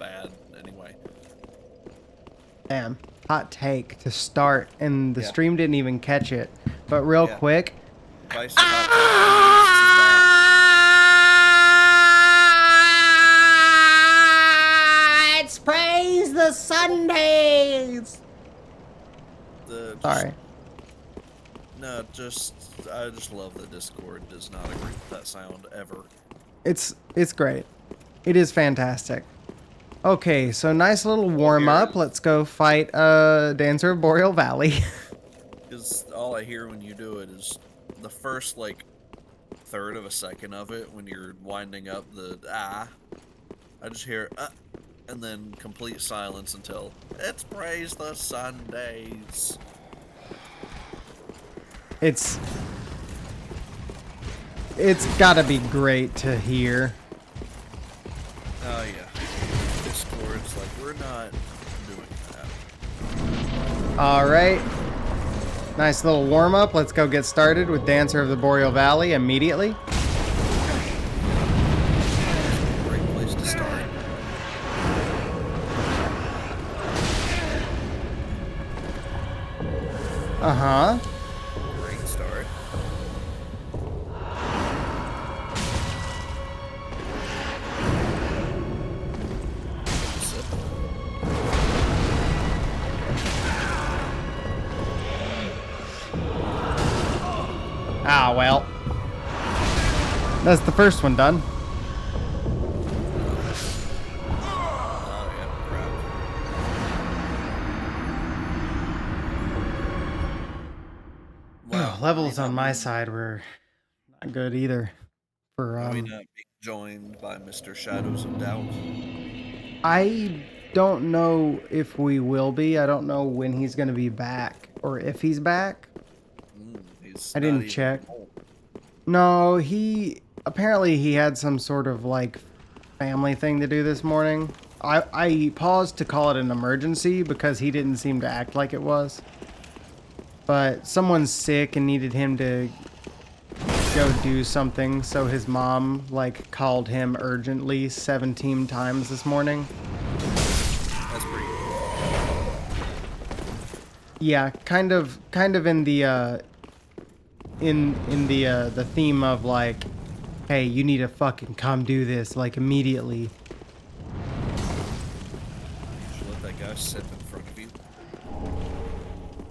bad anyway. Damn. Hot take to start, and the Yeah. stream didn't even catch it. But real Yeah. quick. Vice's hot take. It's praise the Sundays. Sorry. No, I just love that Discord does not agree with that sound ever. It's great. It is fantastic. Okay, so nice little warm up. Let's go fight Dancer of Boreal Valley. Because all I hear when you do it is the first like third of a second of it when you're winding up the I just hear and then complete silence until it's praise the Sundays. It's gotta be great to hear. Oh yeah. Discord's like, we're not doing that. Alright. Nice little warm up. Let's go get started with Dancer of the Boreal Valley immediately. Great place to start. Uh-huh. Great start. Ah, well. That's the first one done. Wow. Levels on my side were not good either. For Are we not being joined by Mr. Shadows of Doubt? I don't know if we will be. I don't know when he's going to be back or if he's back. I didn't check. No, apparently he had some sort of like family thing to do this morning. I paused to call it an emergency because he didn't seem to act like it was. But someone's sick and needed him to go do something, so his mom like called him urgently 17 times this morning. That's pretty cool. Yeah, kind of in the the theme of like, hey, you need to fucking come do this like immediately. You should let that guy sit in front of you.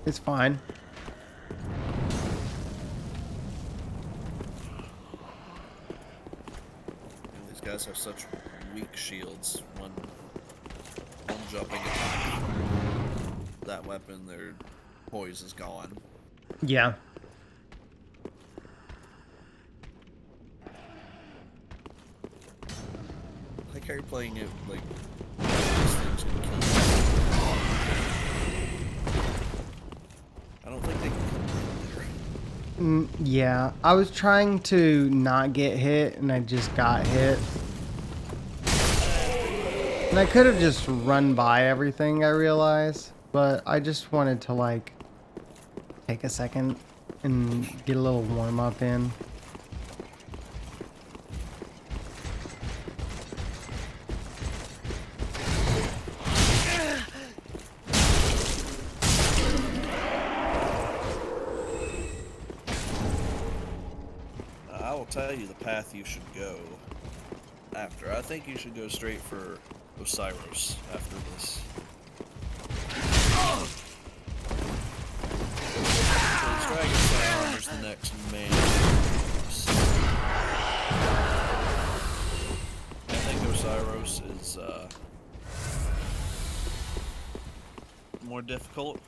It's fine. These guys have such weak shields. One jumping attack. That weapon, their poise is gone. Yeah. I like how you're playing it like these things can kill you. I don't think they can kill you. Yeah, I was trying to not get hit and I just got hit. And I could have just run by everything, I realize, but I just wanted to like take a second and get a little warm up in. I will tell you the path you should go after. I think you should go straight for Osiris after this. Dragon Sound is the next main boss. I think Osiris is more difficult,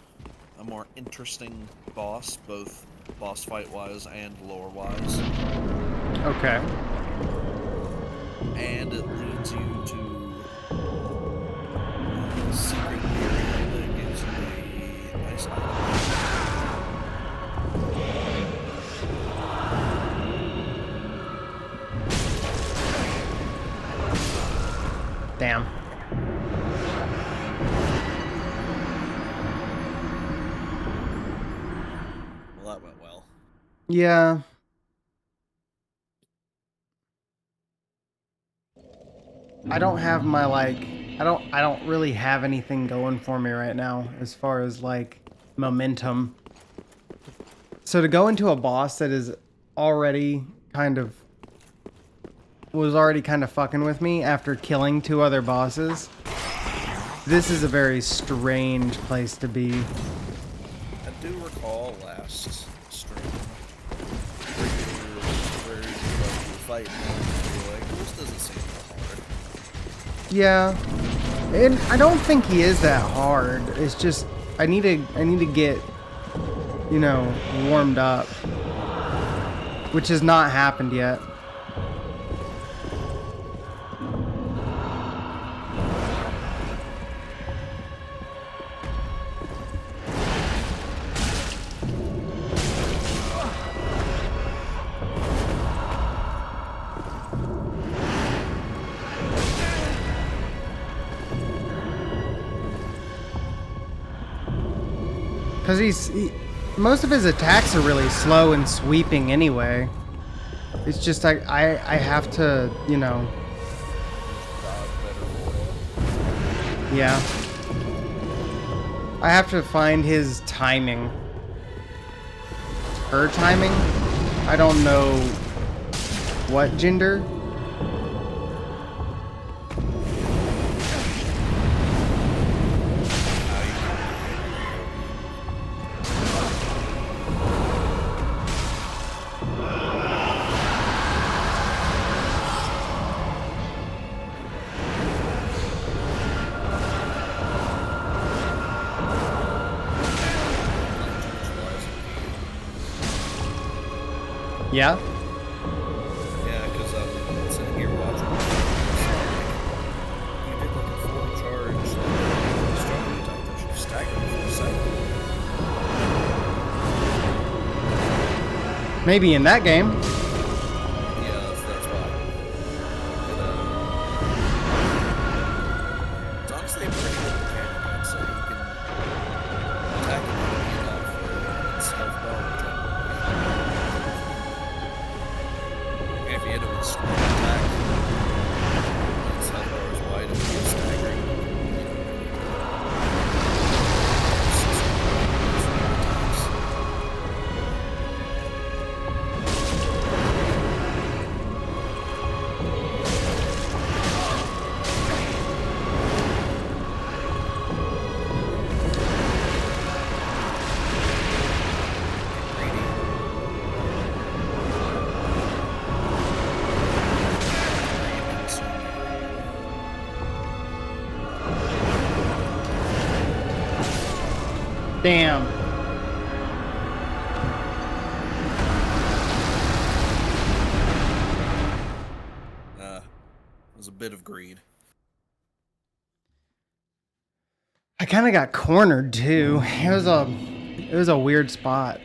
a more interesting boss, both boss fight wise and lore wise. Okay. And it leads you to a secret area that gives you a nice item. Damn. Well, that went well. Yeah. I don't have my like I don't really have anything going for me right now as far as like momentum. So to go into a boss that is already kind of was already kind of fucking with me after killing 2 other bosses. This is a very strange place to be. I do recall last stream where you were fighting and you were like, this doesn't seem that hard. Yeah. And I don't think he is that hard. It's just I need to get, you know, warmed up. Which has not happened yet. Because most of his attacks are really slow and sweeping anyway. It's just I have to, you know. Yeah. I have to find his timing. Her timing? I don't know what gender. Yeah? Yeah, because I'm sitting here watching. You did like a full charge, strong attack that you staggered for a second. Maybe in that game. Yeah, that's why. It's honestly a pretty good mechanic, I'd say. You can attack an enemy enough where it's health bar. If you hit it with a strong attack, its health bar is wide and it's staggering. Damn. It was a bit of greed. I kind of got cornered too. It was a weird spot.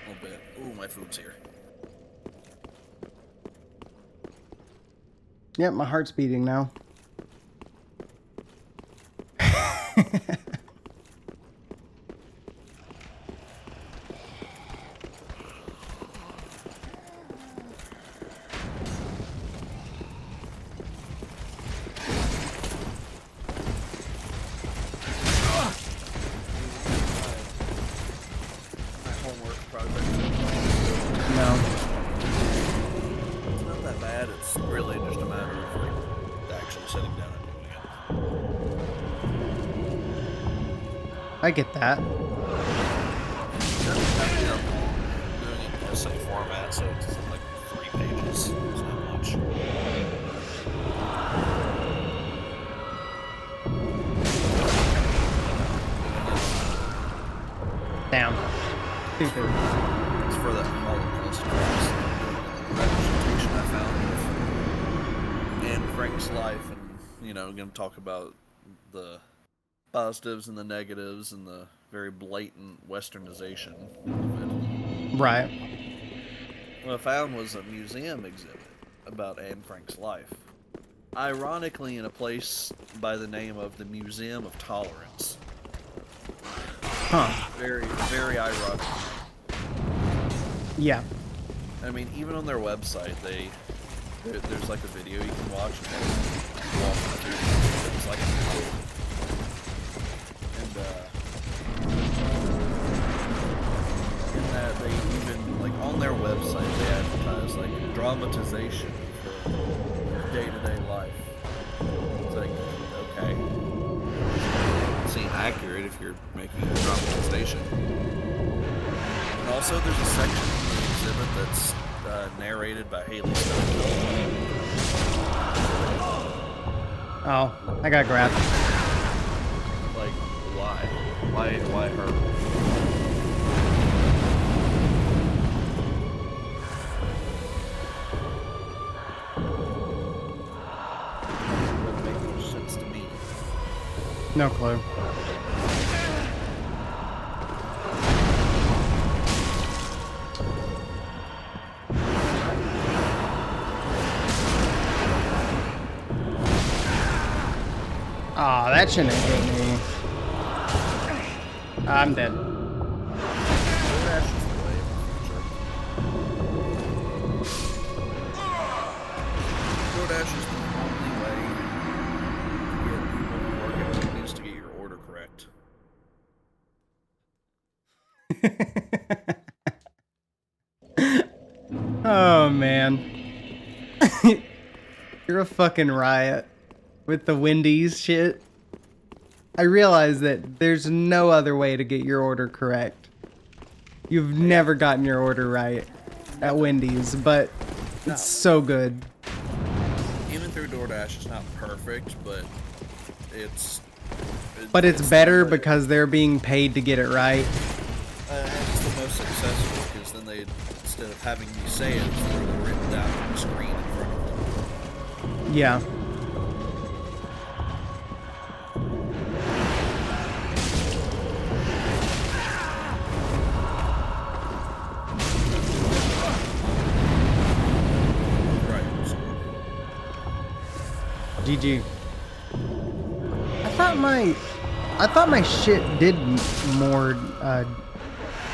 A little bit. Ooh, my food's here. Yep, my heart's beating now. It's really just a matter of like actually sitting down and doing it. I get that. Doing it in essay format, so it's like 3 pages. It's not much. Damn. Stupid. It's for that Holocaust representation I found of Anne Frank's life, and you know, going to talk about the positives and the negatives and the very blatant westernization of it. Right. What I found was a museum exhibit about Anne Frank's life. Ironically, in a place by the name of the Museum of Tolerance. Huh. Very, very ironic. Yeah. I mean, even on their website, there's like a video you can watch, and they walk through. It's like a and in that they even like on their website they advertise like dramatization for day-to-day life. It's like, okay, it's inaccurate if you're making a dramatization. And also, there's a section in the exhibit that's narrated by Haley Steinfeld. Oh, I got grabbed. Like, why? Why her? Doesn't make much sense to me. No clue. Aw, that shouldn't have hit me. I'm dead. DoorDash is the only way to get people who work at companies to get your order correct. Oh, man. You're a fucking riot with the Wendy's shit. I realize that there's no other way to get your order correct. You've never gotten your order right at Wendy's, but it's so good. Even through DoorDash, it's not perfect, but it's better because they're being paid to get it right. And it's the most successful because then they, instead of having you say it, it's literally written down on the screen in front of them. Yeah. GG. I thought my shit did more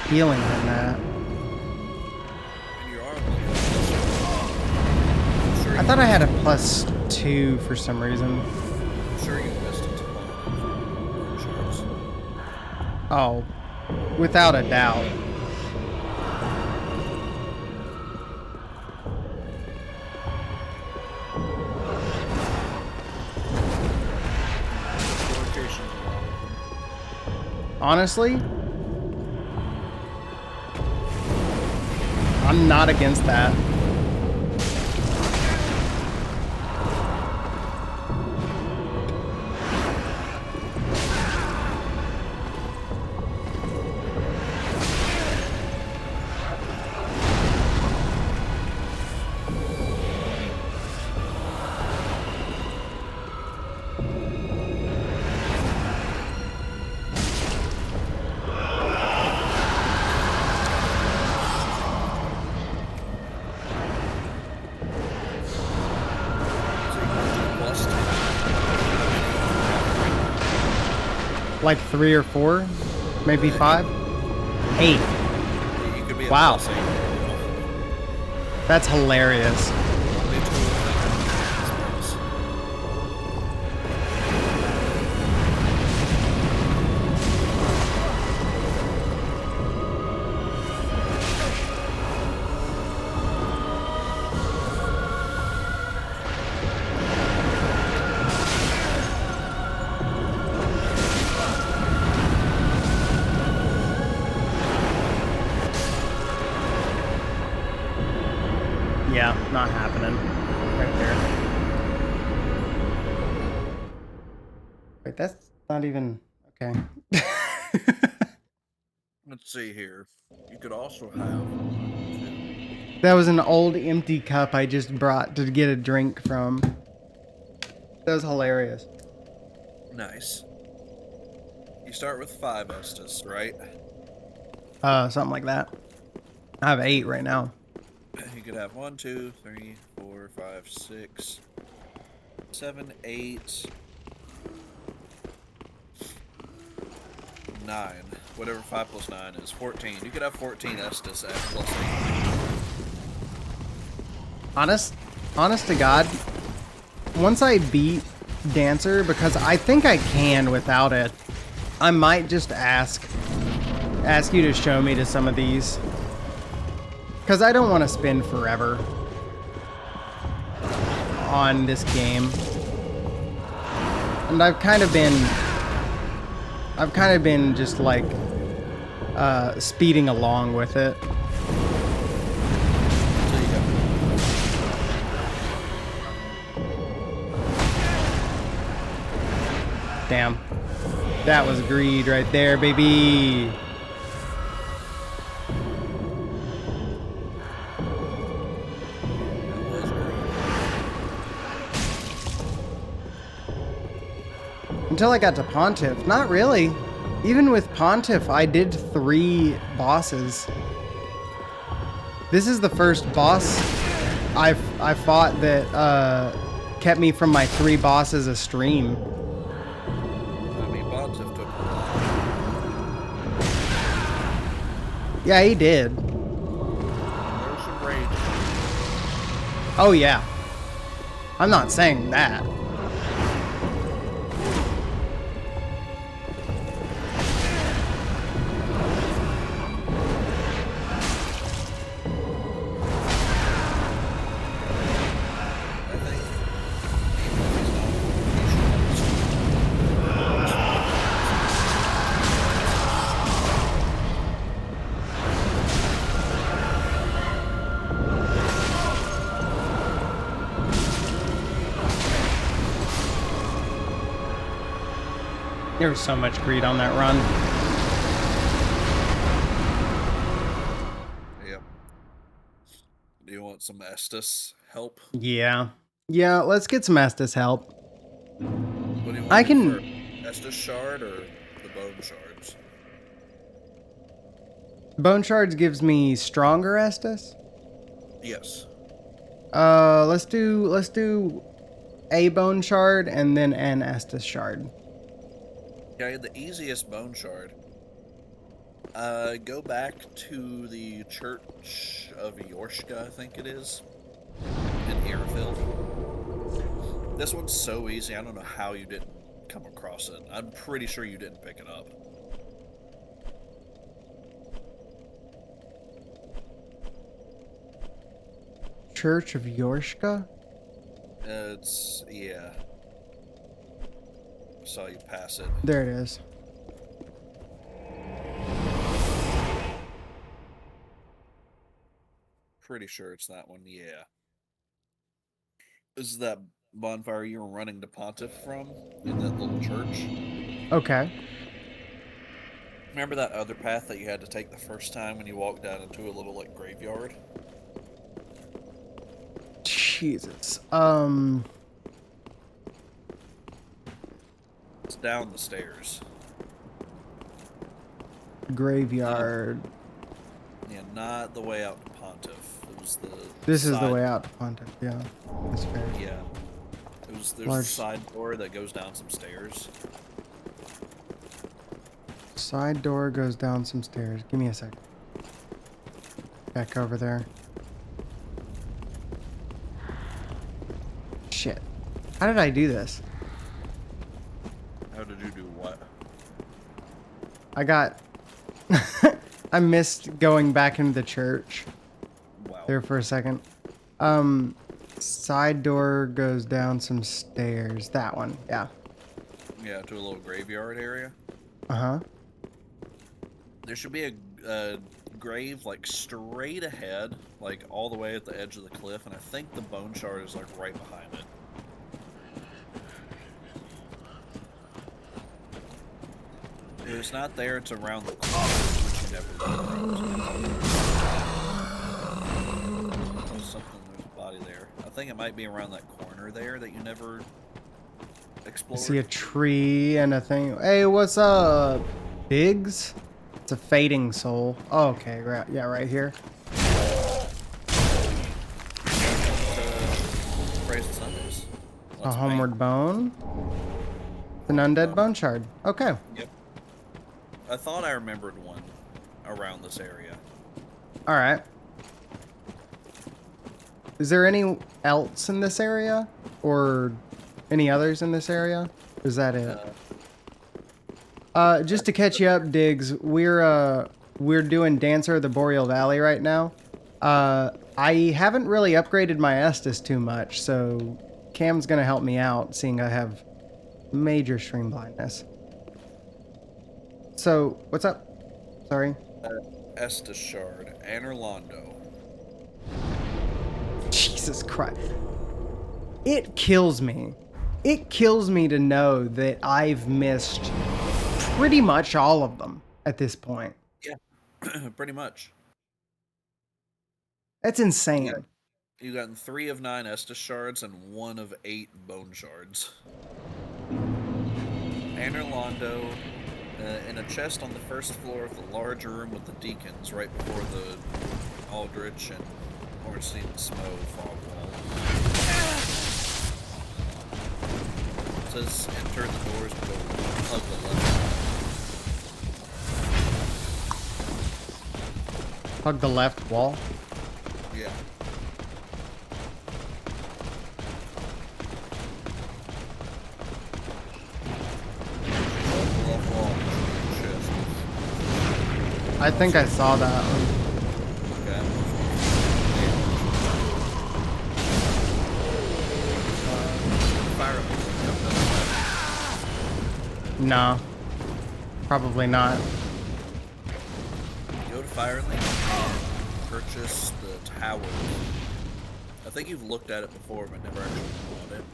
healing than that. I thought I had a +2 for some reason. I'm sure you missed it. Oh, without a doubt. Honestly, I'm not against that. Like 3 or 4, maybe 5, 8. You could be wow, that's hilarious. Yeah, not happening. Right there. Wait, that's not even... Okay. Let's see here. You could also have... That was an old empty cup I just brought to get a drink from. That was hilarious. Nice. You start with 5 Estus, right? Something like that. I have 8 right now. You could have 1, 2, 3, 4, 5, 6, 7, 8, 9. Whatever 5 plus 9 is. 14. You could have 14 Estus at plus 8. Honest to God, once I beat dancer because I think I can without it. I might just ask you to show me to some of these. Because I don't want to spend forever on this game. And I've kind of been just like speeding along with it. Damn. That was greed right there, baby. Until I got to Pontiff. Not really. Even with Pontiff, I did 3 bosses. This is the first boss I fought that kept me from my 3 bosses a stream. I mean, Pontiff took a while. Yeah, he did. There was some rage. Oh, yeah. I'm not saying that. There was so much greed on that run. Yep. Do you want some Estus help? Yeah. Yeah, let's get some Estus help. What do you want I to do can... first? Estus shard or the bone shards? Bone shards gives me stronger Estus? Yes. Let's do a bone shard and then an Estus shard. Okay, the easiest bone shard. Go back to the Church of Yorshka, I think it is, in Airfield. This one's so easy, I don't know how you didn't come across it. I'm pretty sure you didn't pick it up. Church of Yorshka? It's, yeah. Saw you pass it. There it is. Pretty sure it's that one, yeah. This is that bonfire you were running to Pontiff from in that little church. Okay. Remember that other path that you had to take the first time when you walked down into a little, like, graveyard? Jesus. It's down the stairs. Graveyard. Yeah, not the way out to Pontiff. It was the This is the side- way out to Pontiff, yeah. That's fair. Yeah. There's Large. a side door that goes down some stairs. Side door goes down some stairs. Give me a second. Back over there. Shit. How did I do this? How did you do what? I got... I missed going back into the church Wow. there for a second. Side door goes down some stairs. That one, yeah. Yeah, to a little graveyard area. Uh-huh. There should be a grave, like, straight ahead, like, all the way at the edge of the cliff, and I think the bone shard is, like, right behind it. If it's not there, it's around the corner, which you never know. There's something, there's a body there. I think it might be around that corner there that you never I explored. see a tree and a thing. Hey, what's up, Biggs? It's a fading soul. Oh, okay, right, yeah, right here. Praise the Sundays. A homeward bone. An undead bone shard. Okay. Yep. I thought I remembered one around this area. All right. Is there any else in this area, or Any others in this area? Or is that it? Just to catch you up, Diggs, we're doing Dancer of the Boreal Valley right now. I haven't really upgraded my Estus too much, so Cam's gonna help me out, seeing I have major stream blindness. So, what's up? Sorry. Estus Shard, Anorlando. Jesus Christ. It kills me. It kills me to know that I've missed pretty much all of them at this point. Yeah, pretty much. That's insane. You've gotten 3 of 9 Estus Shards and 1 of 8 Bone Shards. Anorlando, in a chest on the first floor of the large room with the deacons, right before the Aldrich and Ornstein Smo fog wall. It says enter the doors and go hug the left. Hug the left wall? Yeah. I think I saw that one. Okay. No. Probably not. Go to Firelink and purchase the tower. I think you've looked at it before, but never actually bought it.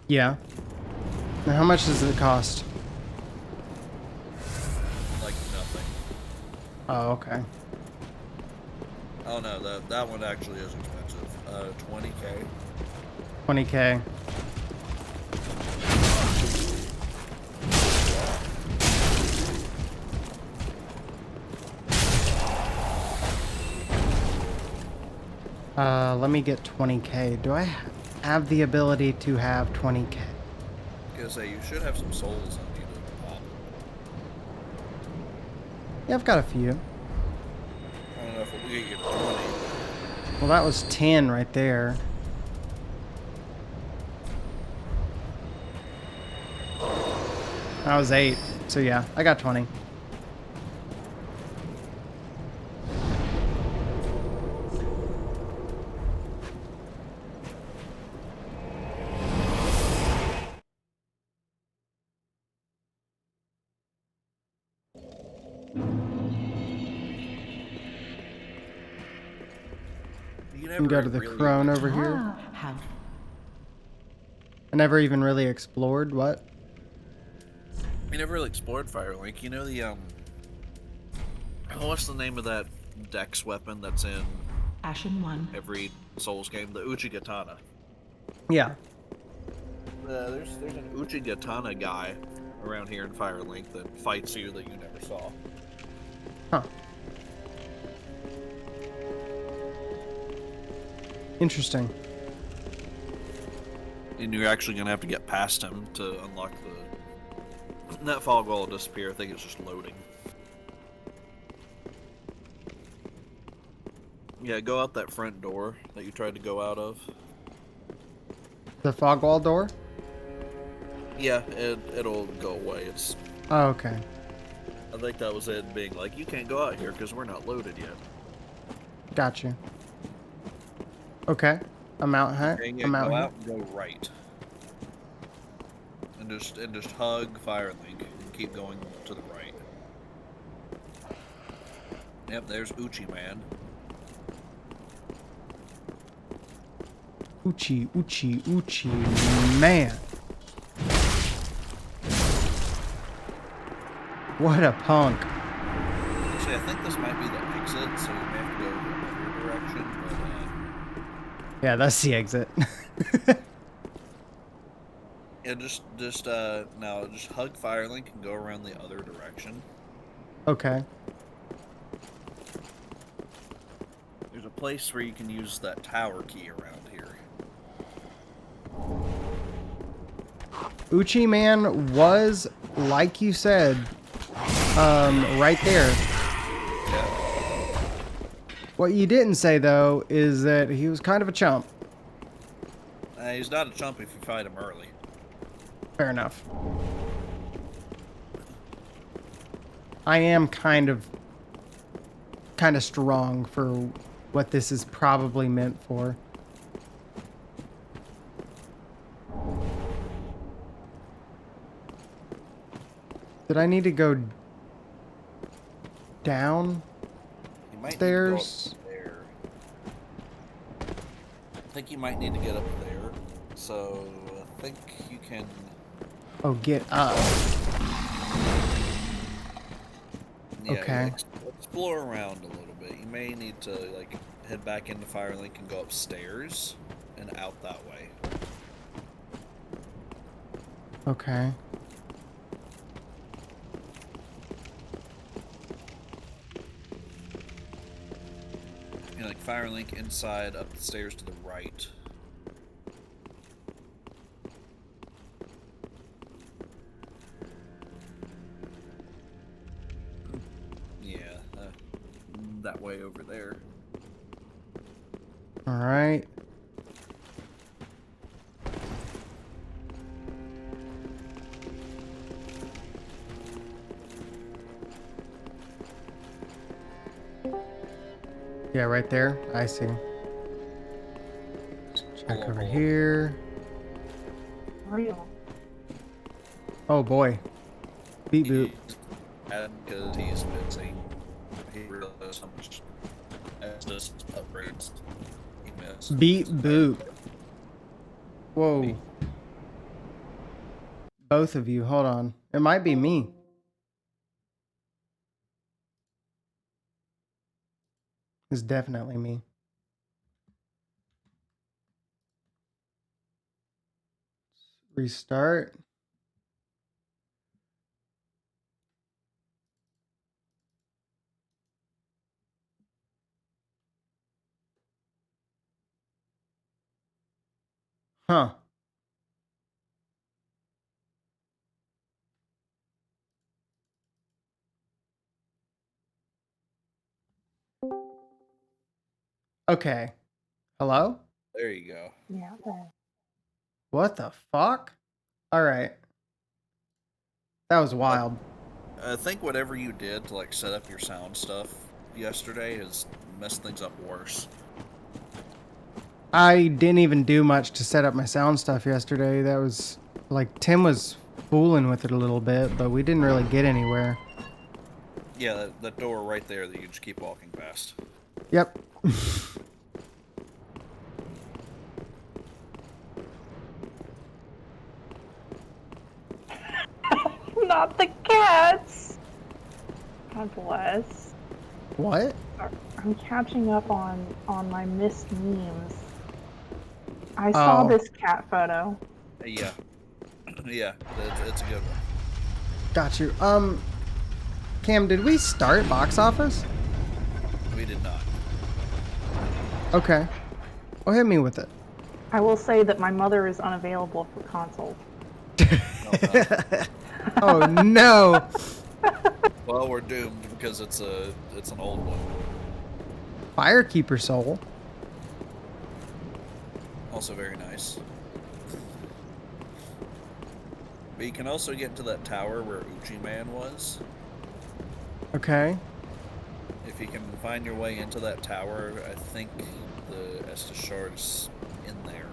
Yeah. Now, how much does it cost? Like nothing. Oh, okay. Oh no, that one actually is expensive. 20k. 20k. Let me get 20k. Do I have the ability to have 20k? I was gonna say, you should have some souls on you to pop. Yeah, I've got a few. I don't know if we'll get you to 20. Well, that was 10 right there. That was 8. So yeah, I got 20. You can go to the crone over here. I never even really explored. What? You never really explored Firelink. You know the oh, what's the name of that Dex weapon that's in Ashen 1 every Souls game? The Uchigatana. Yeah. There's an Uchigatana guy around here in Firelink that fights you that you never saw. Huh. Interesting. And you're actually gonna have to get past him to unlock the. That fog wall will disappear. I think it's just loading. Yeah, go out that front door that you tried to go out of. The fog wall door? Yeah, it'll go away. It's. Oh, okay. I think that was it being like, you can't go out here because we're not loaded yet. Gotcha. Okay. I'm out here. Okay, yeah, I'm out go here. out and go right. And just hug Firelink and keep going to the right. Yep, there's Uchi Man. Uchi man. What a punk. Actually, I think this might be the exit, so you may have to go another direction. But, yeah, that's the exit. yeah, now just hug Firelink and go around the other direction. Okay. There's a place where you can use that tower key around here. Uchi Man was, like you said, right there. Yeah. What you didn't say, though, is that he was kind of a chump. He's not a chump if you fight him early. Fair enough. I am kind of strong for what this is probably meant for. Did I need to go down You might stairs? need to go up there. I think you might need to get up there. So I think you can. Oh, get up. Yeah, Okay. explore around a little bit. You may need to like head back into Firelink and go upstairs and out that way. Okay. You know, like Firelink inside, up the stairs to the right. Yeah, that way over there. All right. Yeah, right there. I see. Check over here. Oh boy. Beat boot. And because he's missing, he realized how much Estus upgrades he missed. Beat boot. Whoa. Both of you. Hold on. It might be me. It's definitely me. Restart. Huh. Okay. Hello? There you go. Yeah. What the fuck? All right. That was wild. I think whatever you did to like set up your sound stuff yesterday has messed things up worse. I didn't even do much to set up my sound stuff yesterday. That was like Tim was fooling with it a little bit, but we didn't really get anywhere. Yeah, that door right there that you just keep walking past. Yep. Not the cats. God bless. What? I'm catching up on my missed memes. I saw this cat photo. Yeah. Yeah, it's a good one. Got you. Cam, did we start box office? We did not. Okay. Well, hit me with it. I will say that my mother is unavailable for consult. Oh no. Well, we're doomed because it's an old one. Firekeeper soul. Also very nice. But you can also get to that tower where Uchi Man was. Okay. If you can find your way into that tower, I think the Estus Shard is in there.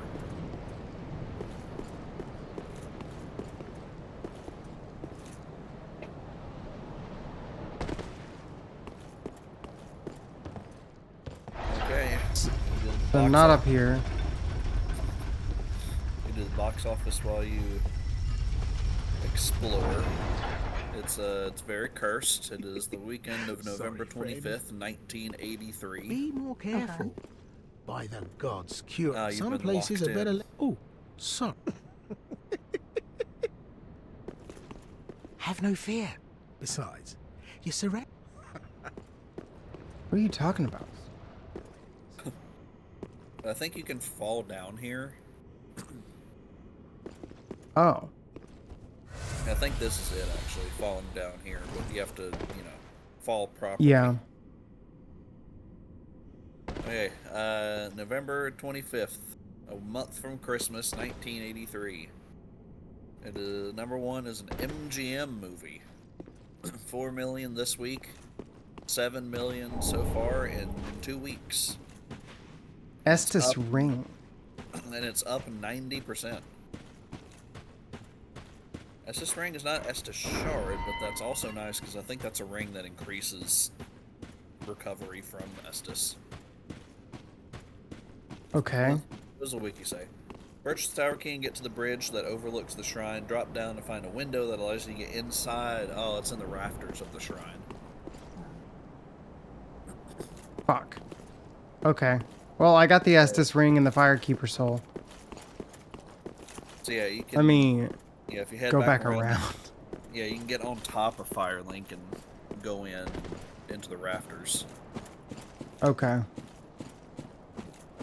Okay. So not up here. You do the box office while you explore. It's very cursed. It is the weekend of November 25th, 1983. Be more careful. Okay. By the gods, cure. Some been places are better. Oh, sorry. Have no fear. Besides, you're surrounded. What are you talking about? I think you can fall down here. Oh. I think this is it, actually, falling down here. But you have to, fall properly. Yeah. Okay, November 25th, a month from Christmas, 1983. Number 1 is an MGM movie. 4 million this week, 7 million so far in 2 weeks. Estes Ring. And it's up 90%. Estes Ring is not Estes Shard, but that's also nice because I think that's a ring that increases recovery from Estes. Okay. What does the wiki say? Purchase the tower key and get to the bridge that overlooks the shrine. Drop down to find a window that allows you to get inside. Oh, it's in the rafters of the shrine. Fuck. Okay. Well, I got the Estes Ring and the Firekeeper Soul. So yeah, you can... Let me if you head go back back around. Yeah, you can get on top of Firelink and go into the rafters. Okay.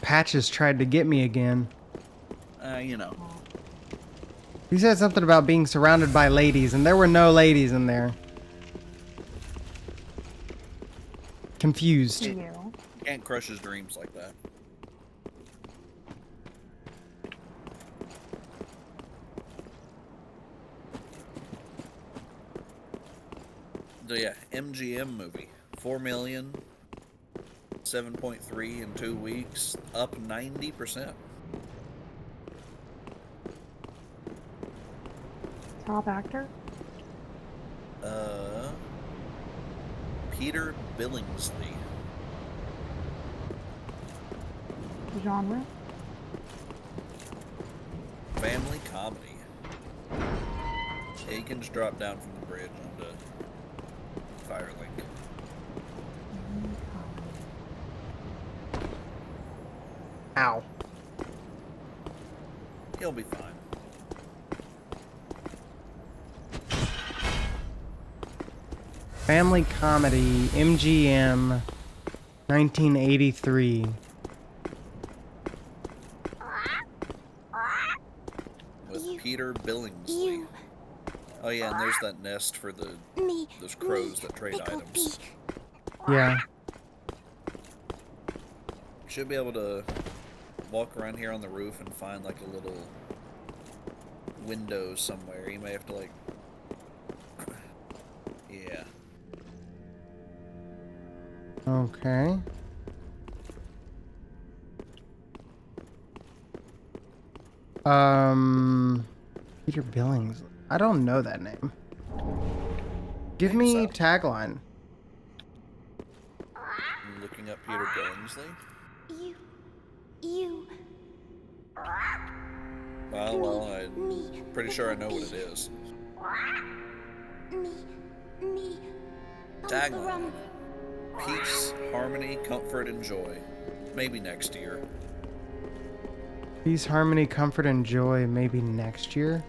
Patches tried to get me again. You know. He said something about being surrounded by ladies, and there were no ladies in there. Confused. You. Can't crush his dreams like that. So yeah, MGM movie. 4 million, 7.3 in 2 weeks, up 90%. Top actor? Peter Billingsley. Genre? Family comedy. Yeah, you can just drop down from the bridge onto Firelink. Ow. He'll be fine. Family comedy, MGM, 1983. With Peter Billingsley. Oh yeah, and there's that nest for those crows that trade items. Yeah. Should be able to walk around here on the roof and find like a little window somewhere. You may have to like... yeah. Okay. Peter Billings. I don't know that name. Give me tagline. I'm looking up Peter Billingsley. You. Well, I'm pretty sure I know what it is. Me. Tagline. Peace, harmony, comfort, and joy. Maybe next year. Peace, harmony, comfort, and joy. Maybe next year.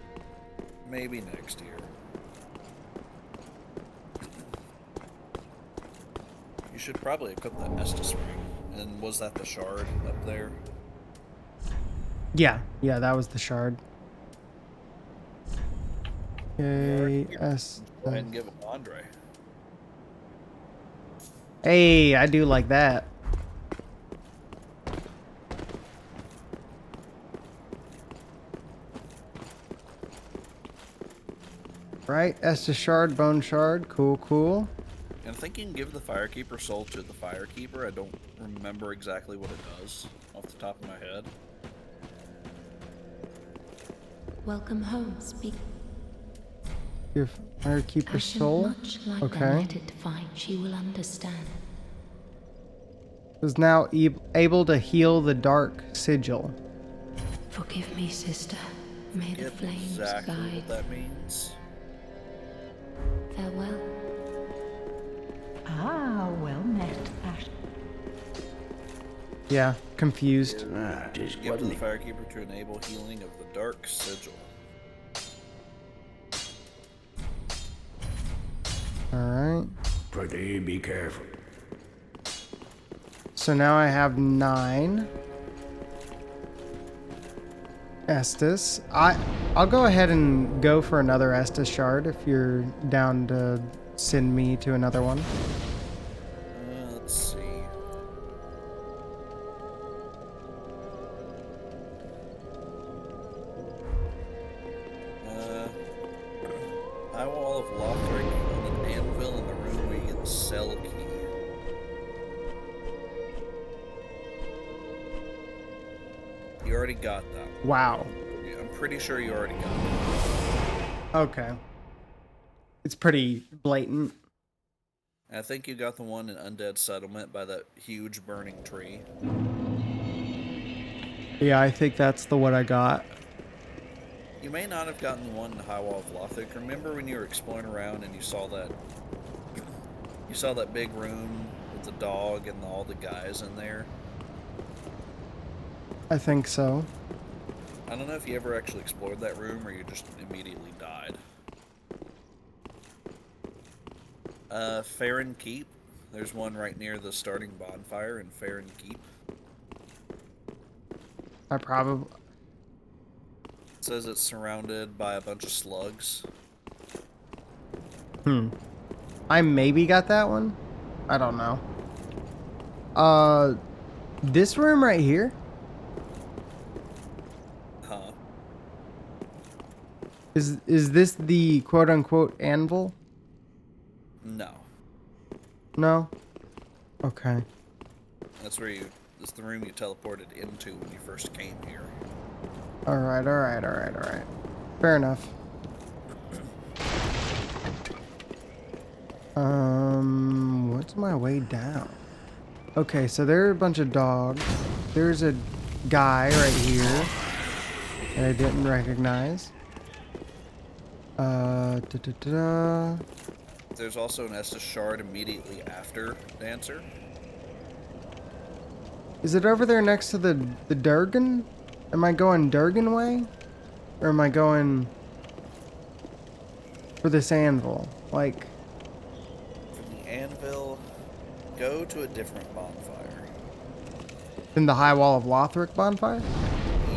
Maybe next year. You should probably equip that Estus ring. And was that the shard up there? Yeah, that was the shard. Okay, Go ahead and give it to Andre. Hey, I do like that. Right, Estus shard, bone shard, cool. And I think you can give the Firekeeper soul to the Firekeeper. I don't remember exactly what it does off the top of my head. Welcome home, speak. Your Firekeeper soul. Much like Okay. that letter to find, she will understand. Is now able to heal the dark sigil. Forgive me, sister. May the Get flames exactly guide. what that means. Farewell. Ah, well met, Ash. Yeah, confused. Give to the Firekeeper to enable healing of the dark sigil. Alright. Prithee, be careful. So now I have 9. Estus. I'll go ahead and go for another Estus shard if you're down to send me to another one. Let's see. Lothric on an anvil in the room where you get the cell key. You already got that one. Wow. I'm pretty sure you already got it. Okay. It's pretty blatant. And I think you got the one in Undead Settlement by that huge burning tree. Yeah, I think that's the one I got. You may not have gotten the one in the High Wall of Lothric. Remember when you were exploring around and you saw that big room with the dog and all the guys in there? I think so. I don't know if you ever actually explored that room or you just immediately died. Farron Keep. There's one right near the starting bonfire in Farron Keep. I probably... It says it's surrounded by a bunch of slugs. I maybe got that one? I don't know. This room right here? Huh. Is this the quote-unquote anvil? No. No? Okay. That's the room you teleported into when you first came here. Alright. Fair enough. What's my way down? Okay, so there are a bunch of dogs. There's a guy right here that I didn't recognize. There's also an Estus shard immediately after Dancer. Is it over there next to the Durgan? Am I going Durgan way? Or am I going for this anvil? Like... For the anvil, go to a different bonfire. in the High Wall of Lothric bonfire?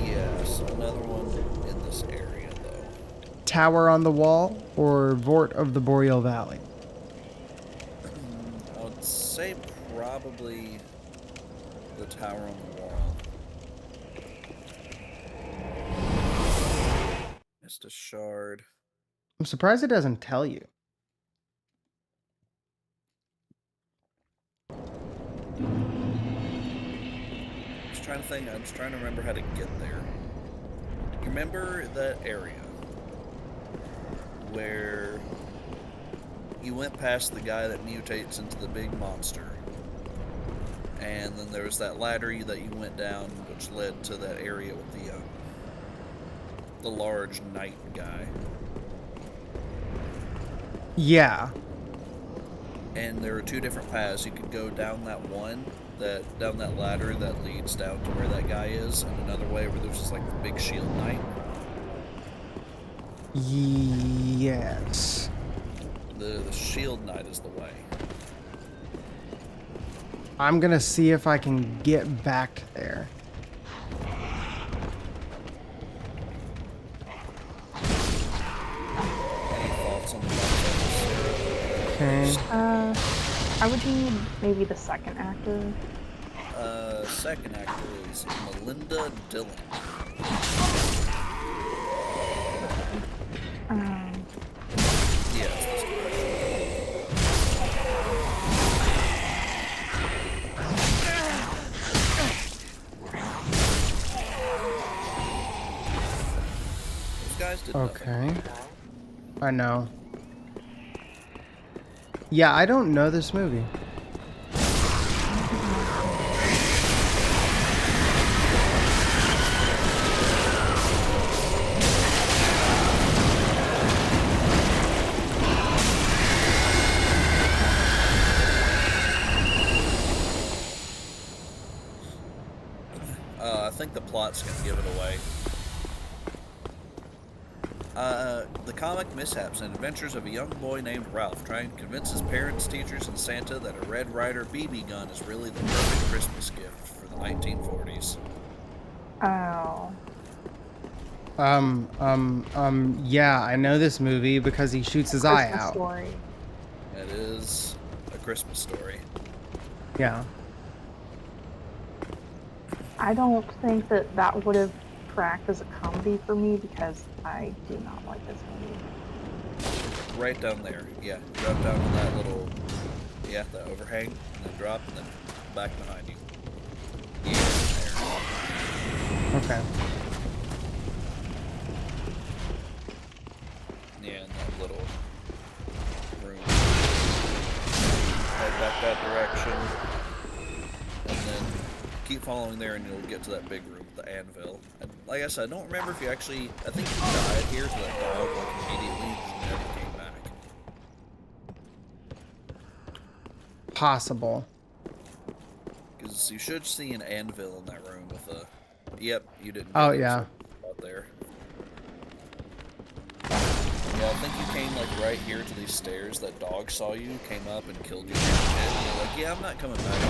Yes, another one in this area, though. Tower on the Wall or Vort of the Boreal Valley? I would say probably the tower on the wall. Just a shard. I'm surprised it doesn't tell you. I'm just trying to remember how to get there. You remember that area where you went past the guy that mutates into the big monster, and then there was that ladder that you went down, which led to that area with the large knight guy. Yeah. And there are two different paths. You could go down down that ladder that leads down to where that guy is, and another way where there's just like the big shield knight. Yes. The shield knight is the way. I'm gonna see if I can get back there. Any thoughts on the box? Okay. I would need maybe the second actor. Second actor is Melinda Dillon. Yeah, it's this direction. Those guys did Okay. nothing. I know. Yeah, I don't know this movie. I think the plot's gonna give it away. The comic mishaps and adventures of a young boy named Ralph trying to convince his parents, teachers, and Santa that a Red Ryder BB gun is really the perfect Christmas gift for the 1940s. Oh. Yeah, I know this movie because he shoots his eye Christmas out. Story. It is a Christmas story. Yeah. I don't think that would have tracked as a comedy for me because I do not like this movie. right down there. Yeah, drop down on that little, that overhang, and then drop, and then back behind you. Yeah, there. Okay. Yeah, in that little room. Head back that direction, and then keep following there, and you'll get to that big room, the anvil. And like I said, I don't remember if you actually, I think you died here to that dog, like immediately, and never came back. Possible. Because you should see an anvil in that room with a, yep, you didn't. Oh, yeah. Out there. Yeah, I think you came like right here to these stairs. That dog saw you, came up and killed you. And you're like, yeah, I'm not coming back.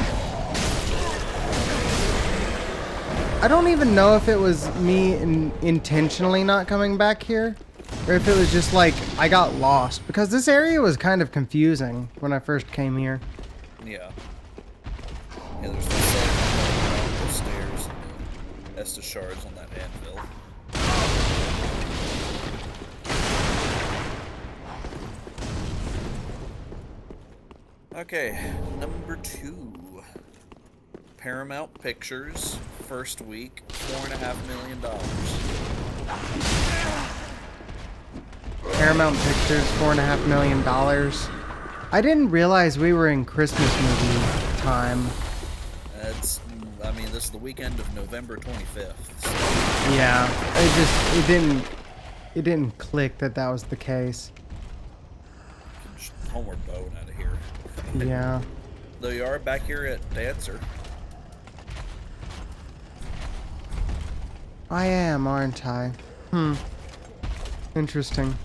I don't even know if it was me intentionally not coming back here, or if it was just like I got lost, because this area was kind of confusing when I first came here. Yeah. Yeah, there's the stairs and the Estus shards on that anvil. Okay, number 2. Paramount Pictures, first week, $4.5 million. Paramount Pictures, $4.5 million. I didn't realize we were in Christmas movie time. I mean, this is the weekend of November 25th. So. Yeah, it didn't click that was the case. Homeward bow out of here. Yeah. Though you are back here at Dancer. I am, aren't I? Interesting.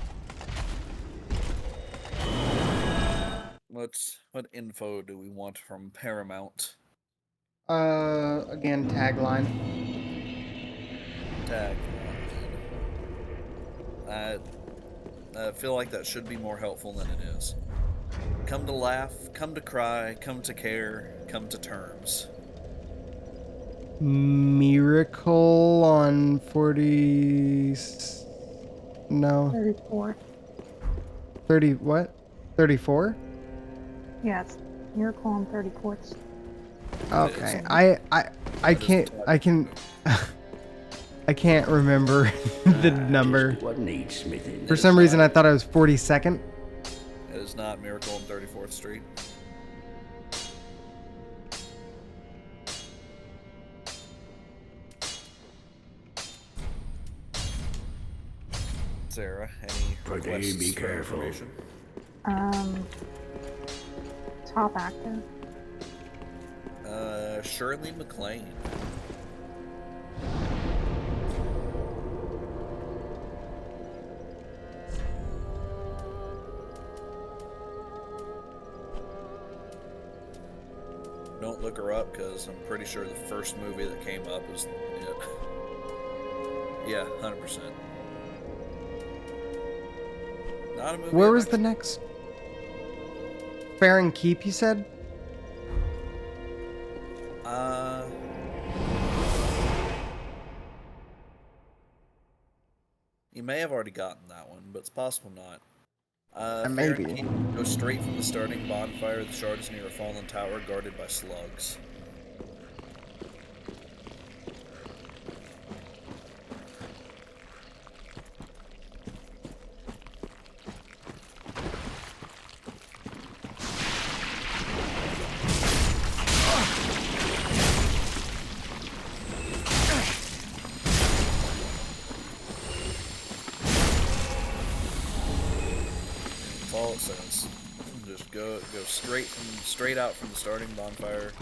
What info do we want from Paramount? Again, tagline. I feel like that should be more helpful than it is. Come to laugh, come to cry, come to care, come to terms. Miracle on 40... No. 34. 30 what? 34? Yeah, it's Miracle on 34th. Okay. I can't remember the number. For some reason I thought it was 42nd. It is not Miracle on 34th Street. Sarah, any requests be for careful. information? Top actor. Shirley MacLaine. Don't look her up, because I'm pretty sure the first movie that came up was it. Yeah, 100%. Not a movie. Where was the next? Fair and Keep, you said? You may have already gotten that one, but it's possible not. Maybe. Fair and Keep, go straight from the starting bonfire. The shard is near a fallen tower guarded by slugs. All it says. Just go straight out from the starting bonfire.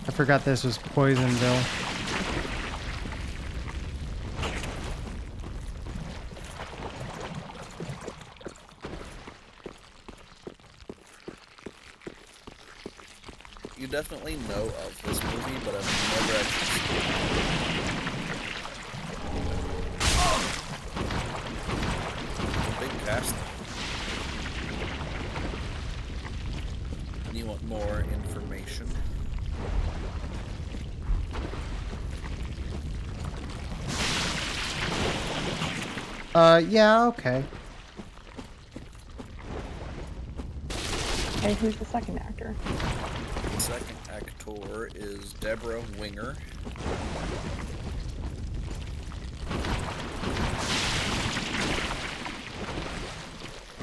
I forgot this was Poisonville. You definitely know of this movie, but I've never actually seen it. Big cast. And you want more information? Yeah, okay. Okay, who's the second actor? The second actor is Deborah Winger.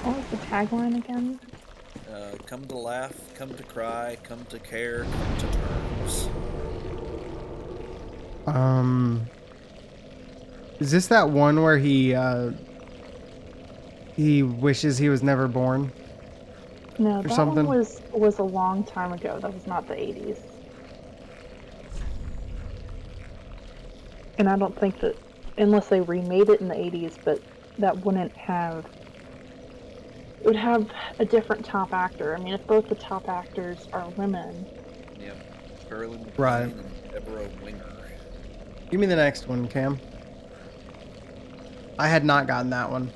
What was the tagline again? Come to laugh, come to cry, come to care, come to terms. Is this that one where he wishes he was never born? No, Or that something? one was a long time ago. That was not the 80s. And I don't think that, unless they remade it in the 80s, but that wouldn't have, it would have a different top actor. I mean, if both the top actors are women. Yep. Curly McLean Right. and Deborah Winger. Give me the next one, Cam. I had not gotten that one.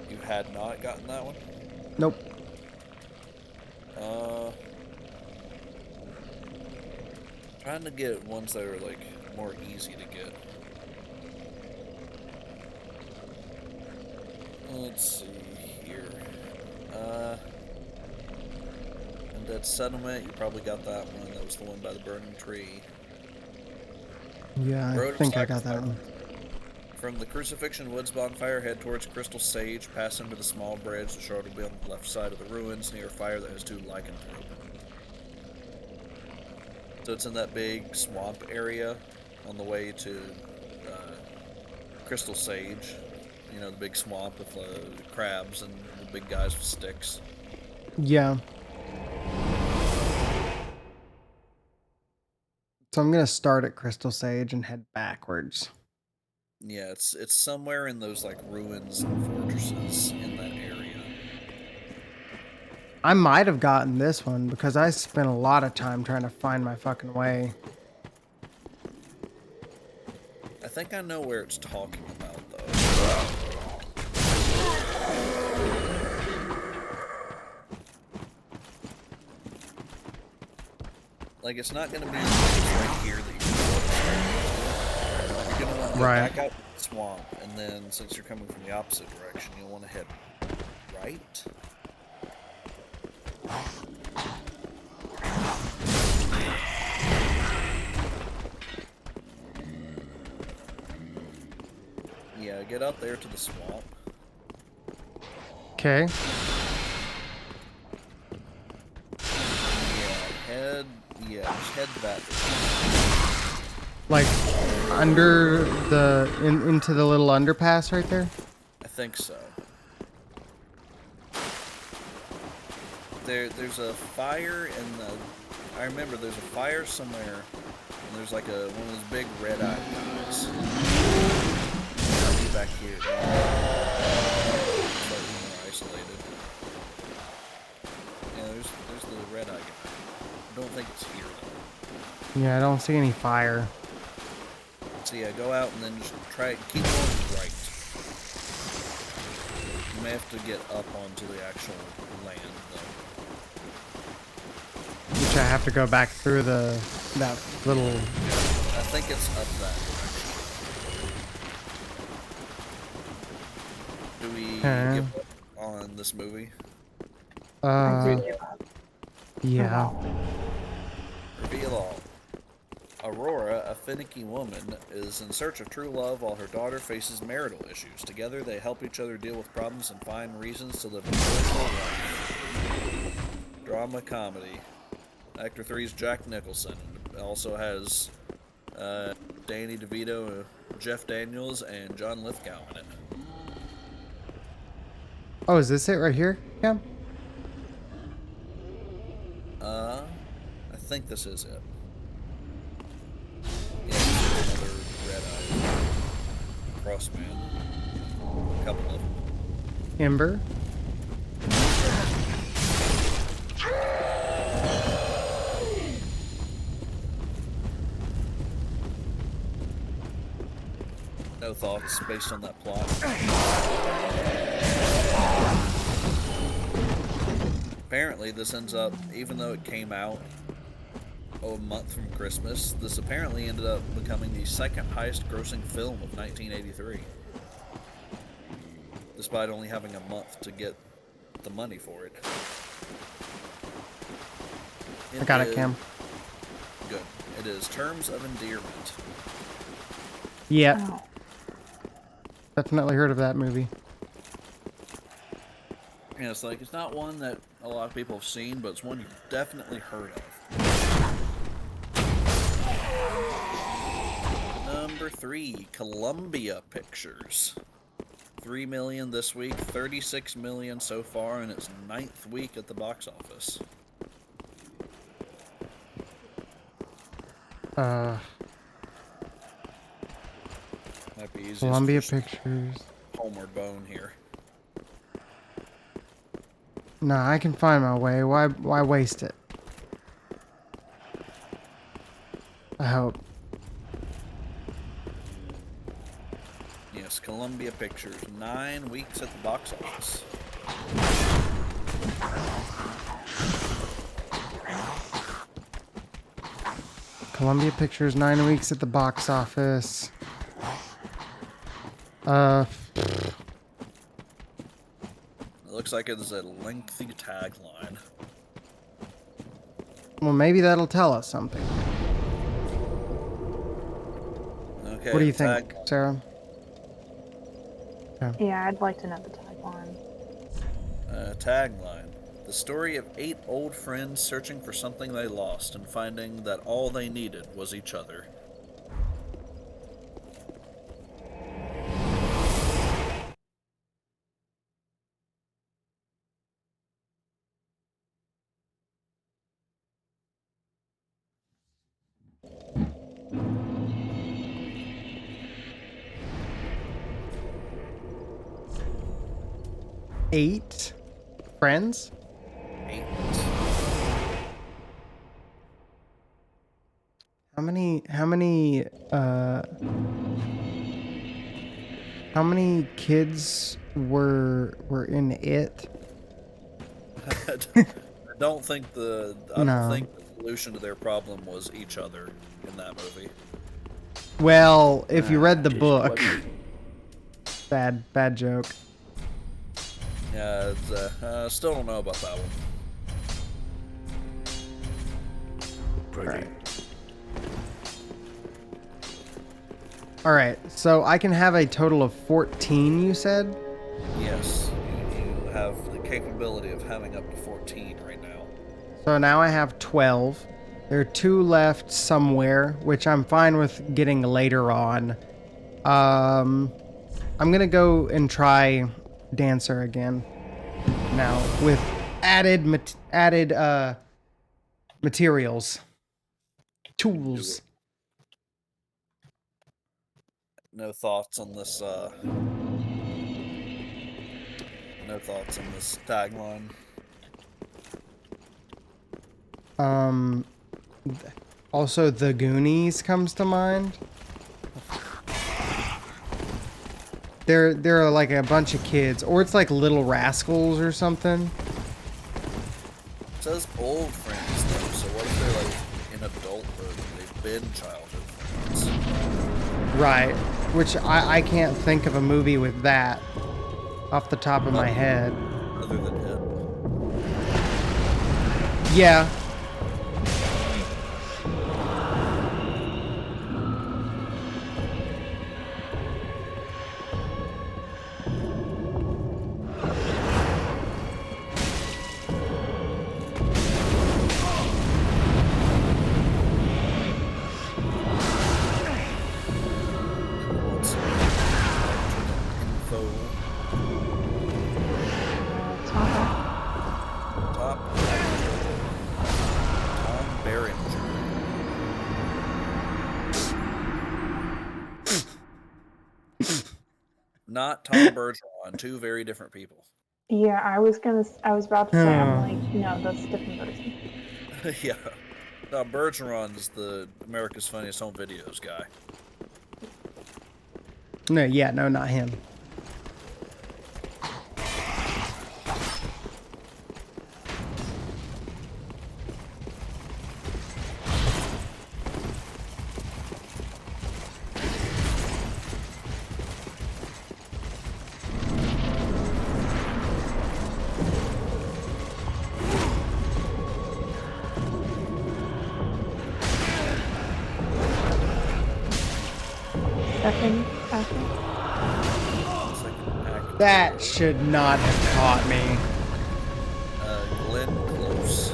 You had not gotten that one? Nope. Trying to get ones that are like more easy to get. Let's see here. Undead Settlement, you probably got that one. That was the one by the burning tree. Yeah, I Road of think I got that Sacrifice. one. From the Crucifixion Woods bonfire, head towards Crystal Sage, pass under the small bridge. The shard will be on the left side of the ruins, near a fire that has 2 lycanthropes. So it's in that big swamp area on the way to Crystal Sage. You know, the big swamp with crabs and the big guys with sticks. Yeah. So I'm gonna start at Crystal Sage and head backwards. Yeah, it's somewhere in those like ruins and fortresses in that area. I might have gotten this one because I spent a lot of time trying to find my fucking way. I think I know where it's talking about though. Like, it's not gonna be right here that you're gonna want to go Right. back out to the swamp, and then since you're coming from the opposite direction, you'll want to head right. Yeah, get out there to the swamp. Okay. Just head that way. Like under the into the little underpass right there. I think so. There's a fire in the. I remember there's a fire somewhere, and there's like one of those big red-eyed guys. I'll be back here. Slightly more isolated. Yeah, there's the red-eye guy. I don't think it's here though. Yeah, I don't see any fire. So yeah, go out and then just keep going right. You may have to get up onto the actual land though. Which I have to go back through that little. I think it's up that direction. Do we give up on this movie? Yeah. Reveal all. Aurora, a finicky woman, is in search of true love while her daughter faces marital issues. Together, they help each other deal with problems and find reasons to live a joyful life. Drama comedy. Actor 3's Jack Nicholson. It also has Danny DeVito, Jeff Daniels, and John Lithgow in it. Oh, is this it right here? Yeah. I think this is it. Yeah, another red-eyed crossman. A couple of them. Ember. No thoughts based on that plot. Apparently, this ends up, even though it came out a month from Christmas, this apparently ended up becoming the second highest grossing film of 1983. despite only having a month to get the money for it. I got it, Cam. Good. It is Terms of Endearment. Yep. Oh. Definitely heard of that movie. And it's like, it's not one that a lot of people have seen, but it's one you've definitely heard of. Number 3, Columbia Pictures. 3 million this week, 36 million so far in its 9th week at the box office. Might be easiest Columbia for Pictures. Homeward Bone here. No, I can find my way. Why waste it? I hope. Yes, Columbia Pictures, 9 weeks at the box office. Columbia Pictures, 9 weeks at the box office. It looks like it is a lengthy tagline. Well, maybe that'll tell us something. Okay. What do you think, Sarah? Yeah, I'd like to know the tagline. Tagline. The story of 8 old friends searching for something they lost and finding that all they needed was each other. Eight friends? 8. How many kids were in it? I don't think the solution to their problem was each other in that movie. Well, if you read the book, bad joke. Yeah, it's, still don't know about that one. Pretty. All right, so I can have a total of 14, you said? Yes, you have the capability of having up to 14 right now. So now I have 12. There are 2 left somewhere, which I'm fine with getting later on. I'm gonna go and try Dancer again now with added materials, tools. No thoughts on this. No thoughts on this tagline. Also, The Goonies comes to mind. There are like a bunch of kids, or it's like Little Rascals or something. It says old friends though, so what if they're like in adulthood? They've been childhood friends. Right, which I can't think of a movie with that off the top of my head. Other than it. Yeah. Not Tom Bergeron, 2 very different people. Yeah, I was about to say, I'm like, no, that's a different person. Yeah. No, Bergeron's the America's Funniest Home Videos guy. No, not him. second actor? Second actor. That should not have caught me. Glenn Close.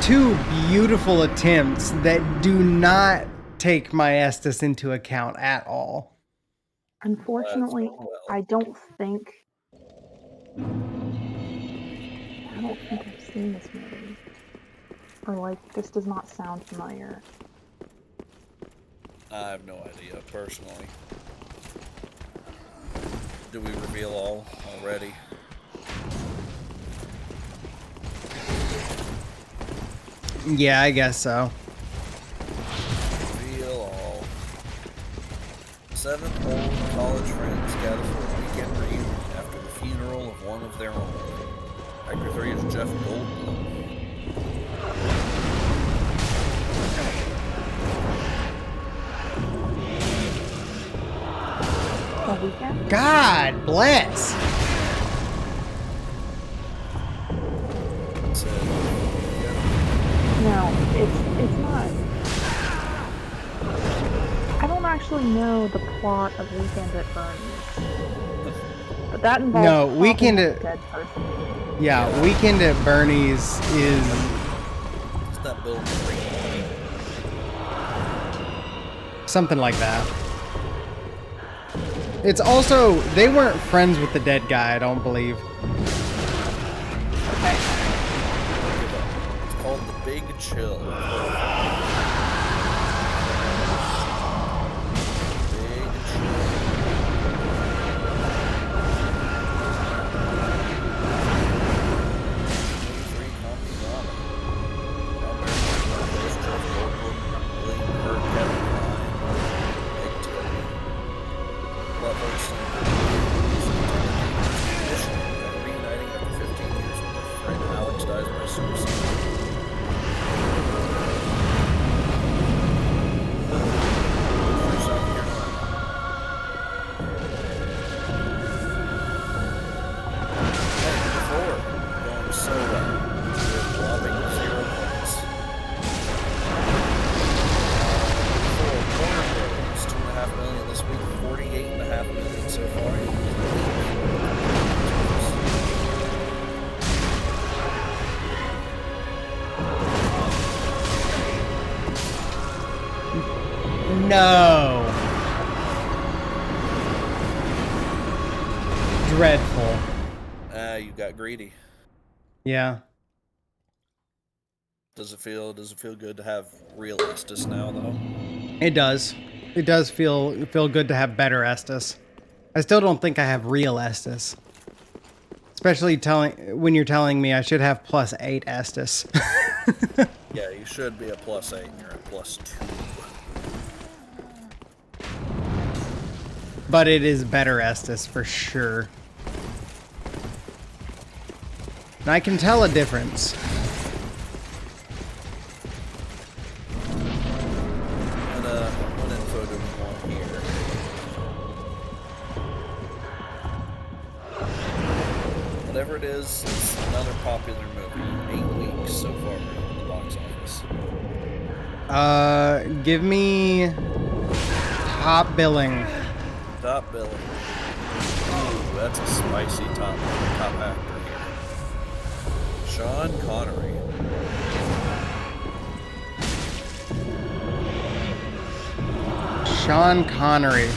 Two beautiful attempts that do not take my Estus into account at all. Unfortunately, Well. I don't think I've seen this movie. Or like, this does not sound familiar. I have no idea, personally. Do we reveal all already? Yeah, I guess so. Reveal all. 7 old college friends gather for a weekend reunion after the funeral of one of their own. Actor 3 is Jeff Goldblum. The Weekend? God bless. So, No, it's not. I don't actually know the plot of Weekend at Bernie's. But that involves No, talking Weekend with at- a dead person. Yeah, Weekend at Bernie's is it's that Bill Murray. something like that. It's also, they weren't friends with the dead guy, I don't believe. Okay. It's called The Big Chill. Big Chill. Free comedy drama. John Barry, Jeff Goldblum, William Hurt, Kevin Kline, Meg Tilly. Plot focused on reuniting after 15 years when their friend Alex dies by suicide. South Carolina. Going so well. We're dropping 0 points. 2.5 million this week, 48.5 million so far. No. Dreadful. You got greedy. Yeah. Does it feel good to have real Estus now though? It does. It does feel good to have better Estus. I still don't think I have real Estus. Especially when you're telling me I should have +8 Estus. Yeah, you should be a +8 and you're a +2. But it is better Estus for sure. And I can tell a difference. And what info do we want here? Whatever it is, it's another popular movie. 8 weeks so far in the box office. Give me top billing. Top billing. Ooh, that's a spicy top actor here. Sean Connery. Sean Connery.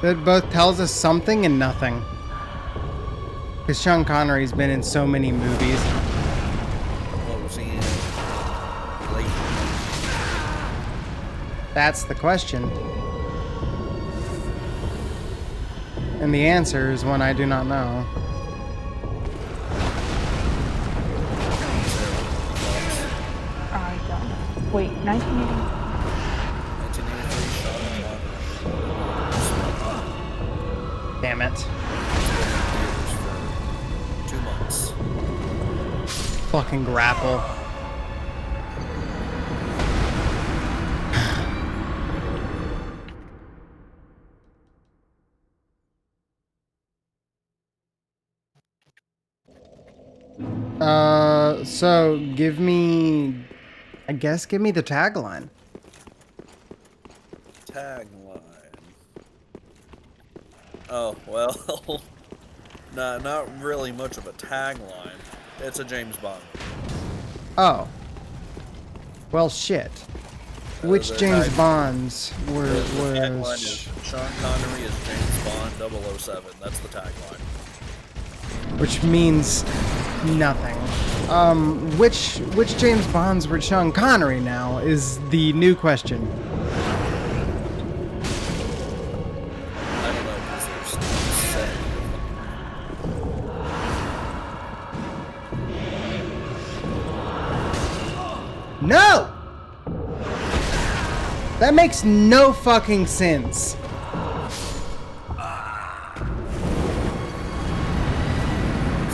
That both tells us something and nothing. Because Sean Connery's been in so many movies. What was he in? Late. That's the question. And the answer is one I do not know. I don't know. Wait, 1980? 1983, Sean Connery. Damn it. For 2 months. Fucking grapple. So give me the tagline. tagline. Oh, well, not really much of a tagline. It's a James Bond. Oh. Well, shit. Which The James tag- Bonds The tagline was... is Sean Connery is James Bond 007. That's the tagline. Which means nothing. Which James Bonds were Sean Connery now is the new question. I don't know because there's 7. No! That makes no fucking sense.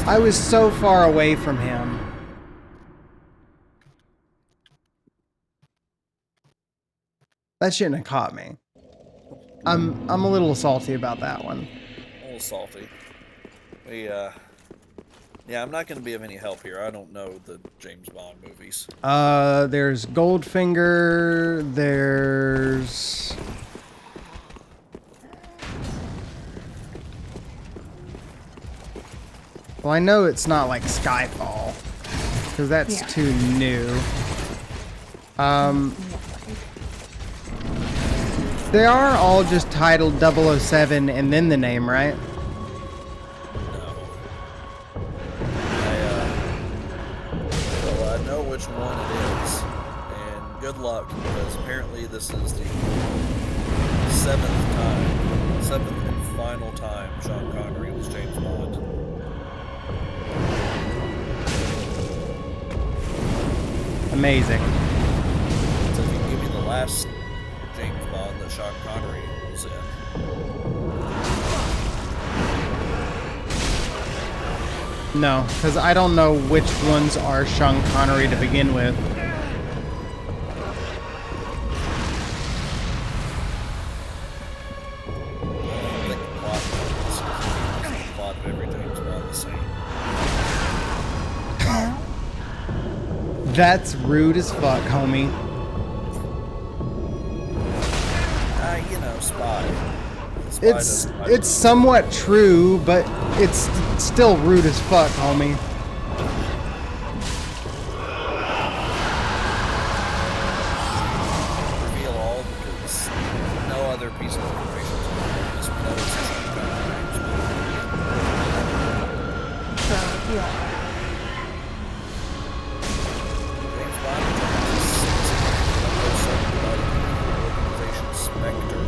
I was so far away from him. That shouldn't have caught me. I'm a little salty about that one. A little salty. Yeah, I'm not going to be of any help here. I don't know the James Bond movies. There's Goldfinger, there's... Well, I know it's not like Skyfall, because that's Yeah. too new. They are all just titled 007 and then the name, right? No. Well, I know which one it is, and good luck, because apparently this is the 7th and final time Sean Connery was James Bond. Amazing. So if you can give me the last James Bond that Sean Connery was in. No, because I don't know which ones are Sean Connery to begin with. I don't think the plot is the plot of every James Bond the same. That's rude as fuck, homie. You know, spy. It's somewhat true, but it's still rude as fuck, homie. Reveal all because no other piece of information is on this. We know it's Sean Connery. So, yeah. James Bond is organization Spectre.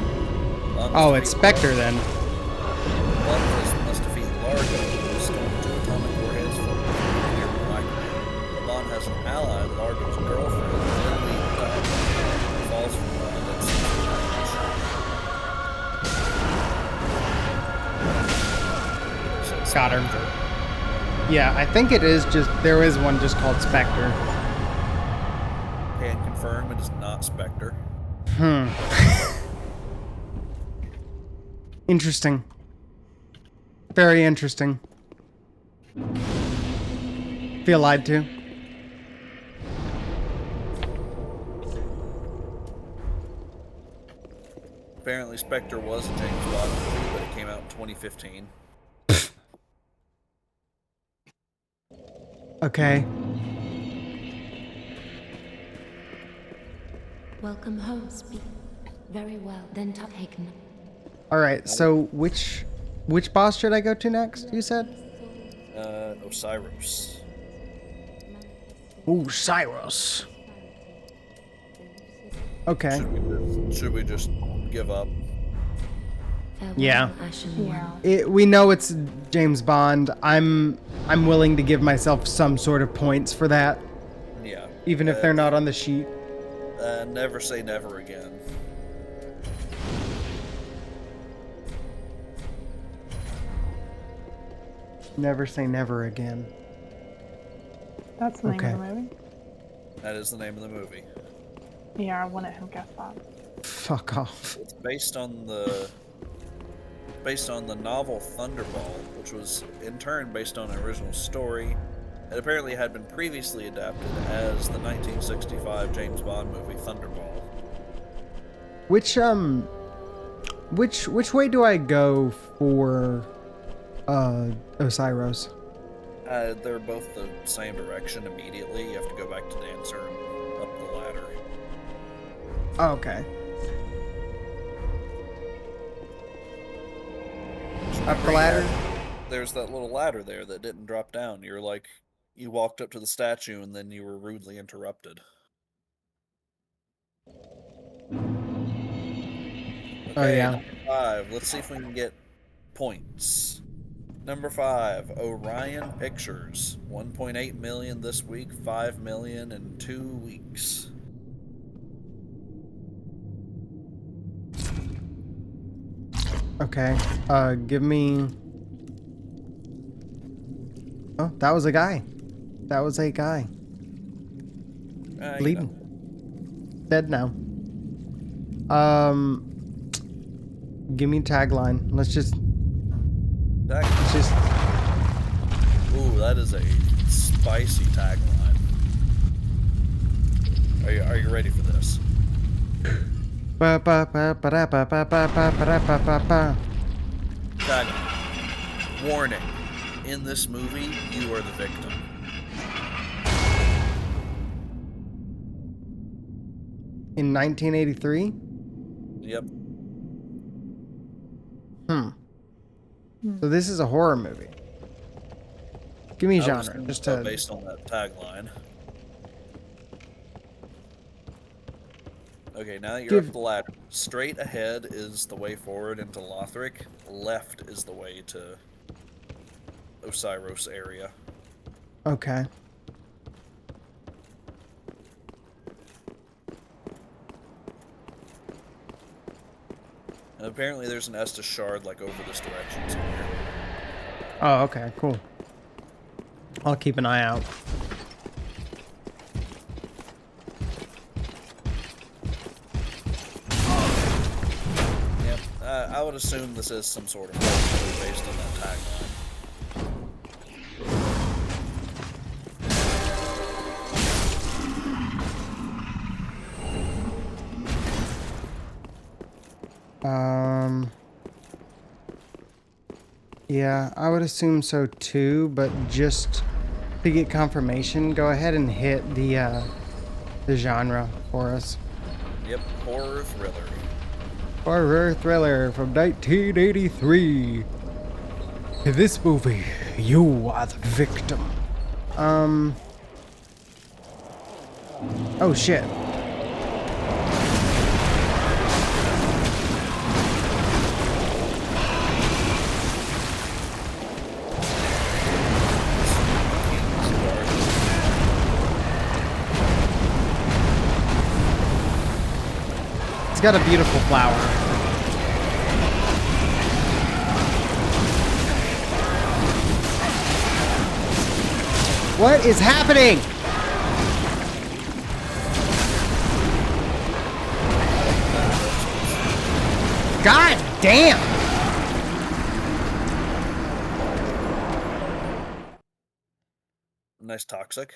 Oh, it's Spectre then. Bond must defeat Largo, who is stolen 2 atomic warheads from nuclear blackmail. Bond has an ally, Largo's girlfriend, Lily Dunn, who falls from Bond and sees revenge. So Got her. Yeah, I think it is just, there is one just called Spectre. Can confirm it is not Spectre. Interesting. Very interesting. Feel lied to. Apparently Spectre was a James Bond movie, but it came out in 2015. Okay. Welcome home, speak. Very well, then taken. Alright, so which boss should I go to next, you said? Osiris. Ooh, Cyrus. Okay. Should we just give up? Farewell, Yeah. Ashen One. Yeah. We know it's James Bond. I'm willing to give myself some sort of points for that, Yeah. even if they're not on the sheet. Never say never again. Never say never again. That's the name Okay. of the movie. That is the name of the movie. Yeah, I wouldn't have guessed that. Fuck off. It's based on the novel Thunderball, which was in turn based on an original story. It apparently had been previously adapted as the 1965 James Bond movie Thunderball. Which way do I go for Osiris? They're both the same direction immediately. You have to go back to Dancer and up the ladder. Oh, okay. Up the ladder? There's that little ladder there that didn't drop down. You're like, you walked up to the statue and then you were rudely interrupted. Okay, Oh, yeah. number 5. Let's see if we can get points. Number 5, Orion Pictures. 1.8 million this week, 5 million in 2 weeks. Okay. Give me... Oh, that was a guy. That was a guy. Bleeding. Dead now. Give me tagline. Let's just... Ooh, that is a spicy tagline. Are you ready for this? Tagline. Warning. In this movie, you are the victim. In 1983? Yep. So this is a horror movie. Give me a I genre. was Just to... based on that tagline. Okay, now that you're up the ladder, straight ahead is the way forward into Lothric. Left is the way to Osiris area. Okay. And apparently there's an Estus shard like over this direction somewhere. Oh, okay, cool. I'll keep an eye out. Yep, I would assume this is some sort of horror based on that tagline. Yeah, I would assume so too, but just to get confirmation, go ahead and hit the genre for us. Yep, horror thriller. Horror thriller from 1983. In this movie, you are the victim. Oh shit. It's got a beautiful flower. What is happening? God damn! Nice toxic.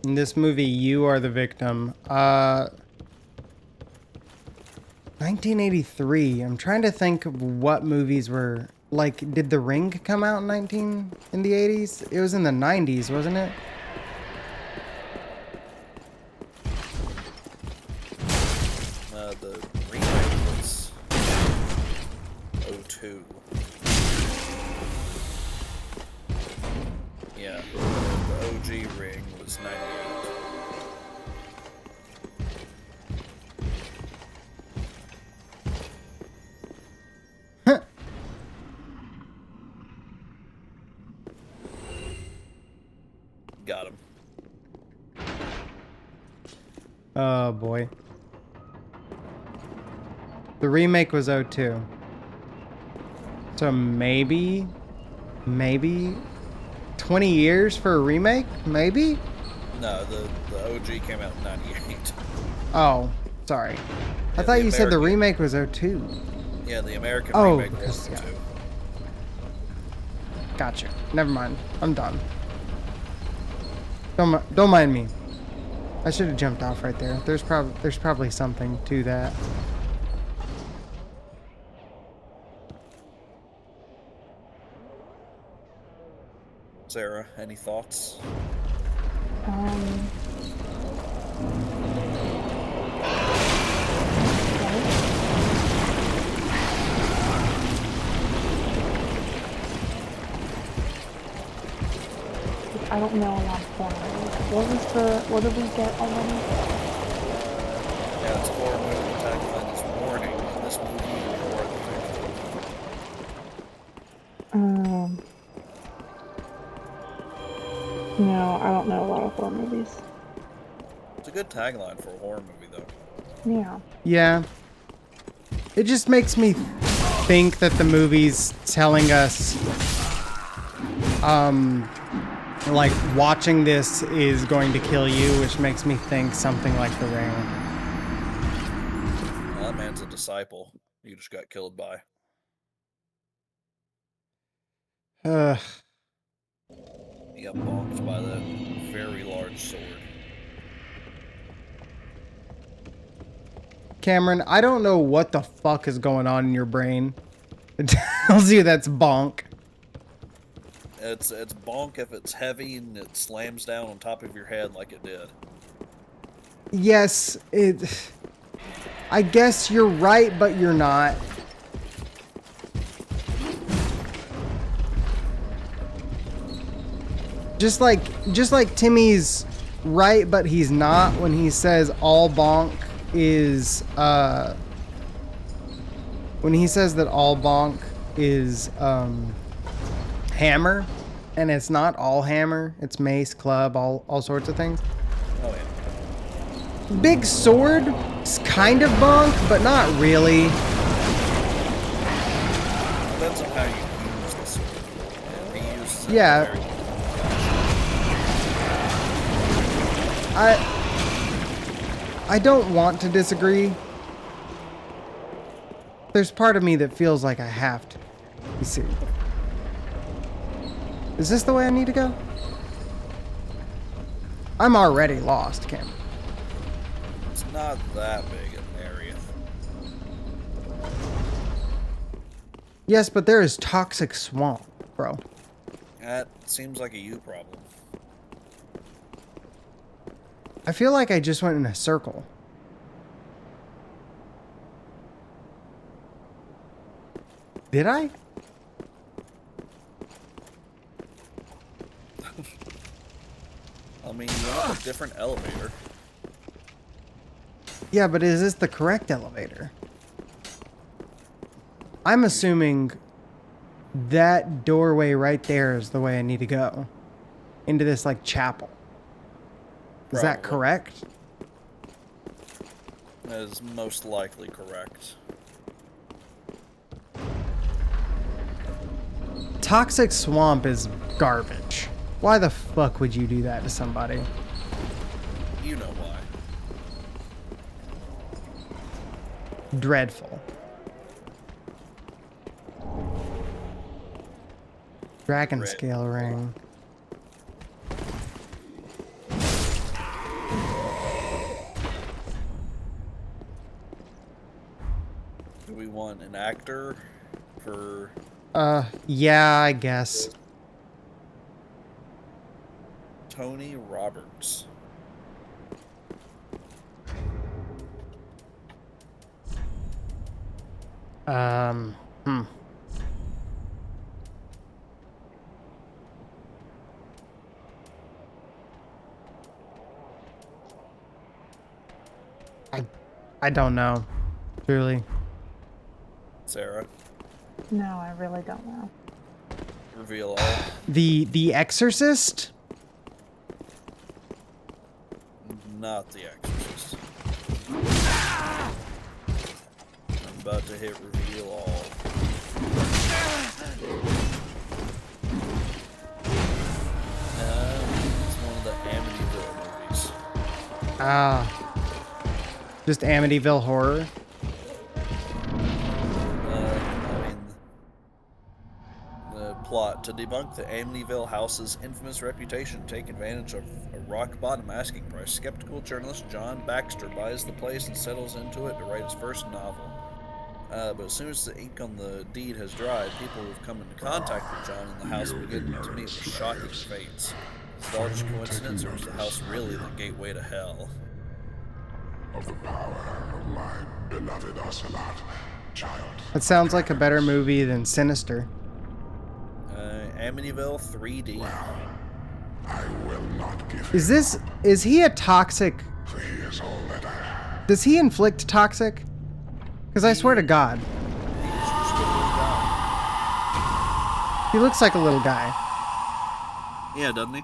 In this movie, you are the victim. 1983. I'm trying to think of what movies were like. Did The Ring come out in the 80s? It was in the 90s, wasn't it? The remake was 02. Yeah, the OG Ring was 98. Got him. Oh boy. The remake was 02. So maybe 20 years for a remake? Maybe? No, the OG came out in 98. Oh, sorry. I thought you said the remake was 02. Yeah, the American Oh, remake because, was yeah. too. Gotcha. Never mind. I'm done. Don't mind me. I should have jumped off right there. There's probably something to that. Sarah, any thoughts? I don't know a lot of horror movies. What did we get already? Yeah, it's a horror movie. The tagline is warning. In this movie, you are the victim. No, I don't know a lot of horror movies. It's a good tagline for a horror movie, though. Yeah. Yeah. It just makes me think that the movie's telling us, like, watching this is going to kill you, which makes me think something like The Ring. Well, that man's a disciple. You just got killed by. He got bonked by that very large sword. Cameron, I don't know what the fuck is going on in your brain. It tells you that's bonk. It's bonk if it's heavy and it slams down on top of your head like it did. Yes, I guess you're right, but you're not. Just like Timmy's right, but he's not when he says all bonk is when he says that all bonk is hammer, and it's not all hammer, it's mace, club, all sorts of things. Oh yeah. Big sword is kind of bonk, but not really. Depends on how you use the sword. And he uses it Yeah. very well. I don't want to disagree. There's part of me that feels like I have to. You see. Is this the way I need to go? I'm already lost, Cam. It's not that big of an area. Yes, but there is toxic swamp, bro. That seems like a you problem. I feel like I just went in a circle. Did I? I mean, you want a different elevator. Yeah, but is this the correct elevator? I'm assuming that doorway right there is the way I need to go. Into this, like, chapel. Is that Probably. correct? That is most likely correct. Toxic swamp is garbage. Why the fuck would you do that to somebody? You know why. Dreadful. Dragon Red. scale ring. Do we want an actor for... Yeah, I guess. Tony Roberts? Hmm. I don't know. Truly. Sarah? No, I really don't know. Reveal all. The Exorcist? Not The Exorcist. I'm about to hit reveal all. It's one of the Amityville movies. Ah. Just Amityville horror? plot to debunk the Amityville house's infamous reputation, take advantage of a rock-bottom asking price. Skeptical journalist John Baxter buys the place and settles into it to write his first novel. But as soon as the ink on the deed has dried, people who've come into contact with John and the house begin to meet with shocking fates. Is it all just coincidence, or is the house really the gateway to hell? Of the power of my beloved Ocelot, child. It sounds like a better movie than Sinister. Amityville 3D. Well, I will not give Is he a toxic? for he is all that I Does he inflict toxic? Because I swear to God, He's just a little guy. he looks like a little guy. Yeah, doesn't he?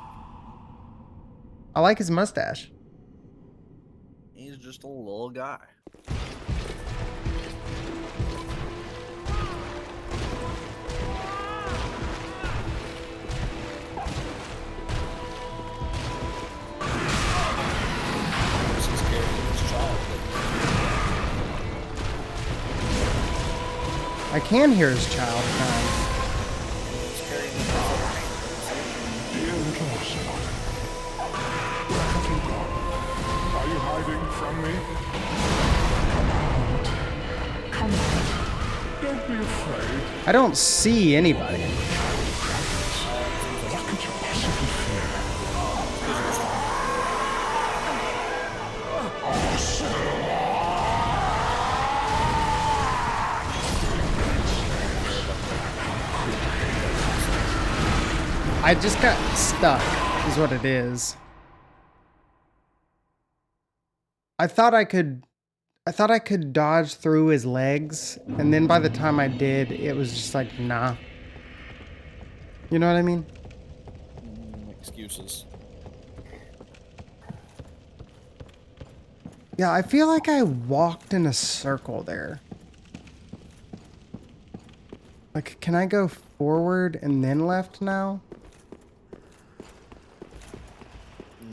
I like his mustache. He's just a little guy. This is carrying his child. I can hear his child crying. He's carrying his child. dear little Ocelot. Where have you gone? Are you hiding from me? Come out. Come out. Don't be afraid. I don't see anybody. What could you possibly fear? I just got stuck, is what it is. I thought I could dodge through his legs, and then by the time I did, it was just like, nah. You know what I mean? Excuses. Yeah, I feel like I walked in a circle there. Like, can I go forward and then left now?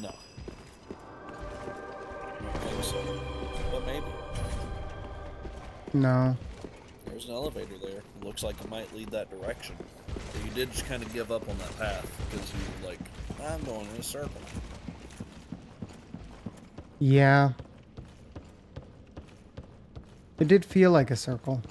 No. I don't think so. But maybe. No. There's an elevator there. It looks like it might lead that direction. But you did just kind of give up on that path because you were like, I'm going in a circle. Yeah. It did feel like a circle.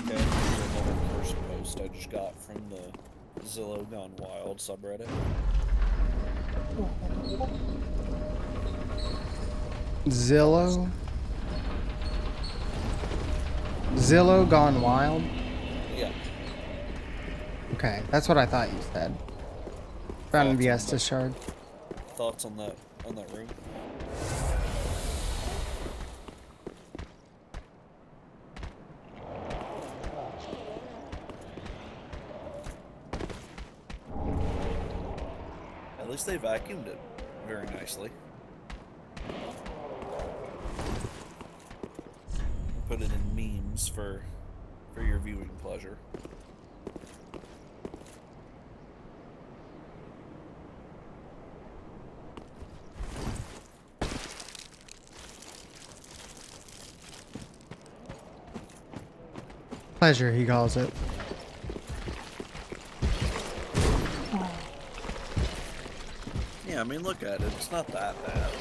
Okay, here's another first post I just got from the Zillow Gone Wild subreddit. Zillow? Zillow gone wild? Yeah. Okay, that's what I thought you said. Found in Thoughts on Viesta shard. Thoughts on that room? At least they vacuumed it very nicely. Put it in memes for your viewing pleasure. Pleasure, he calls it. Yeah, I mean, look at it. It's not that bad.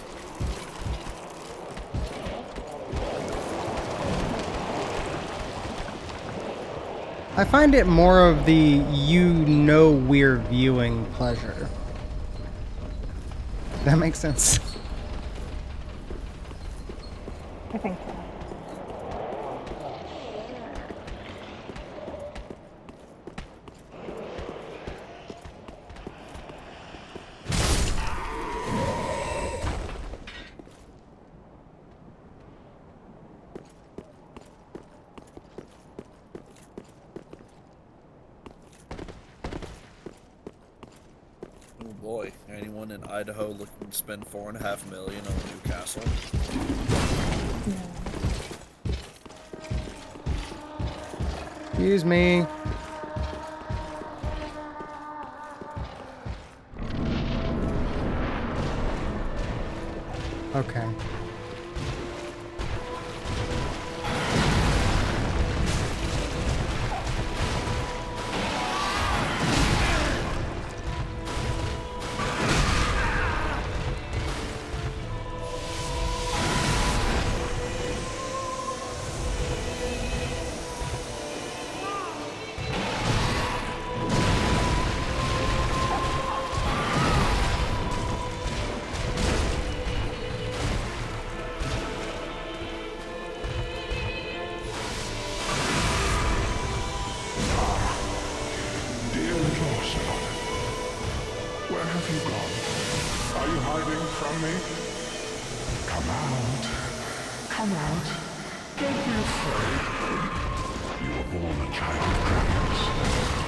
I find it more of the we're viewing pleasure. That makes sense. I think so. anyone in Idaho looking to spend $4.5 million on a new castle? No. Excuse me. Okay. Dear little Ocelot, where have you gone? Are you hiding from me? Come out. Come out. Don't be afraid. You were born a child of dragons.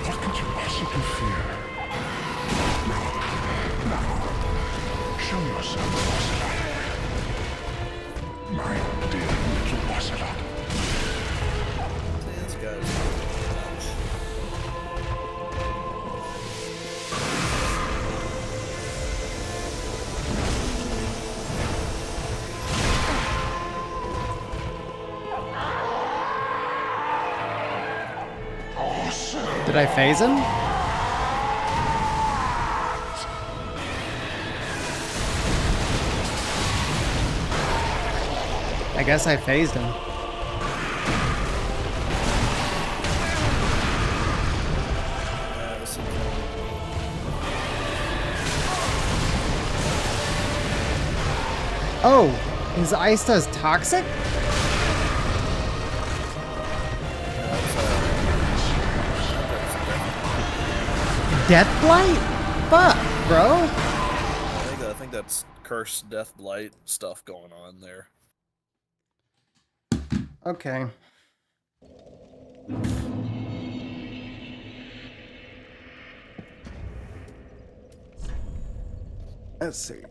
What could you possibly fear? Now, show yourself, Ocelot. My dear little Ocelot. This guy's Did I phase him? I guess I phased him. Oh, his ice does toxic? Death Blight? Fuck, bro. I think that's cursed death blight stuff going on there. Okay. Let's see.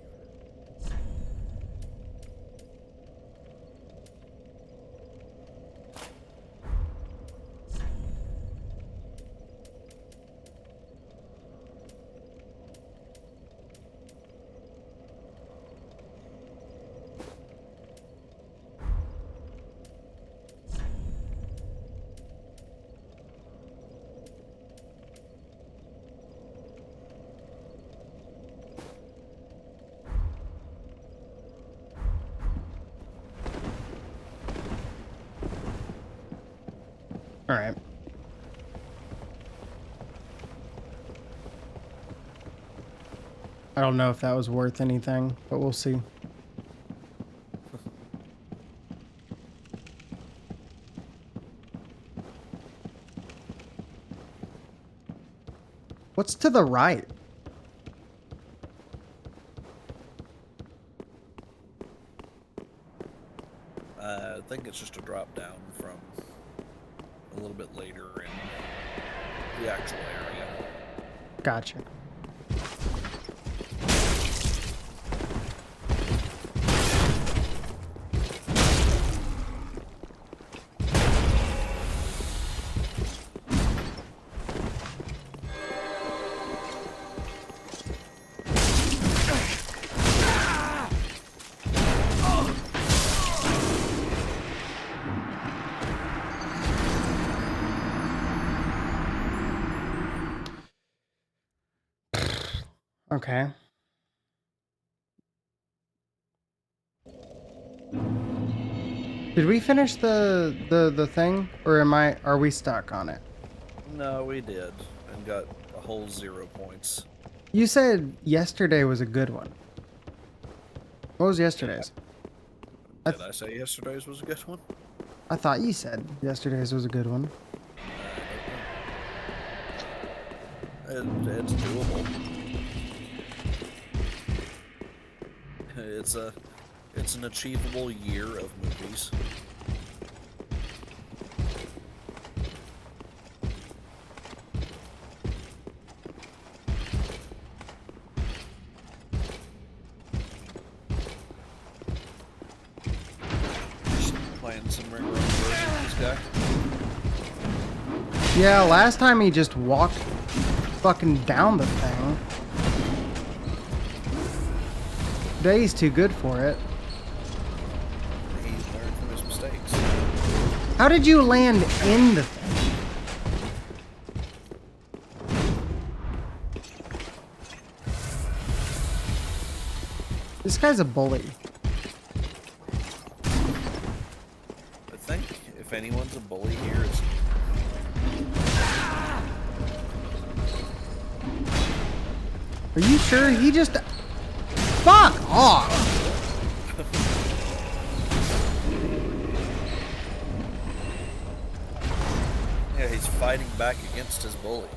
All right. I don't know if that was worth anything, but we'll see. What's to the right? I think it's just a drop down from a little bit later in the actual area. Gotcha. Okay. Did we finish the thing, or are we stuck on it? No, we did, and got a whole 0 points. You said yesterday was a good one. What was yesterday's? Did I say yesterday's was a good one? I thought you said yesterday's was a good one. It's doable. It's an achievable year of movies. playing some ring run version of this guy? Yeah, last time he just walked fucking down the thing. Today he's too good for it. He learned from his mistakes. How did you land in the thing? This guy's a bully. I think if anyone's a bully here, it's Are you sure? He just... Fuck off! yeah, he's fighting back against his bully.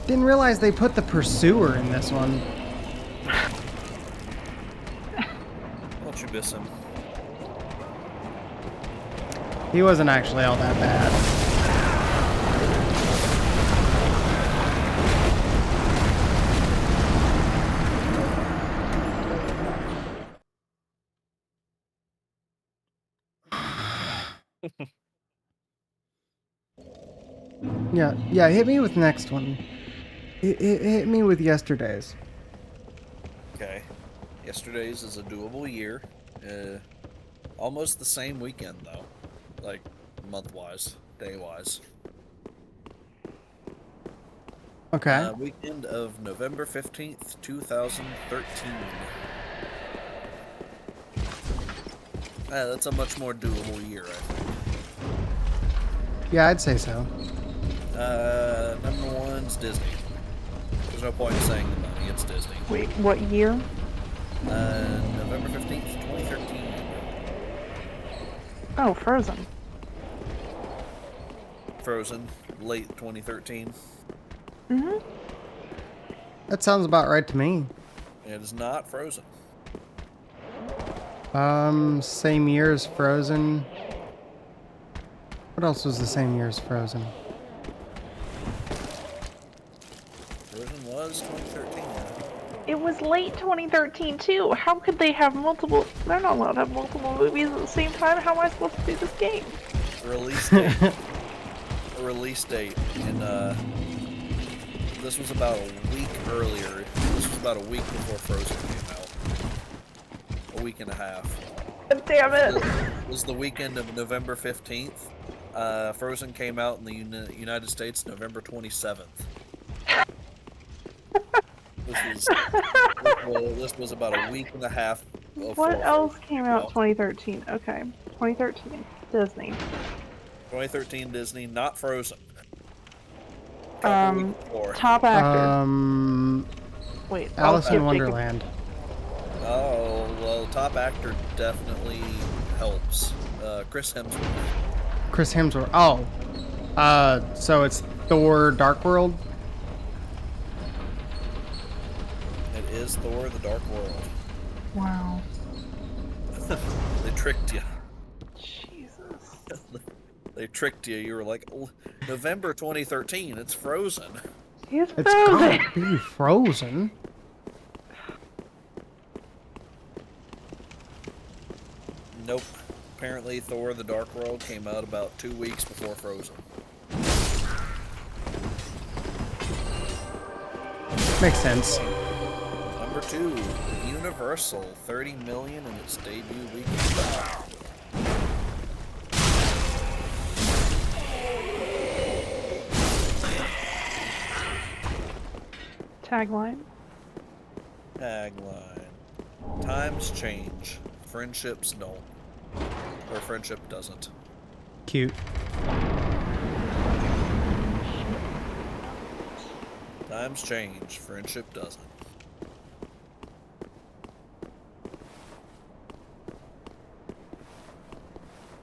Didn't realize they put the pursuer in this one. Don't you miss him? He wasn't actually all that bad. Yeah, hit me with next one. Hit me with yesterday's. Okay. Yesterday's is a doable year. Almost the same weekend, though. Like, month-wise, day-wise. Okay. Weekend of November 15th, 2013. That's a much more doable year, I think. Yeah, I'd say so. Number one's Disney. There's no point in saying the money, it's Disney. Wait, what year? November 15th, 2013. Oh, Frozen. Frozen, late 2013. Mm-hmm. That sounds about right to me. It is not Frozen. Same year as Frozen. What else was the same year as Frozen? Frozen was 2013. It was late 2013 too. How could they have multiple? They're not allowed to have multiple movies at the same time. How am I supposed to do this game? Release date. A release date in this was about a week earlier. This was about a week before Frozen came out. A week and a half. Damn it! It was the weekend of November 15th. Frozen came out in the United States November 27th. This was about a week and a half. What else came out 2013? Okay, 2013 Disney. 2013 Disney, not Frozen. Top actor. Wait, Alice I'll in skip Wonderland. Oh, well, top actor definitely helps. Chris Hemsworth. Chris Hemsworth. Oh. So it's Thor Dark World? It is Thor: The Dark World. Wow. They tricked you. Jesus. They tricked you. You were like, November 2013. It's Frozen. It's It's Frozen. gotta be Frozen. Nope. Apparently, Thor: The Dark World came out about 2 weeks before Frozen. Makes sense. Number 2, Universal, 30 million in its debut weekend. Tagline. Tagline. Times change. Friendships don't. Or friendship doesn't. Cute. Times change. Friendship doesn't.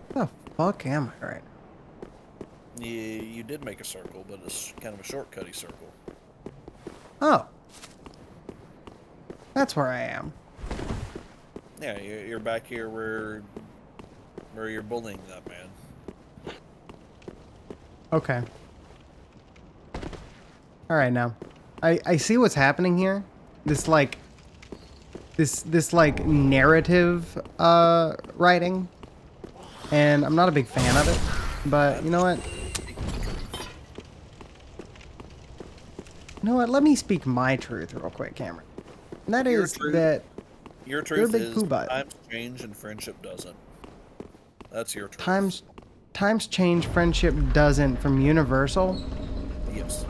What the fuck am I right now? You did make a circle, but it's kind of a shortcutty circle. Oh. That's where I am. Yeah, you're back here where you're bullying that man. Okay. Alright now. I see what's happening here. This like narrative writing, and I'm not a big fan of it. But you know what? You know what? Let me speak my truth real quick, Cameron. And that is that your you're a truth big is poobah. times change and friendship doesn't. That's your truth. Times change, friendship doesn't from Universal. Yes.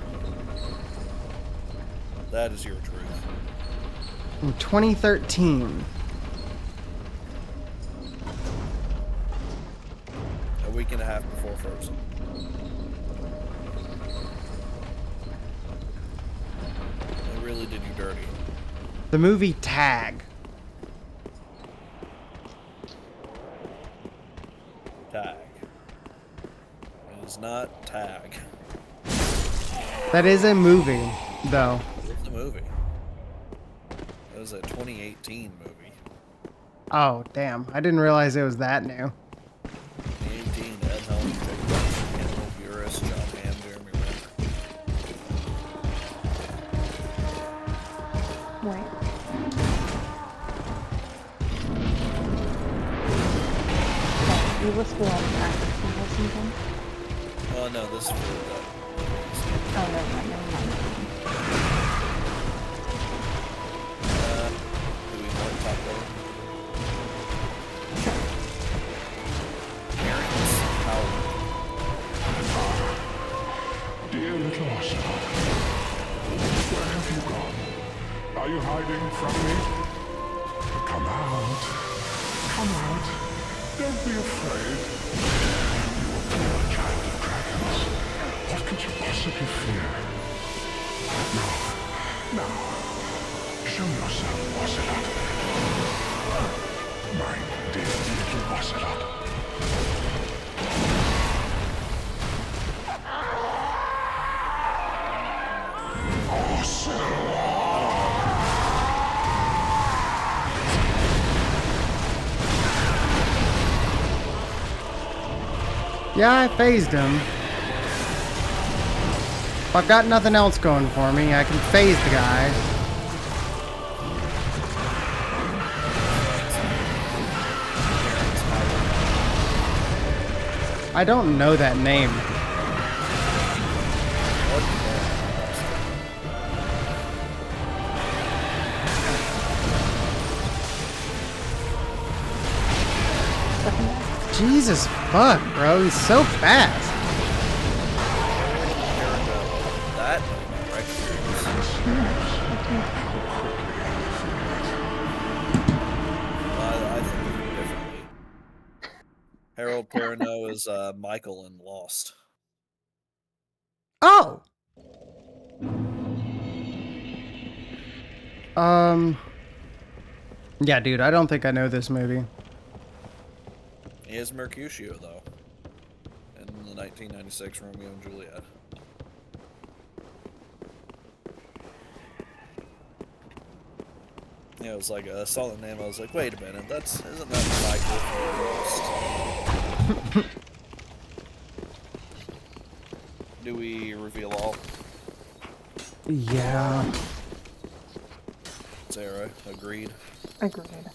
That is your truth. In 2013. A week and a half before Frozen. They really did you dirty. The movie Tag. Tag. It is not Tag. That is a movie, though. It's a movie. It was a 2018 movie. Oh, damn. I didn't realize it was that new. 2018, Ed Helms, Jake Johnson, Hannibal Buress, John Hamm, Jeremy Renner. Wait. Okay, you listed all the actors or something? Oh no, this is for the... Oh, never mind. Do we want to talk about it? Parents, Howard. Dear little Ocelot, where have you gone? Are you hiding from me? Come out. Come out. Don't be afraid. You are born a child of dragons. What could you possibly fear? Now, show yourself, Ocelot. My dear little Ocelot. Yeah, I phased him. If I've got nothing else going for me, I can phase the guy. I don't know that name. Jesus fuck, bro. He's so fast. That I think differently. Harold Perrineau is Michael in Lost. Oh! Yeah, dude, I don't think I know this movie. He is Mercutio, though, in the 1996 Romeo and Juliet. Yeah, it was like I saw the name. I was like, wait a minute, isn't that Michael from Lost? Do we reveal all? Yeah. Sarah, agreed. Agreed.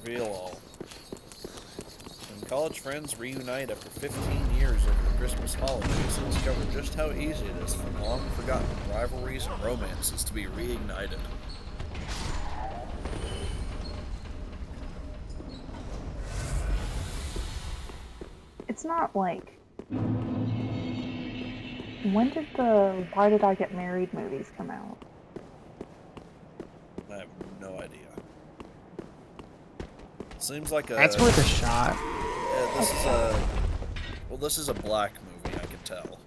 Reveal all. When college friends reunite after 15 years over the Christmas holidays and discover just how easy it is for long-forgotten rivalries and romances to be reignited. It's not like... When did the Why Did I Get Married movies come out? I have no idea. Seems like a... That's worth a shot. Yeah, this is a... Well, this is a black movie, I can tell.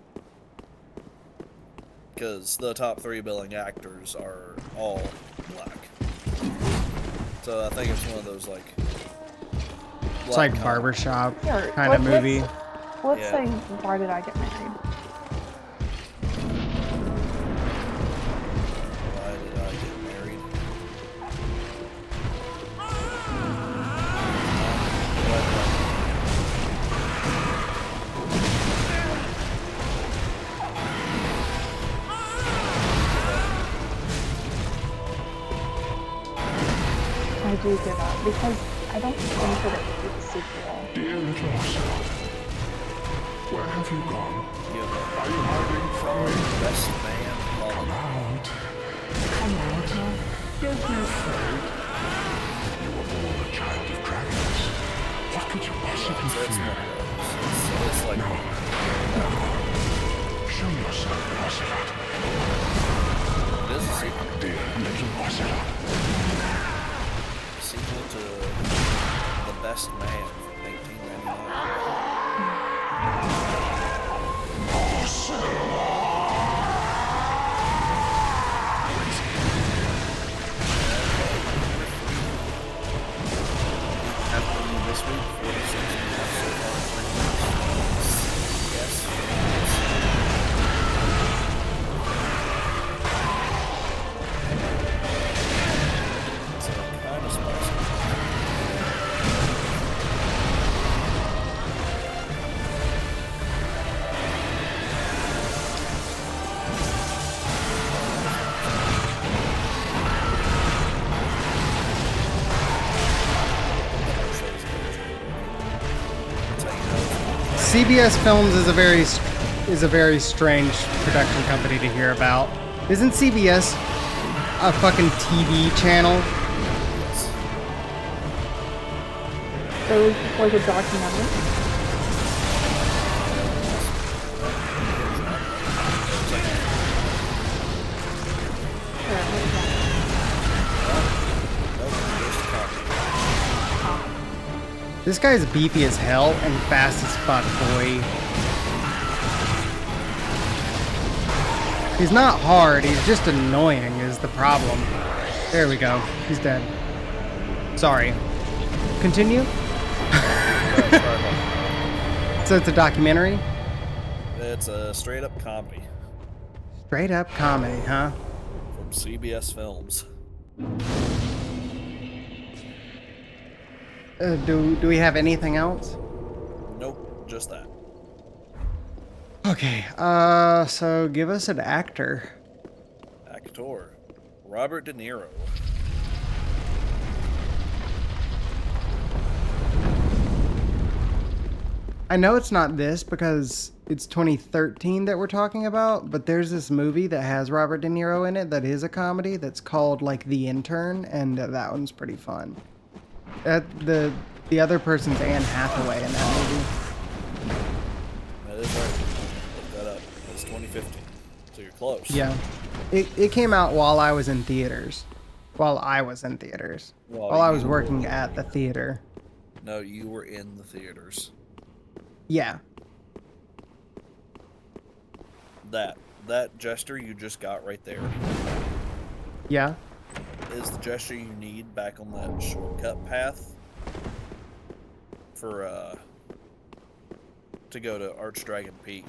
Because the top 3 billing actors are all black. So I think it's one of those, like... It's like barbershop Sure, kind of movie. Let's say, Why Did I Get Married? Why did I get married? I do give up because I don't think that it would be the sequel. Dear little Ocelot, where have you gone? Give up. Are you hiding from me? Best man Come Holland. out. Come out. Don't be afraid. You were born a child of dragons. What could you possibly It's one fear? of those. It's like Show yourself, Ocelot. it is a sequel. Dear little Ocelot. Sequel to The Best Man from 1999. After this week, 46 and a half so far. Yes. So kind of spicy. CBS Films is a very strange production company to hear about. Isn't CBS a fucking TV channel? There was like a documentary. This guy's beefy as hell and fast as fuck, boy. He's not hard, he's just annoying is the problem. There we go. He's dead. Sorry. Continue? So it's a documentary? It's a straight up comedy Straight up comedy, huh? from CBS Films. Do we have anything else? Nope, just that. Okay, so give us an actor. Actor Robert De Niro. I know it's not this because it's 2013 that we're talking about, but there's this movie that has Robert De Niro in it that is a comedy that's called like The Intern, and that one's pretty fun. The other person's Anne Hathaway in that movie. That is right. Look that up. It's 2015. So you're close. Yeah. It came out while I was in theaters. While I was working at the theater. No, you were in the theaters. Yeah. That gesture you just got right there Yeah. is the gesture you need back on that shortcut path for to go to Archdragon Peak.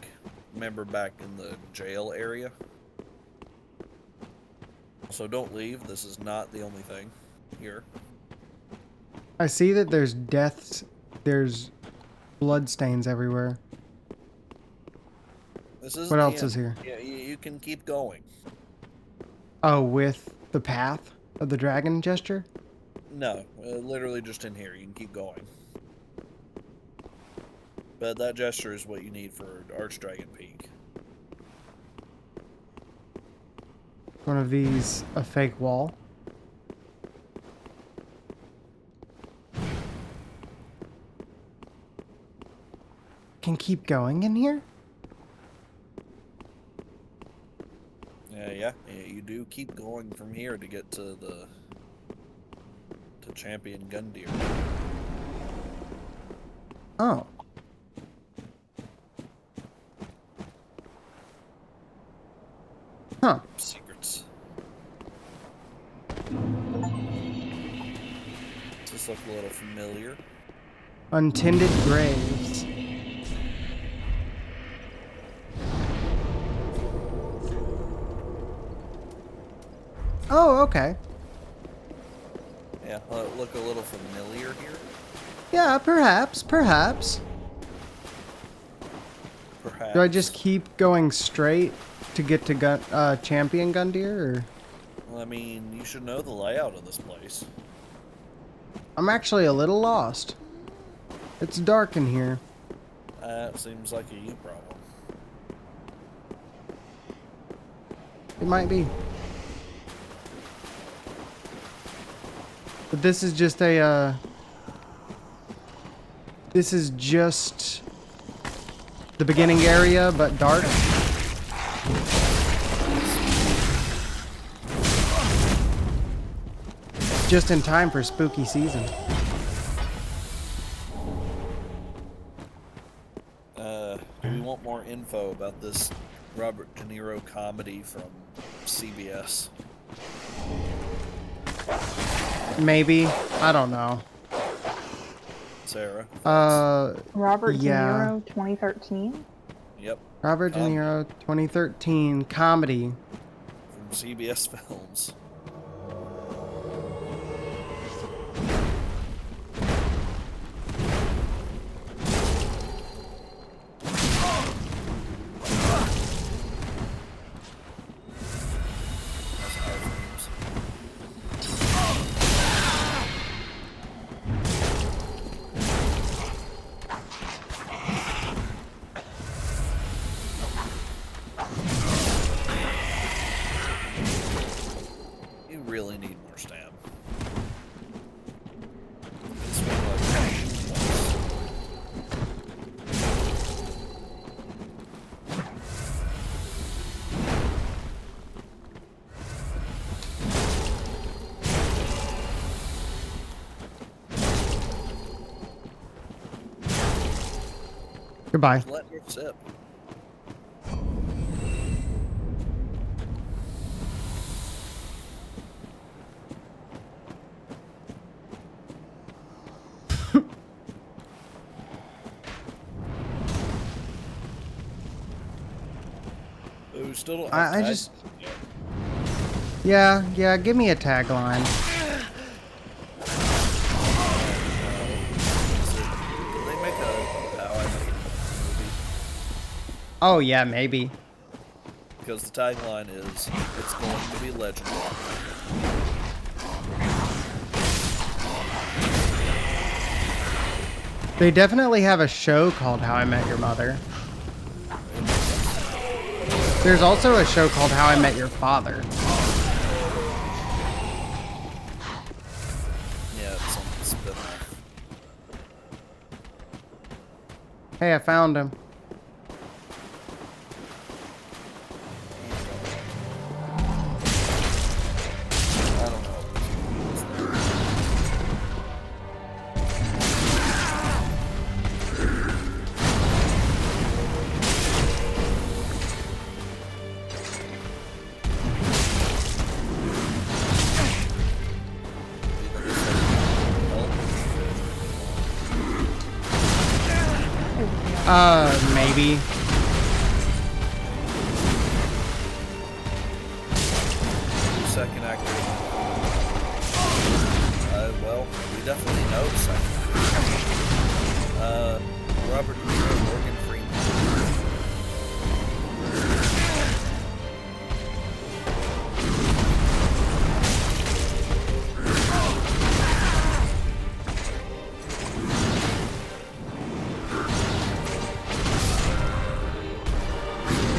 Remember back in the jail area? So don't leave. This is not the only thing here. I see that there's deaths. There's blood stains everywhere. This is What else is here? Yeah, you can keep going. Oh, with the path of the dragon gesture? No, literally just in here. You can keep going. But that gesture is what you need for Archdragon Peak. One of these a fake wall. Can keep going in here? Yeah, you do keep going from here to get to Champion Gundyr. Oh. Huh. Secrets. Does this look a little familiar? Untended graves. Oh, okay. Yeah, look a little familiar here. Yeah, perhaps. Perhaps. Do I just keep going straight to get to Champion Gundyr, or? Well, I mean, you should know the layout of this place. I'm actually a little lost. It's dark in here. That seems like a you problem. It might be. But this is just a, this is just the beginning area, but dark. Just in time for spooky season. Do we want more info about this Robert De Niro comedy from CBS? Maybe. I don't know. Sarah? Robert yeah. De Niro, 2013. Yep. Robert De Niro, 2013, comedy. From CBS Films. Really need more stab. Goodbye. Let her sip. We still don't have I just... Yeah, give me a tagline. Did they make a How I Met Your movie? Oh, yeah, maybe. Because the tagline is, it's going to be legendary. They definitely have a show called How I Met Your Mother. There's also a show called How I Met Your Father. Yeah, it's on the spin-off. Hey, I found him. I don't know. Maybe. Second actor. Well, we definitely know the second actor. Robert De Niro, Morgan Freeman.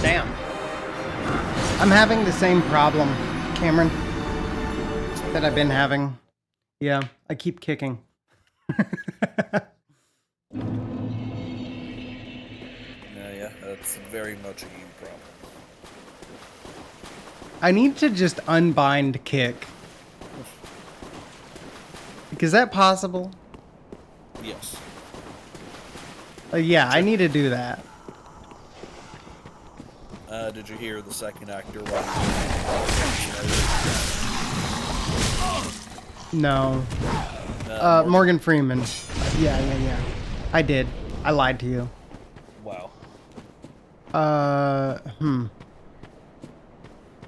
Damn. I'm having the same problem, Cameron, that I've been having. Yeah, I keep kicking. Yeah, that's very much a you problem. I need to just unbind kick. Is that possible? Yes. Yeah, I need to do that. Did you hear the second actor? No. Morgan Freeman. Yeah. I did. I lied to you. Wow.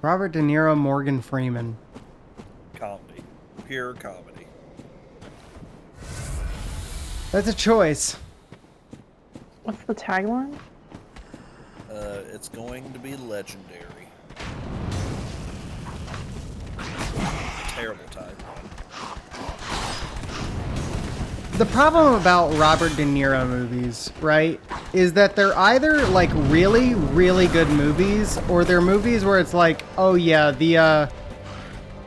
Robert De Niro, Morgan Freeman. Comedy. Pure comedy. That's a choice. What's the tagline? It's going to be legendary. Terrible tagline. The problem about Robert De Niro movies, right, is that they're either like really, really good movies, or they're movies where it's like, oh yeah, the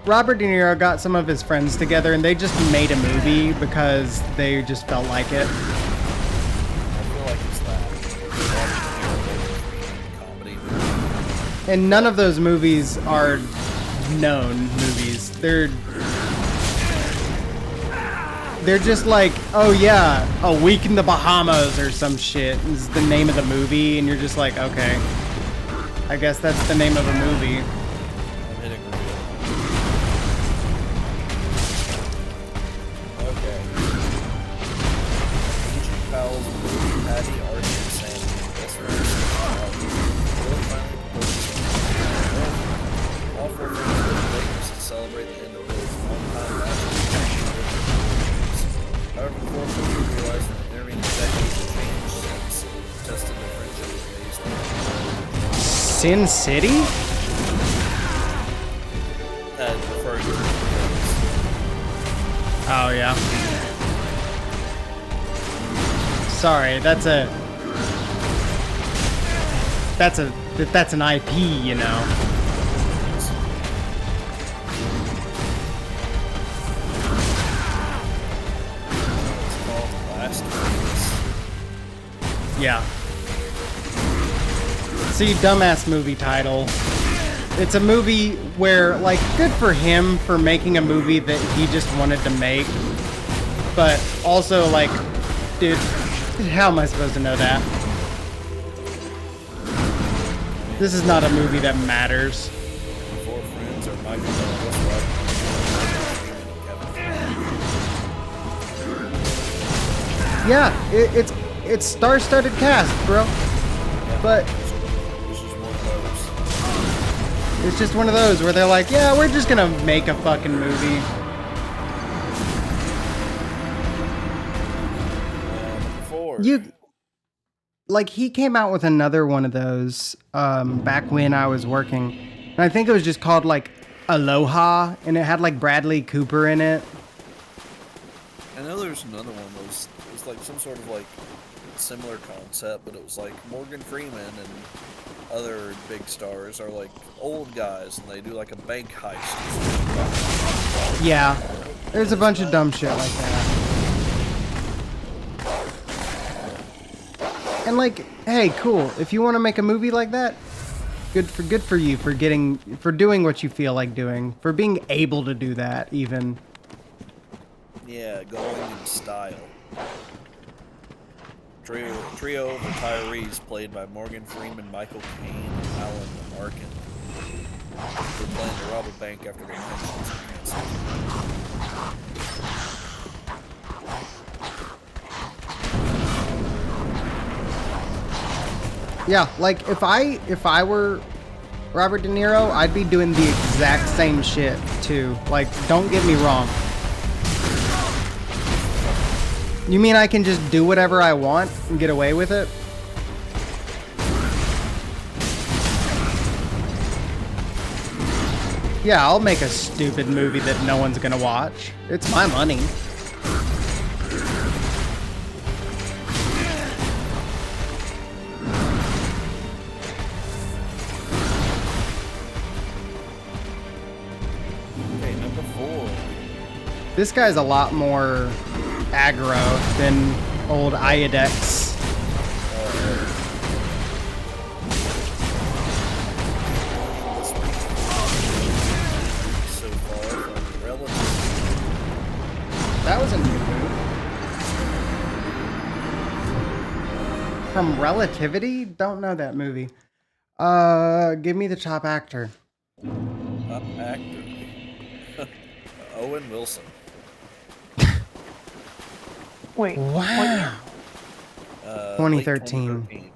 Robert De Niro got some of his friends together and they just made a movie because they just felt like it. I feel like it's that. Comedy movie. And none of those movies are known movies. They're just like, oh yeah, A Week in the Bahamas or some shit is the name of the movie, and you're just like, okay, I guess that's the name of a movie. I'm hitting reveal. Okay. Agent Powell's movie, Patty, Archie, and Sandy. Best friends. Will finally proposes. All four friends go to Vegas to celebrate the end of Bill's one-time match. However, before we realize that intervening decades have changed since tested their friendship with based Sin City? referring to Oh yeah. Sorry, that's an IP, you know. it's called Last Vegas. Yeah. See, dumbass movie title. It's a movie where, like, good for him for making a movie that he just wanted to make. But also, like, dude, how am I supposed to know that? This is not a movie that matters. Four friends are Michael Douglas, Robert Kevin. Yeah, it's star-studded cast, bro. But It's just one of those. it's just one of those where they're like, yeah, we're just gonna make a fucking movie. Number 4. Like, he came out with another one of those back when I was working. And I think it was just called, like, Aloha, and it had, like, Bradley Cooper in it. I know there's another one that was like some sort of like similar concept, but it was like Morgan Freeman and other big stars are like old guys and they do like a bank heist. Yeah, there's a bunch of dumb shit like that. And, like, hey, cool. If you want to make a movie like that, good for you for doing what you feel like doing, for being able to do that even. Yeah, going in style. Trio of retirees played by Morgan Freeman, Michael Caine, and Alan Arkin. They're planning to rob a bank after their pensions are canceled. Yeah, like, if I were Robert De Niro, I'd be doing the exact same shit too. Like, don't get me wrong. You mean I can just do whatever I want and get away with it? Yeah, I'll make a stupid movie that no one's gonna watch. It's my money. Okay, number 4. This guy's a lot more aggro than old Iodex. So far from Relative. That was a new move. From Relativity? Don't know that movie. Give me the top actor. Top actor. Owen Wilson. Wait. Wow. 2013. 2013.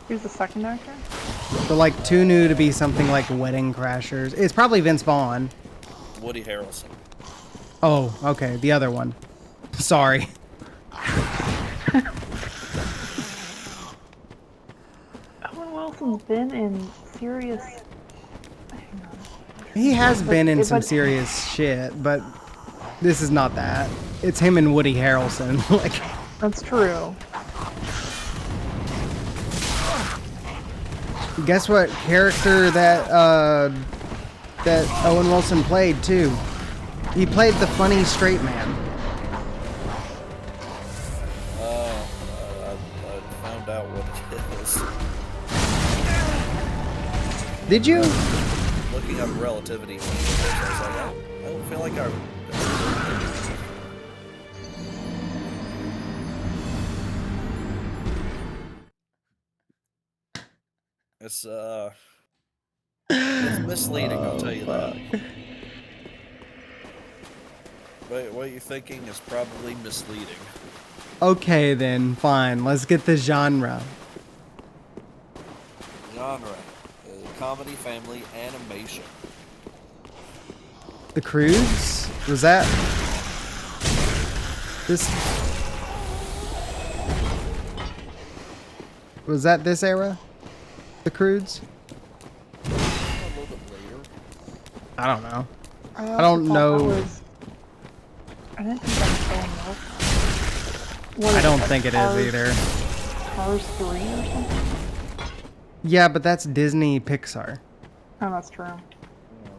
Who's the second actor? So, like, too new to be something like Wedding Crashers. It's probably Vince Vaughn. Woody Harrelson. Oh, okay, the other one. Sorry. Owen Wilson's been in serious. Hang on. I'm He has been in some but- serious shit, but this is not that. It's him and Woody Harrelson. Like, That's true. guess what character that that Owen Wilson played too? He played the funny straight man. I found out what it is. Did you? Looking up relativity, I was like, I don't feel like I. It's misleading, I'll tell you that. What you're thinking is probably misleading. Okay then, fine. Let's get the genre. Genre: comedy, family, animation. The Croods? Was that this? Was that this era? The Croods? A little bit later. I don't know. I I don't know. I didn't think that was so I don't think it is either. Cars 3 or something? Yeah, but that's Disney Pixar. Oh, that's true.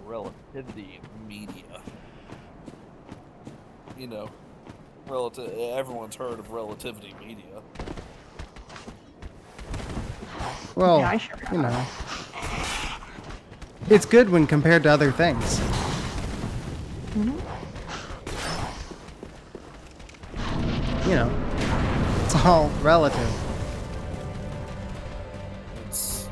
Relativity media. You know, everyone's heard of relativity media. Well, Yeah, I sure you have. know. It's good when compared to other things. Mhm. You know, it's all relative. It's.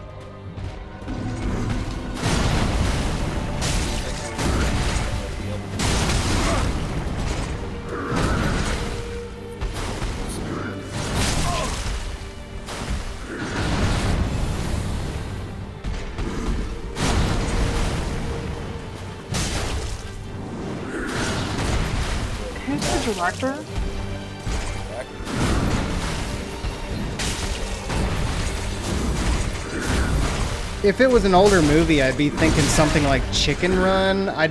Who's the director? If it was an older movie, I'd be thinking something like Chicken Run. I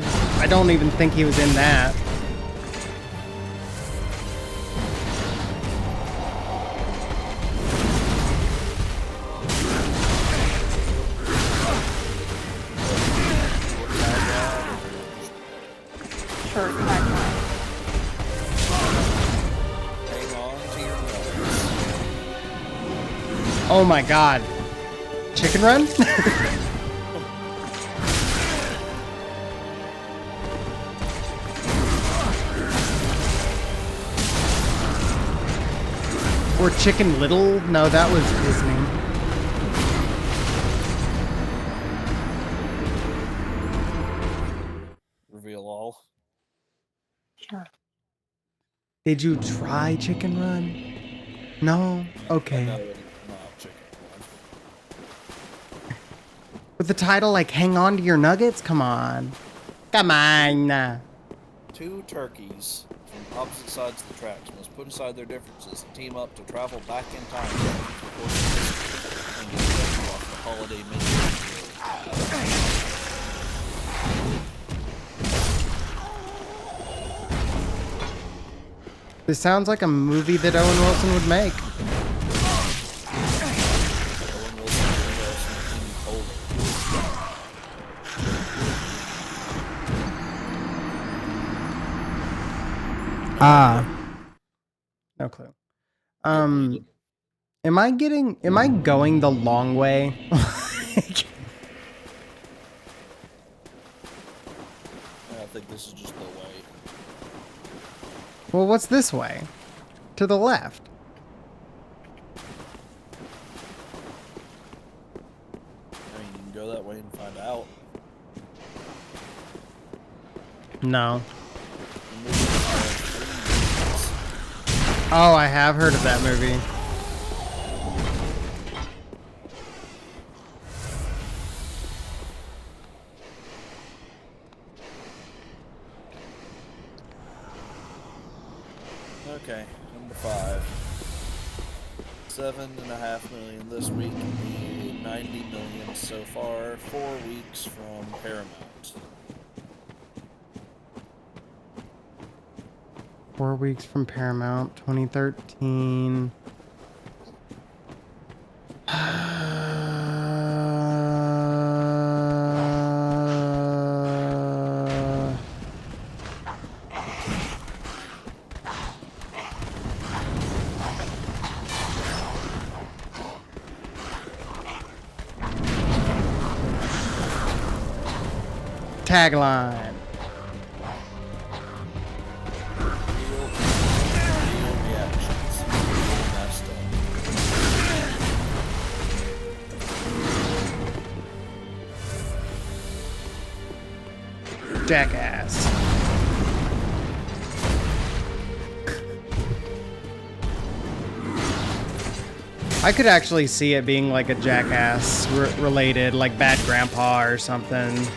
don't even think he was in that. Sure, exactly. Hang on to your nose. Oh my god. Chicken Run? Or Chicken Little? No, that was Disney. Reveal all. Sure. Did you try Chicken Run? No? Okay. No, chicken. With the title like Hang On to Your Nuggets? Come on. Come on. Two turkeys from opposite sides of the tracks must put aside their differences and team up to travel back in time and get ready off the holiday menu. This sounds like a movie that Owen Wilson would make. Owen Wilson in Poland. No clue. Am I going the long way? I think this is just the way. Well, what's this way? To the left. I mean, you can go that way and find out. No. Oh, I have heard of that movie. Okay, number 5. 7.5 million this week in $90 million so far, 4 weeks from Paramount. 4 weeks from Paramount, 2013. Tagline. Real reactions. Messed up. Jackass. I could actually see it being like a Jackass related, like Bad Grandpa or something.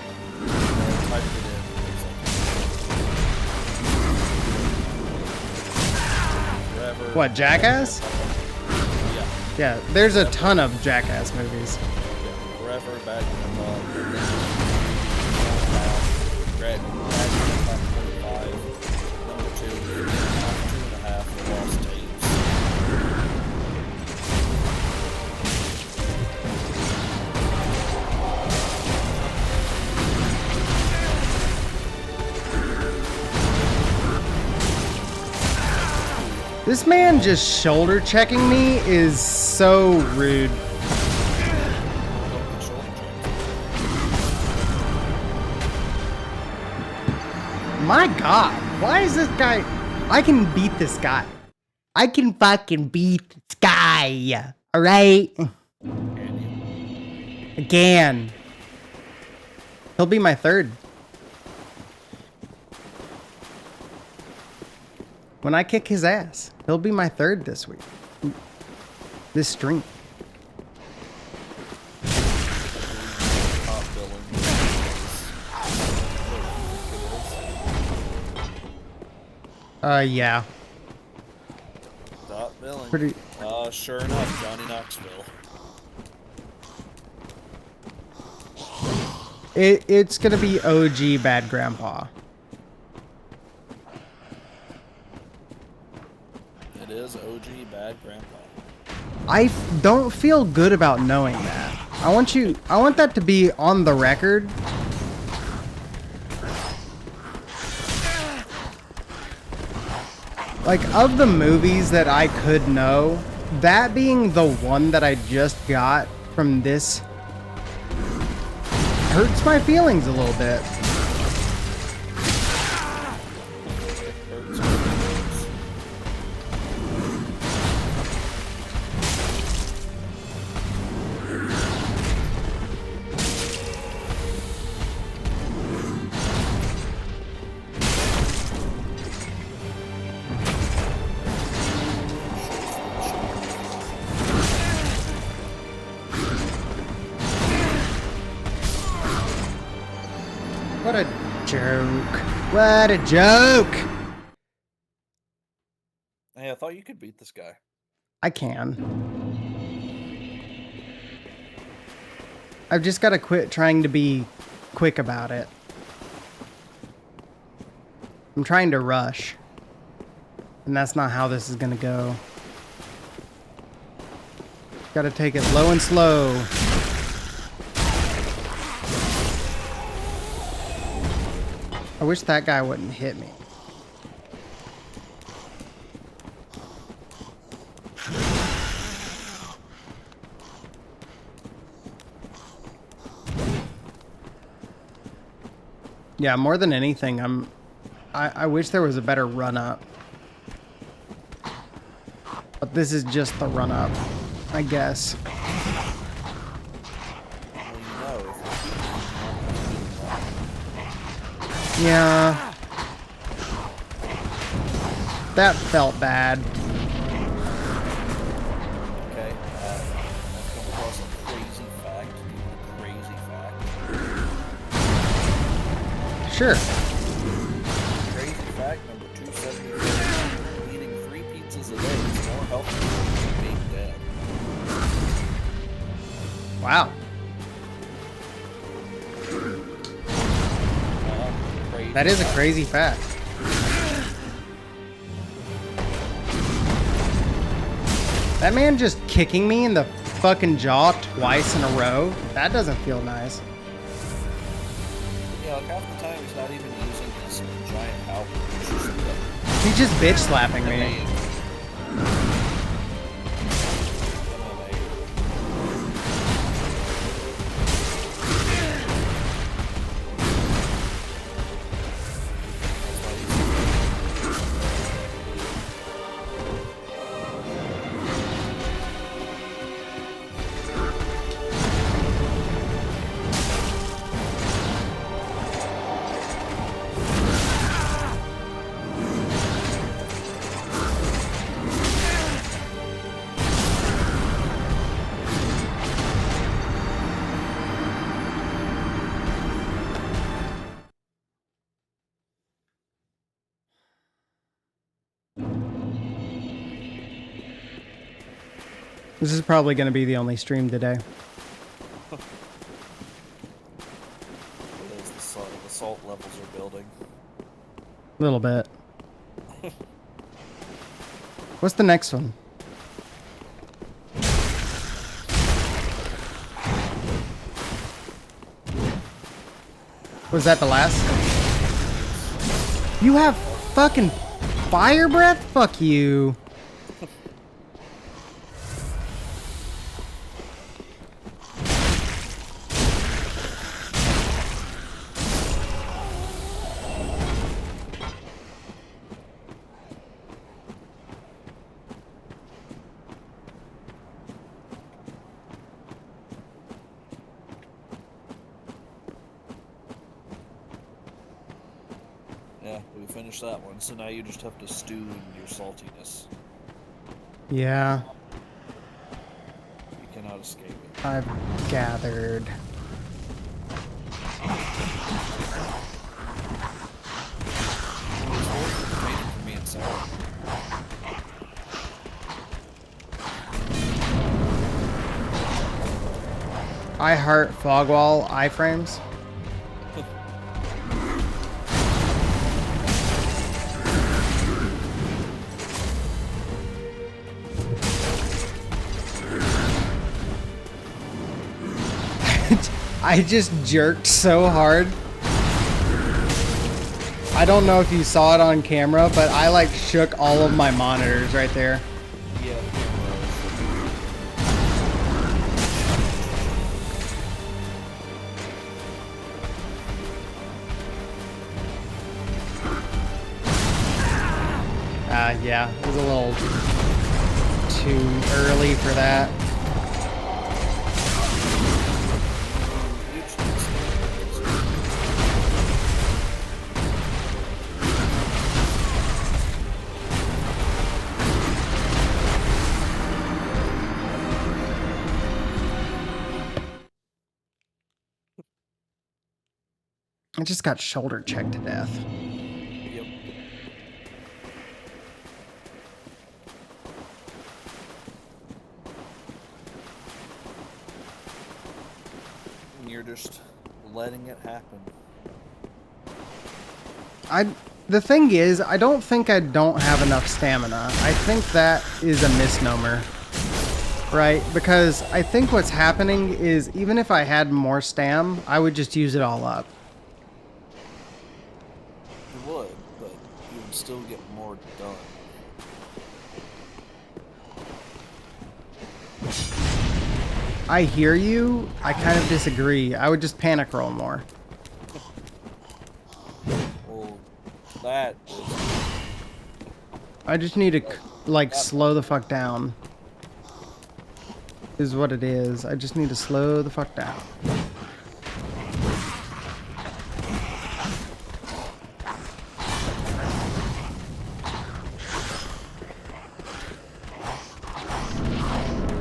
What, Jackass? Yeah. Yeah, there's a ton of Jackass movies. Forever, Bad Grandpa, Bad Grandpa 25, number 2, 2.5, The Lost Tapes. This man just shoulder checking me is so rude. My God, why is this guy? I can beat this guy. I can fucking beat this guy. All right. Again. He'll be my third. When I kick his ass, he'll be my third this week. This stream. Yeah. Top billing. Pretty. Sure enough, Johnny Knoxville. It's gonna be OG Bad Grandpa. It is OG Bad Grandpa. I don't feel good about knowing that. I want that to be on the record. Like, of the movies that I could know, that being the one that I just got from this hurts my feelings a little bit. What a joke. What a joke. Hey, I thought you could beat this guy. I can. I've just got to quit trying to be quick about it. I'm trying to rush. And that's not how this is going to go. Got to take it low and slow. I wish that guy wouldn't hit me. Yeah, more than anything, I wish there was a better run up. But this is just the run up, I guess. Yeah. That felt bad. Okay, I've come across a crazy fact. Crazy fact. Sure. Crazy fact number 274. Eating 3 pizzas a day is more healthy than being dead. Wow. Crazy. That is a crazy fact. That man just kicking me in the fucking jaw twice in a row, that doesn't feel nice. Yeah, like half the time he's not even using his giant power. He's just bitch slapping me. MMA. This is probably going to be the only stream today. The salt levels are building. A little bit. What's the next one? Was that the last? You have fucking fire breath? Fuck you. Yeah, we finished that one, so now you just have to stew in your saltiness. Yeah, You cannot escape it. I've gathered. For me and Sarah. I heart Fogwall iframes. I just jerked so hard. I don't know if you saw it on camera, but I like shook all of my monitors right there. Yeah, Yeah, it was a little too early for that. I just got shoulder checked to death. Yep. And you're just letting it happen. The thing is, I don't think I don't have enough stamina. I think that is a misnomer. Right? Because I think what's happening is even if I had more stam, I would just use it all up. You would, but you would still get more done. I hear you. I kind of disagree. I would just panic roll more. Well, that is... I just need to, like, slow the fuck down. Is what it is. I just need to slow the fuck down.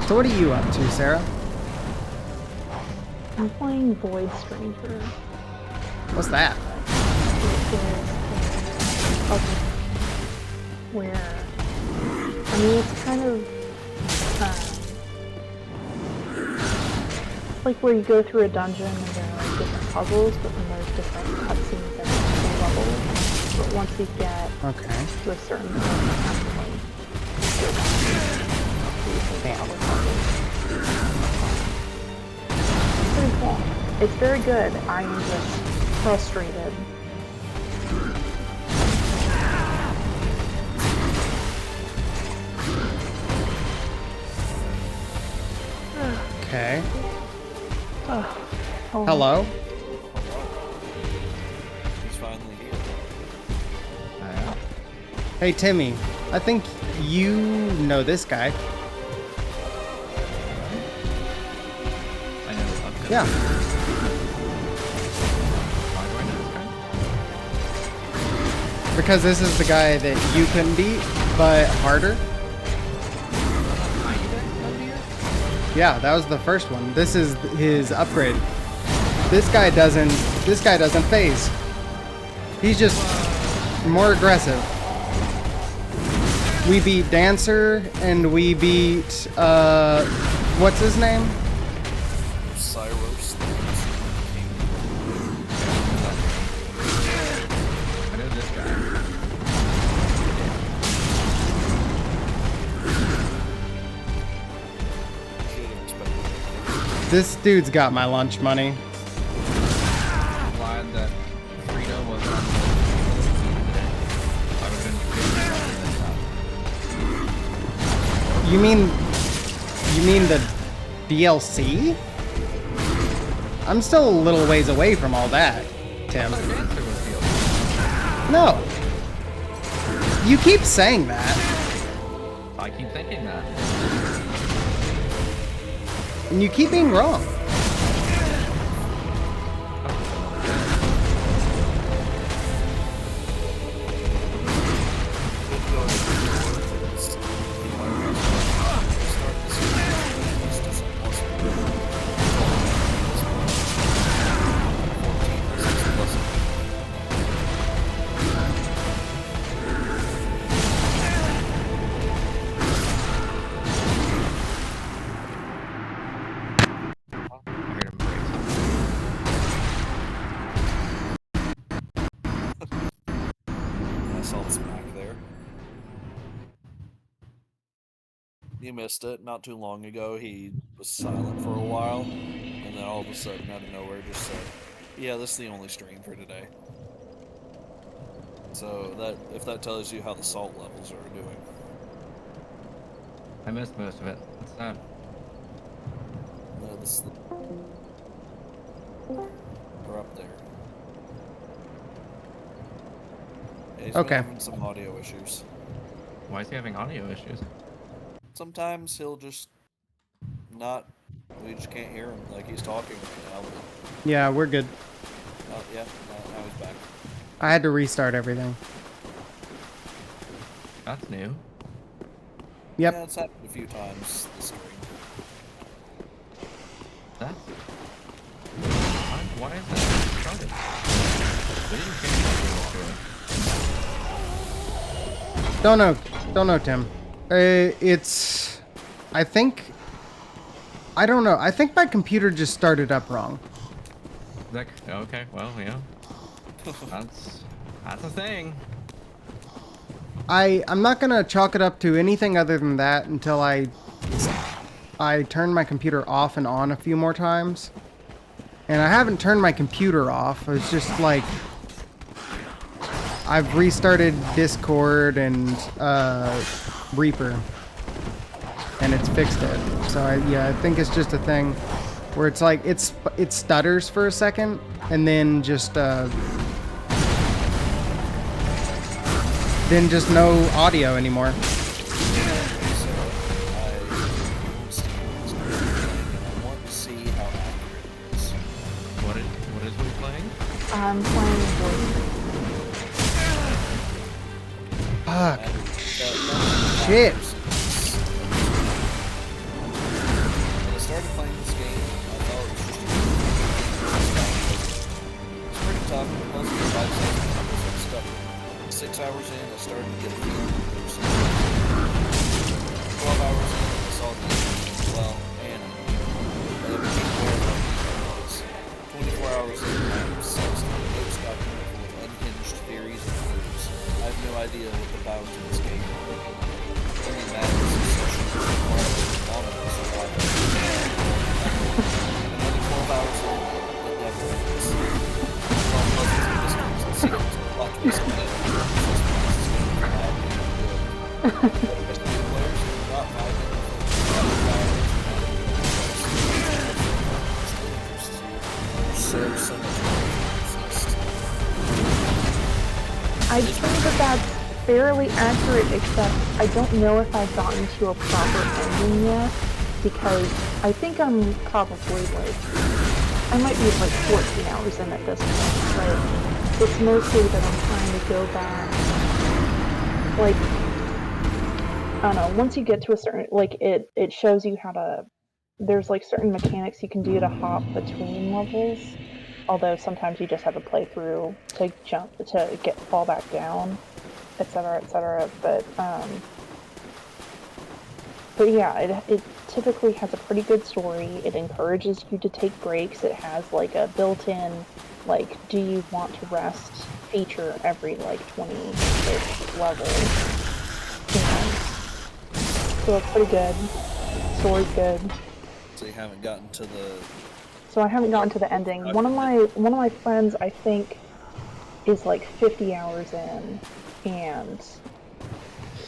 So what are you up to, Sarah? I'm playing Void Stranger. What's that? Where, I mean, it's kind of, like where you go through a dungeon and there are like different puzzles, but then there's different cutscenes and levels. But once you get to a certain point, you have to like go back to the other puzzles. It's pretty cool. It's very good. I'm just frustrated. Okay. Oh, Hello? He's finally here. Hey, Timmy. I think you know this guy. I know this guy. Yeah. Why do I know this guy? Because this is the guy that you couldn't beat, but harder. Yeah, that was the first one. This is his upgrade. This guy doesn't phase. He's just more aggressive. We beat Dancer and we beat what's his name? Cyros. I know this guy. This dude's got my lunch money. I'm glad that Frito was on the team today. I would have been You mean the DLC? I'm still a little ways away from all that, Tim. Dancer was the No. You keep saying that. I keep thinking that. And you keep being wrong. You missed it. Not too long ago, he was silent for a while, and then all of a sudden, out of nowhere, just said, "Yeah, this is the only stream for today." So that, if that tells you how the salt levels are doing. I missed most of it. That's sad. No, this is the... We're up there. Yeah, he's been Okay. having some audio issues. Why is he having audio issues? Sometimes he'll just not. We just can't hear him like he's talking now. Yeah, we're good. Oh yeah, now he's back. I had to restart everything. That's new. Yep. Yeah, it's happened a few times this stream. That's... Why is that started? They didn't change anything to it. Don't know, Tim. I don't know. I think my computer just started up wrong. Okay, well, yeah. That's a thing. I'm not gonna chalk it up to anything other than that until I turn my computer off and on a few more times. And I haven't turned my computer off. It's just like I've restarted Discord and Reaper, and it's fixed it. So I think it's just a thing where it's like it stutters for a second and then just no audio anymore. What is we playing? I'm playing Bois. Fuck. Shit. When I started playing this game, I thought it was just pretty tough. Plus, the fight was stuck. 6 hours in, I started to get a feel. 12 hours in, I saw the well, and it became more of a no idea what the bounds of this game are. Only madness is such a ominous and why another 12 hours in, it never ends. All puzzles and mysteries and secrets and plot twists and players not 5 minutes. So much more exist. I'd say that that's fairly accurate, except I don't know if I've gotten to a proper ending yet, because I think I'm probably like, I might be like 14 hours in at this point, but it's mostly that I'm trying to go back, like, I don't know, once you get to a certain, like, it shows you how to, there's like certain mechanics you can do to hop between levels, although sometimes you just have to play through to jump, to fall back down, etc., etc., but yeah, it typically has a pretty good story. It encourages you to take breaks. It has like a built-in, like, do you want to rest feature every like 20-ish level. And so it's pretty good. Story's good. So you haven't gotten to the... So I haven't gotten to the ending. One of my friends, I think, is like 50 hours in, and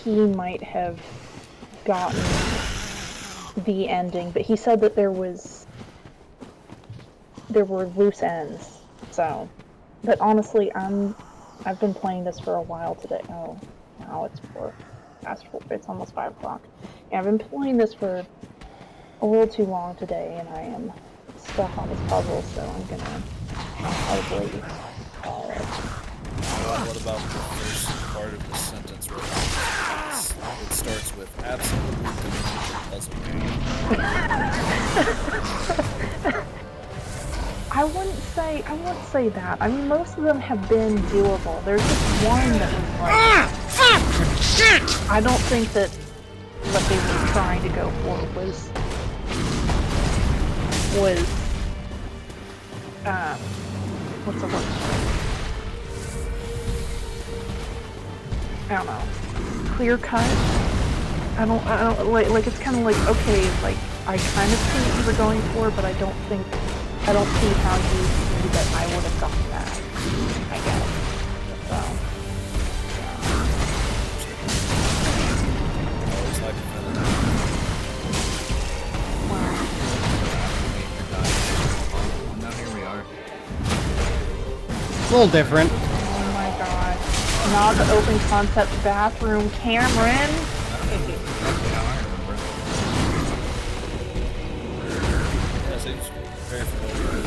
he might have gotten the ending, but he said that there were loose ends. So, but honestly, I've been playing this for a while today. Oh, now it's it's almost 5 o'clock. Yeah, I've been playing this for a little too long today, and I am stuck on this puzzle, so I'm gonna probably call it. What about the first part of the sentence right now? It starts with absolutely puzzle. I wouldn't say that. I mean, most of them have been doable. There's just one that was like, I don't think that what they were trying to go for was what's the word? I don't know. Clear cut? I don't like it's kind of like, okay, like I kind of see what you were going for, but I don't see how you see that I would have gotten that, I guess. So Now here we are. A little different. oh my god. Not the open concept bathroom, Cameron! That's how I remember. Yeah, seems very familiar.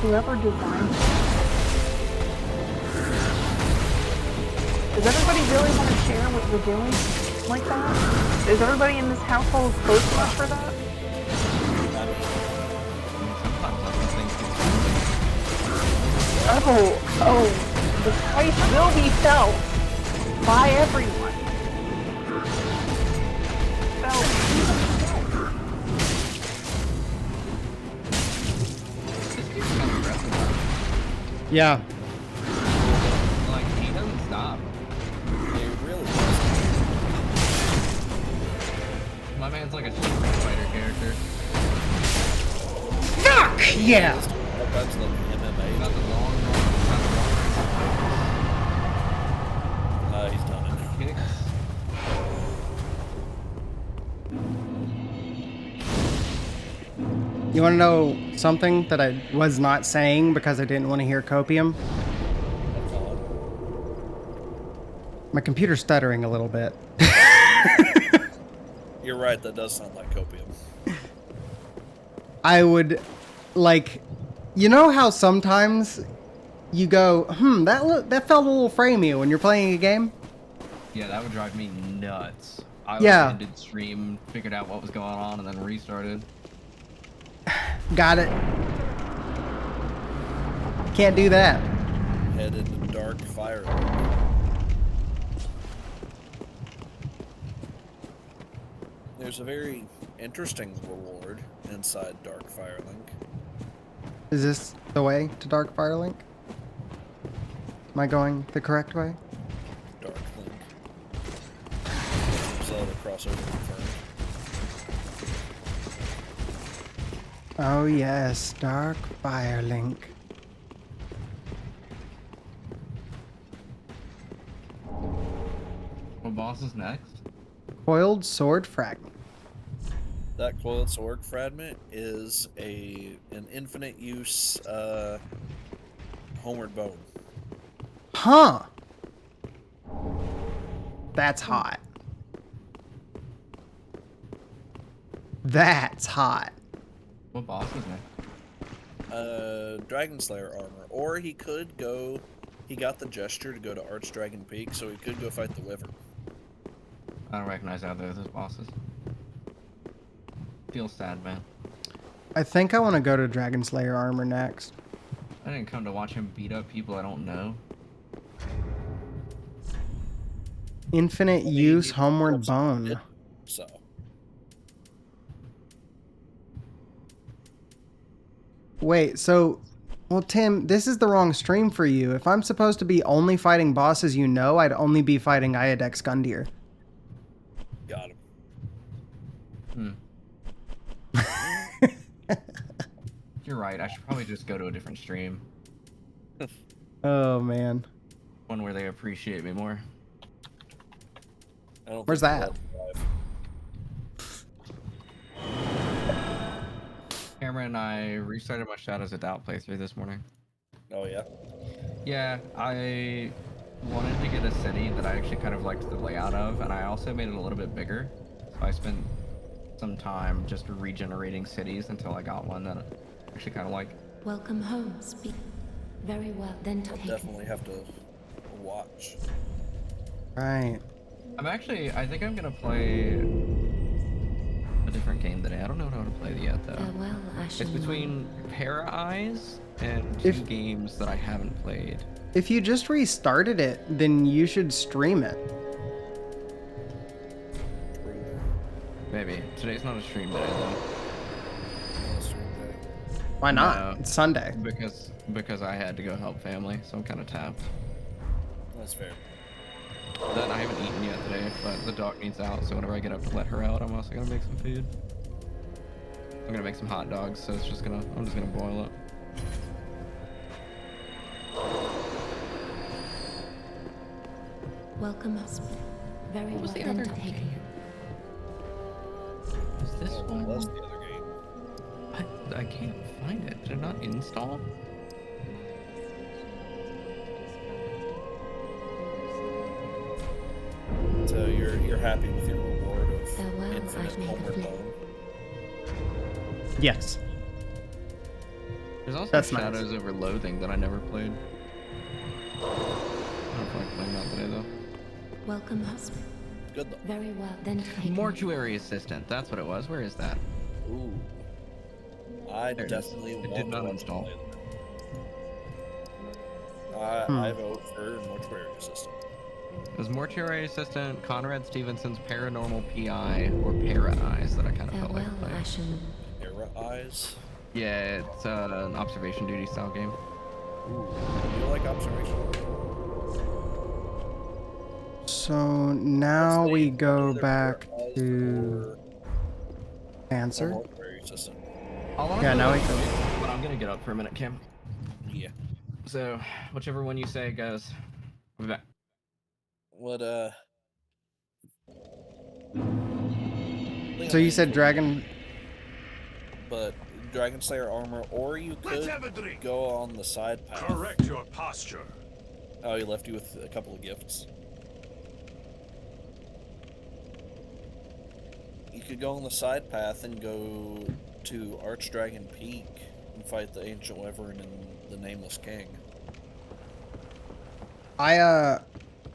Whoever designed it. Does everybody really want to share what you're doing like that? Is everybody in this household close enough for that? Oh, the price will be felt by everyone. Yeah. Like, he doesn't stop. It really does. My man's like a Street Fighter character. Fuck! Yeah! That's like MMA. Not the long He's done it. kicks. You want to know something that I was not saying because I didn't want to hear copium? My computer's stuttering a little bit. You're right, that does sound like copium. I would, like, you know how sometimes you go, that felt a little framey when you're playing a game? Yeah, that would drive me nuts. I Yeah. ended stream, figured out what was going on, and then restarted. Got it. Can't do that. Head into dark fire. There's a very interesting reward inside Dark Firelink. Is this the way to Dark Firelink? Am I going the correct way? Dark Link. Zelda crossover confirmed. Oh yes, Dark Firelink. What boss is next? Coiled Sword Fragment. That coiled sword fragment is an infinite use homeward bone. Huh. That's hot. That's hot. What boss is next? Dragon Slayer armor. Or he could go, he got the gesture to go to Archdragon Peak, so he could go fight the Wyvern. I don't recognize either of those bosses. Feels sad, man. I think I want to go to Dragon Slayer armor next. I didn't come to watch him beat up people I don't know. Infinite use homeward bone. So. Wait, so... Well, Tim, this is the wrong stream for you. If I'm supposed to be only fighting bosses you know, I'd only be fighting Iodex Gundyr. Got him. You're right, I should probably just go to a different stream. Oh, man. One where they appreciate me more. Where's that? Cameron and I restarted my Shadows of Doubt playthrough this morning. Oh, yeah? Yeah, I wanted to get a city that I actually kind of liked the layout of, and I also made it a little bit bigger. So I spent some time just regenerating cities until I got one that I actually kind of like. Welcome home. Speak. Very well. Then I'll definitely have to watch. Right. I think I'm gonna play a different game today. I don't know how to play it yet, though. Farewell, It's between Para Eyes and two games that I haven't played. If you just restarted it, then you should stream it. Maybe. Today's not a stream day, though. Why not? No, It's Sunday. Because I had to go help family, so I'm kind of tapped. That's fair. Then I haven't eaten yet today, but the dog needs out, so whenever I get up to let her out, I'm also gonna make some food. I'm gonna make some hot dogs, so I'm just gonna boil it. Welcome us. Very What was well. the other Then take game? Is this one? What was the other game? I can't find it. Did it not install? So you're happy with your reward of Farewell, infinite I've made homeward the bone? Yes. There's also That's nice. Shadows over Loathing that I never played. I don't feel like playing that today, though. Welcome husband. Good though. Very well. Then take Mortuary Assistant. That's what it was. Where is that? Ooh. I There it is. definitely It want did not to install. play that. I vote for Mortuary Assistant. It was Mortuary Assistant, Conrad Stevenson's Paranormal PI, or Para Eyes that I kind of felt Farewell, like playing. Ashen. Era Eyes. Yeah, it's an observation duty style game. Ooh. You like observation? So now Let's we see, go either back Era Eyes to or answer. Mortuary Assistant. Yeah, now we go. But I'm gonna get up for a minute, Kim. Yeah. So, whichever one you say goes. I'll be back. What So you said Dragon. But Dragon Slayer armor, or you could go on the side path. Correct your posture. Oh, he left you with a couple of gifts. You could go on the side path and go to Archdragon Peak and fight the Ancient Wyvern and the Nameless King.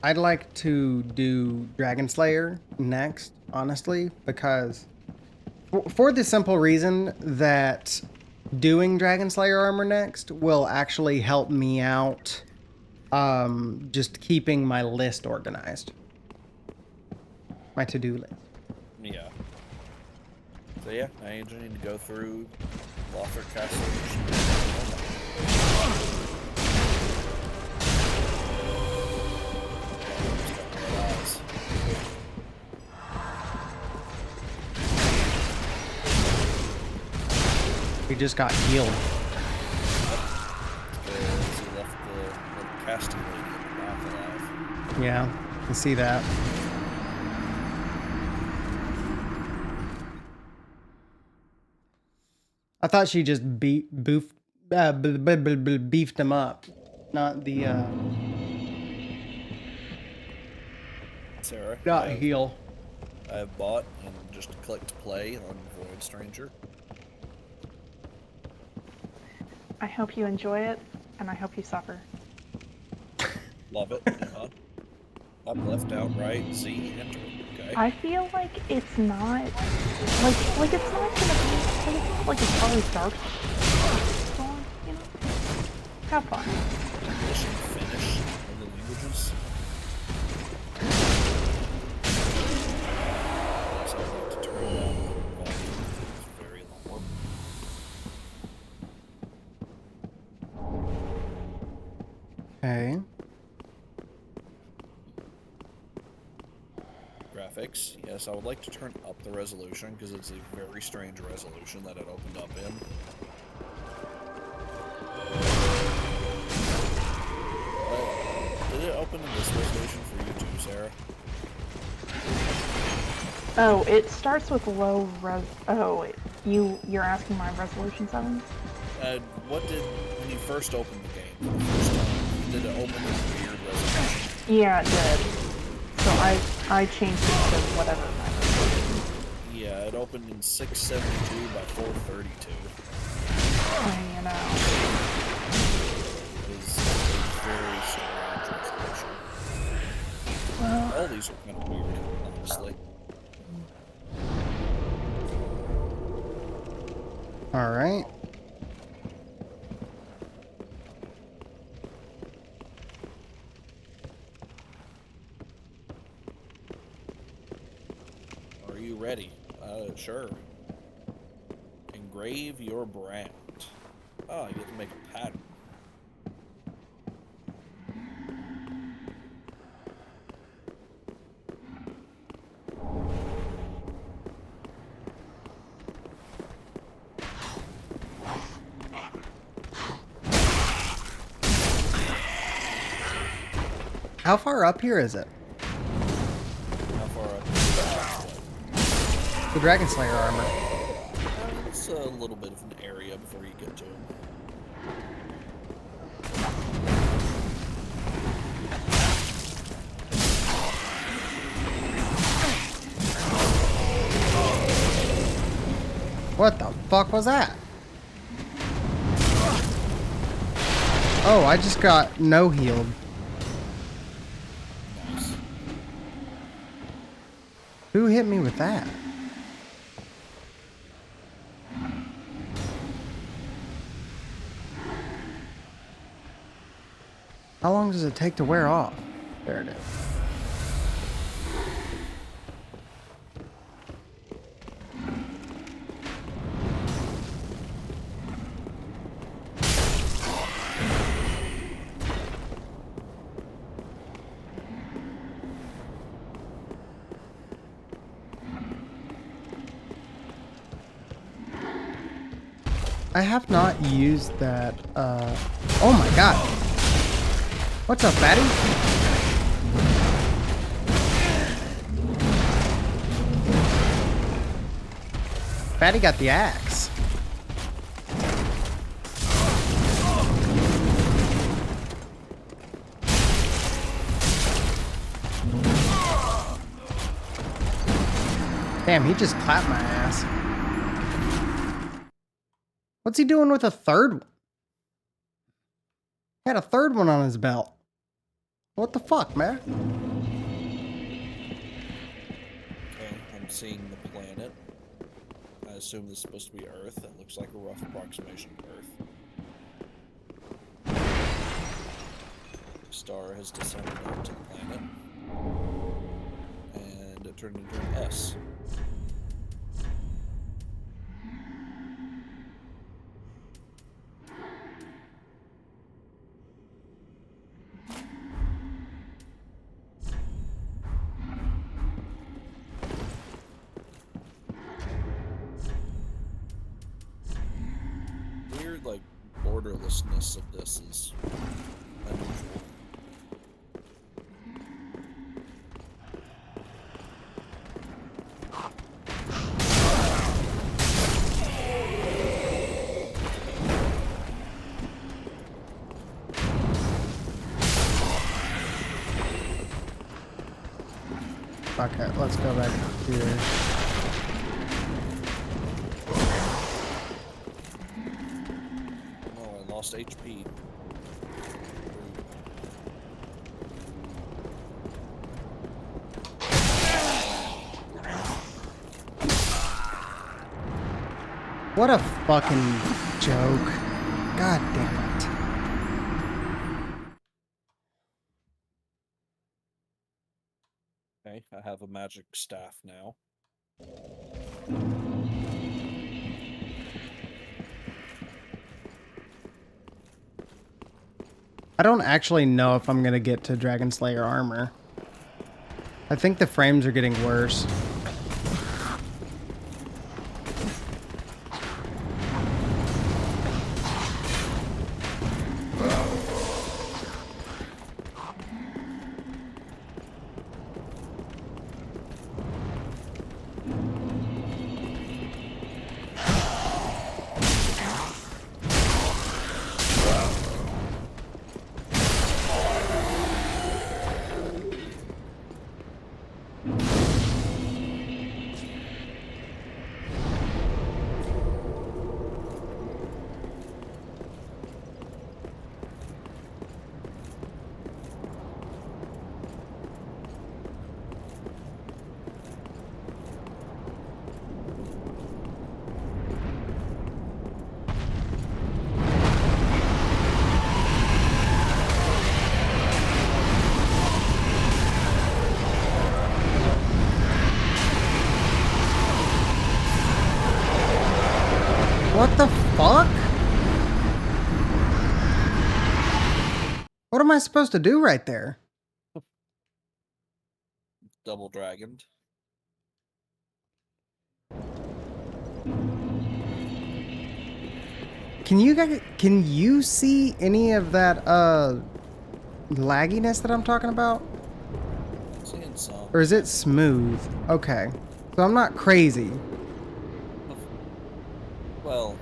I'd like to do Dragon Slayer next, honestly, because for the simple reason that doing Dragon Slayer armor next will actually help me out, just keeping my list organized, my to-do list. Yeah. So yeah, now you just need to go through Lothric Castle. He just got healed. He left the casting lady in the back alive. Yeah, I see that. I thought she just beefed him up, not the Sarah, not heal. I have bought and just clicked play on Void Stranger. I hope you enjoy it, and I hope you suffer. Love it. Up, left, down, right, Z, enter. Okay. I feel like it's not like it's not gonna be like it's not like it's always dark. So, you know, have fun. English and Finnish are the languages. So I have to turn down the volume. It's very loud. Okay. Graphics. Yes, I would like to turn up the resolution because it's a very strange resolution that it opened up in. Did it open in this resolution for you too, Sarah? Oh, it starts with low res. Oh, you're asking my resolution settings? What did when you first opened the game for the first time? Did it open in weird resolution? Yeah, it did. So I changed it to whatever my resolution. Yeah, it opened in 672 by 432. You know. It is a very strange resolution. Well, All these are kind of weird, honestly. All right. Are you ready? Sure. Engrave your brand. Oh, you get to make a pattern. How far up here is it? How far up? The Dragon Slayer armor. It's a little bit of an area before you get to him. What the fuck was that? Oh, I just got no healed. Nice. Who hit me with that? How long does it take to wear off? There it is. I have not used that, oh my god. What's up, fatty? Fatty got the axe. Damn, he just clapped my ass. What's he doing with a third one? He had a third one on his belt. What the fuck, man? Okay, I'm seeing the planet. I assume this is supposed to be Earth. That looks like a rough approximation of Earth. Star has descended onto the planet. And it turned into an S. orderlessness of this is unusual. Okay, let's go back here. Oh, I lost HP. What a fucking joke. God damn it. Okay, I have a magic staff now. I don't actually know if I'm gonna get to Dragon Slayer armor. I think the frames are getting worse. What the fuck? What am I supposed to do right there? Double dragoned. Can you see any of that lagginess that I'm talking about? Seeing some. Or is it smooth? Okay. So I'm not crazy. Well,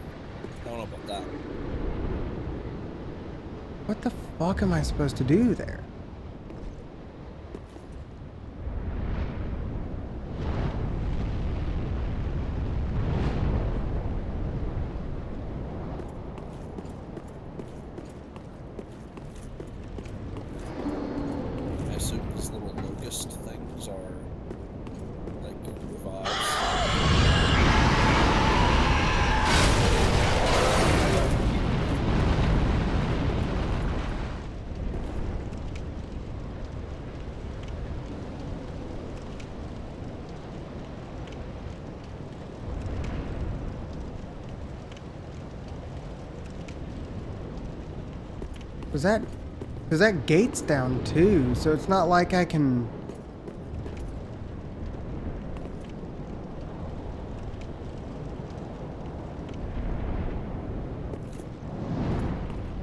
I don't know about that. What the fuck am I supposed to do there? I assume these little locust things are like revives. Cause that gate's down too, so it's not like I can.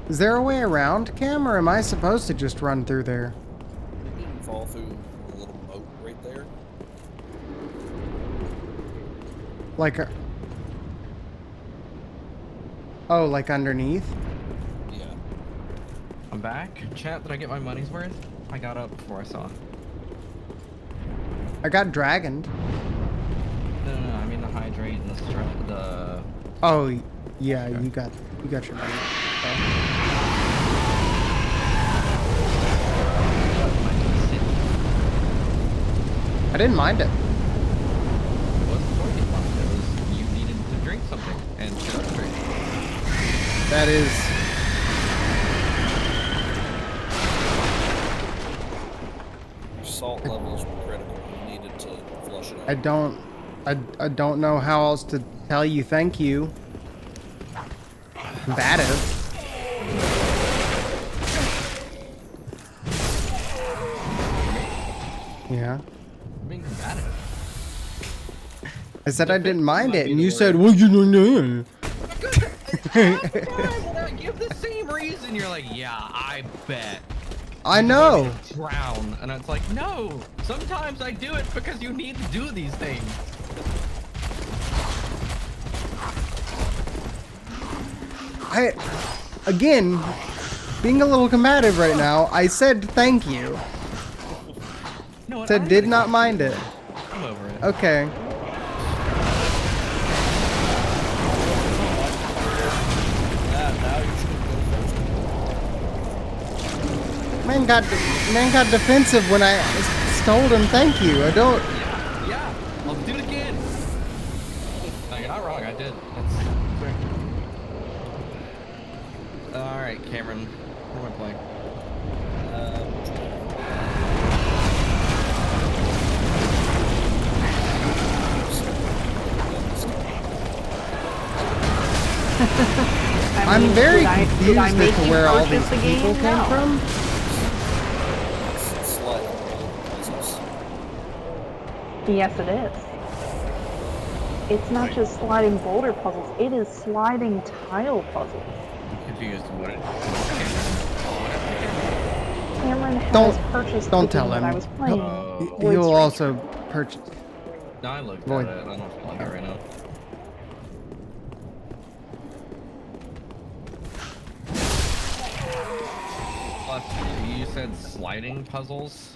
Is there a way around, Cam, or am I supposed to just run through there? You can fall through a little moat right there. Like a... Oh, like underneath? Yeah. I'm back. Chat, did I get my money's worth? I got up before I saw. I got dragoned. No, I mean the hydrate and the Oh, yeah, Okay. you got your money. I didn't mind it. What's the point of it? It was you needed to drink something and shut up drink. That is... Your salt levels were critical. You needed to flush it out. I don't know how else to tell you thank you. Combative. Yeah. Being combative. I said I didn't mind it, and you said, well, you don't know. I give the same reason. You're like, yeah, I bet. I know. Drown, and it's like, no. Sometimes I do it because you need to do these things. Again, being a little combative right now, I said thank you. No, Said did not mind it. I'm over it. Okay. Now you should go first. Man got defensive when I told him thank you. I don't. Yeah, I'll do it again. No, you're not wrong. I did. That's fair. All right, Cameron. What am I playing? I'm very confused as make to you where all purchase these the game? people came No. from. It's sliding puzzles. Yes, it is. It's not just sliding boulder puzzles, it is sliding tile puzzles. I'm confused. What? Cameron has purchased Don't the tell game him. that I was playing. He'll Void Stranger. also purchase. No, I looked Void. at it. I don't feel like it right now. Plus, you said sliding puzzles,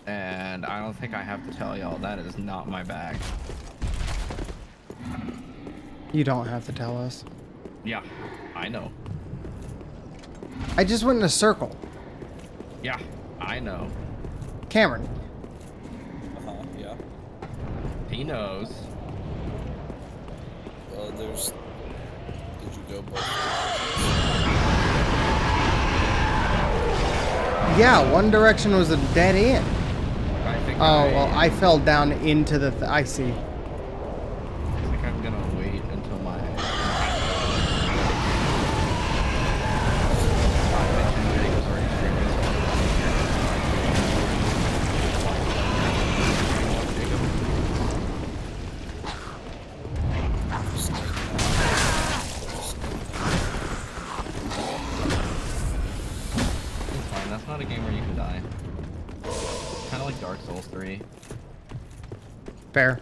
and I don't think I have to tell y'all that is not my bag. You don't have to tell us. Yeah, I know. I just went in a circle. Yeah, I know. Cameron. Yeah. He knows. Well, there's. Did you go both? Yeah, one direction was a dead end. I think Well, I fell down into the. I see. I think I'm gonna wait until my. That's not a game where you can die. Kind of like Dark Souls 3. Fair.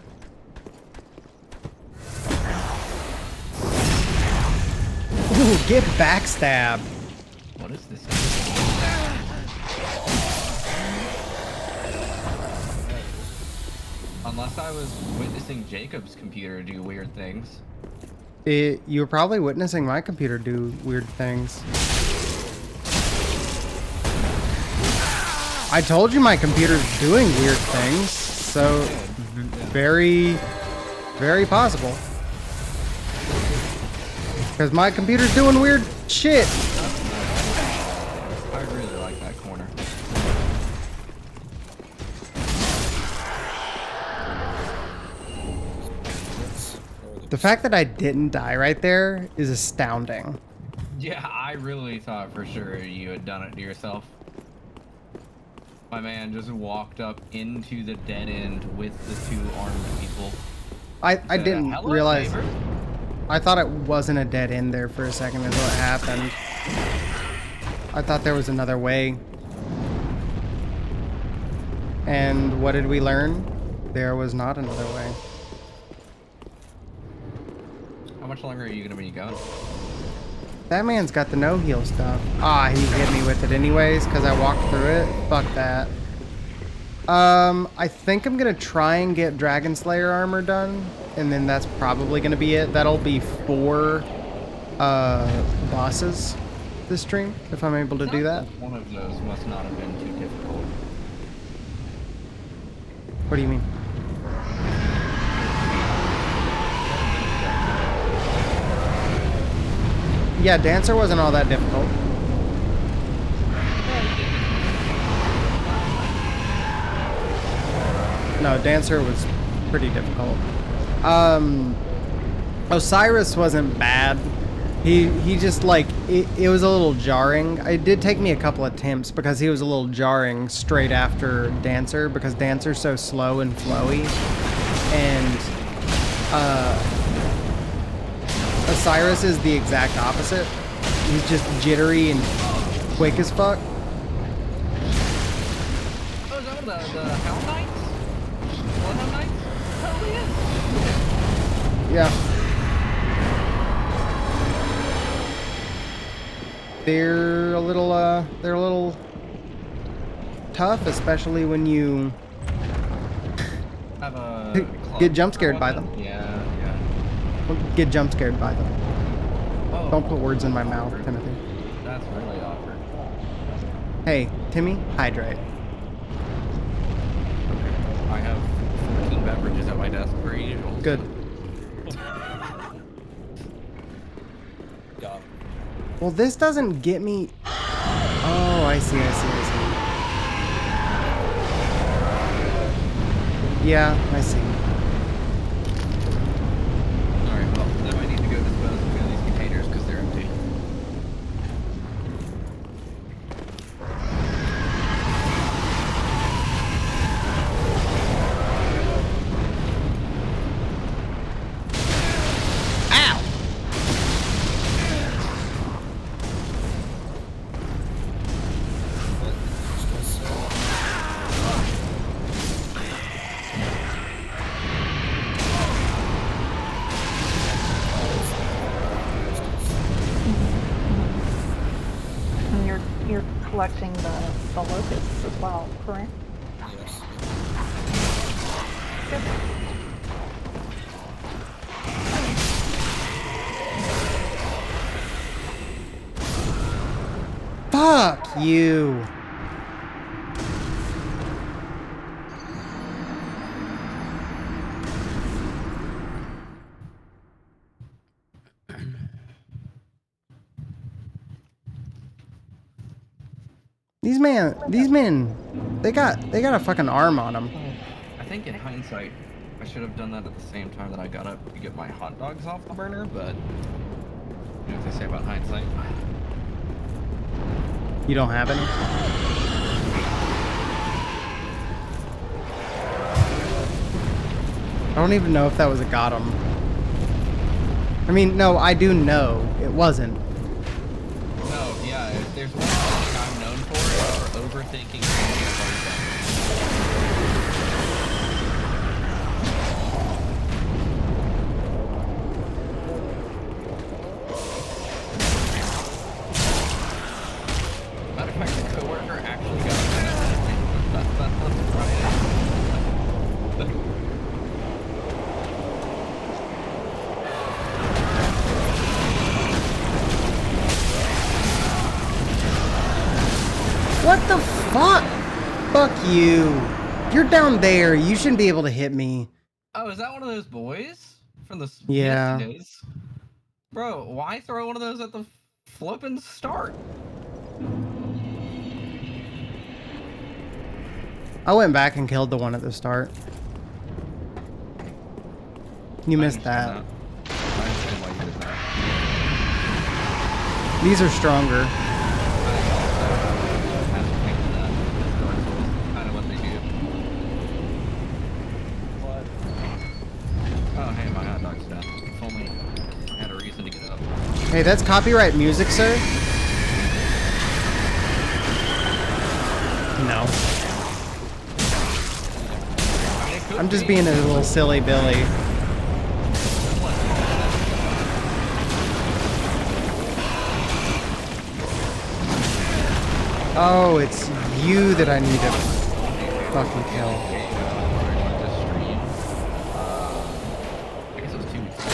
Ooh, get backstabbed. What is this? Unless I was witnessing Jacob's computer do weird things. You were probably witnessing my computer do weird things. I told you my computer's doing weird things, so very, very possible. Because my computer's doing weird shit. I really like that corner. The fact that I didn't die right there is astounding. Yeah, I really thought for sure you had done it to yourself. My man just walked up into the dead end with the two armed people. I Said, didn't "Hello, realize. neighbor." I thought it wasn't a dead end there for a second until it happened. I thought there was another way. And what did we learn? There was not another way. How much longer are you gonna be going? That man's got the no-heal stuff. Ah, he hit me with it anyways because I walked through it. Fuck that. I think I'm gonna try and get Dragon Slayer armor done, and then that's probably gonna be it. That'll be 4 bosses this stream, if I'm able to do that. One of those must not have been too difficult. What do you mean? Yeah, Dancer wasn't all that difficult. No, Dancer was pretty difficult. Osiris wasn't bad. He just like, it was a little jarring. It did take me a couple attempts because he was a little jarring straight after Dancer because Dancer's so slow and flowy. And Osiris is the exact opposite. He's just jittery and quick as fuck. Oh, is that one of the Hell Knights? Bloodhound Knights? Totally is. Yeah. They're a little tough, especially when you Have a get jump scared by them. Yeah. Get jump scared by them. Oh, Don't put words in my mouth, kind of thing. that's really awkward. Hey, Timmy, hydrate. I have 14 beverages at my desk per usual. Good. Got him. Well, this doesn't get me. Oh, I see. Yeah, I see. Alright, well, then I need to go dispose of these containers because they're empty. And you're collecting the locusts as well, correct? Yes. Good. Fuck you. These men, they got a fucking arm on them. I think in hindsight, I should have done that at the same time that I got up to get my hot dogs off the burner, but you know what they say about hindsight. You don't have any? I don't even know if that was a got 'em. I mean, no, I do know it wasn't. No, yeah, if there's one thing I'm known for, it's overthinking everything. Matter of fact, the coworker actually got What the fuck? Fuck you. You're down there. You shouldn't be able to hit me. Oh, is that one of those boys from the Yeah. Yes, it is. Bro, why throw one of those at the flippin' start? I went back and killed the one at the start. You missed that. I understand why you did that. These are stronger. What? Oh, hey, my hot dog's done. If only I had a reason to get up. Hey, that's copyright music, sir? No. I'm just being a little silly Billy. Oh, it's you that I need to fucking kill. I guess it was 2 weeks ago.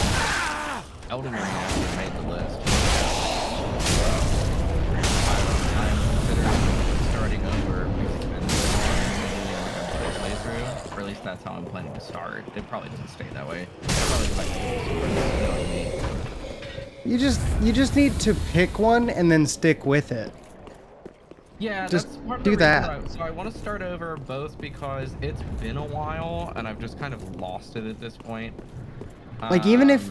Elden Ring actually made the list. I'm considering starting over because it's been a playthrough, or at least that's how I'm planning to start. It probably doesn't stay that way. I'll probably go back to the story, you know what I mean? You just need to pick one and then stick with it. Yeah, Just that's part of do the reason that. so I want to start over both because it's been a while and I've just kind of lost it at this point. Like even if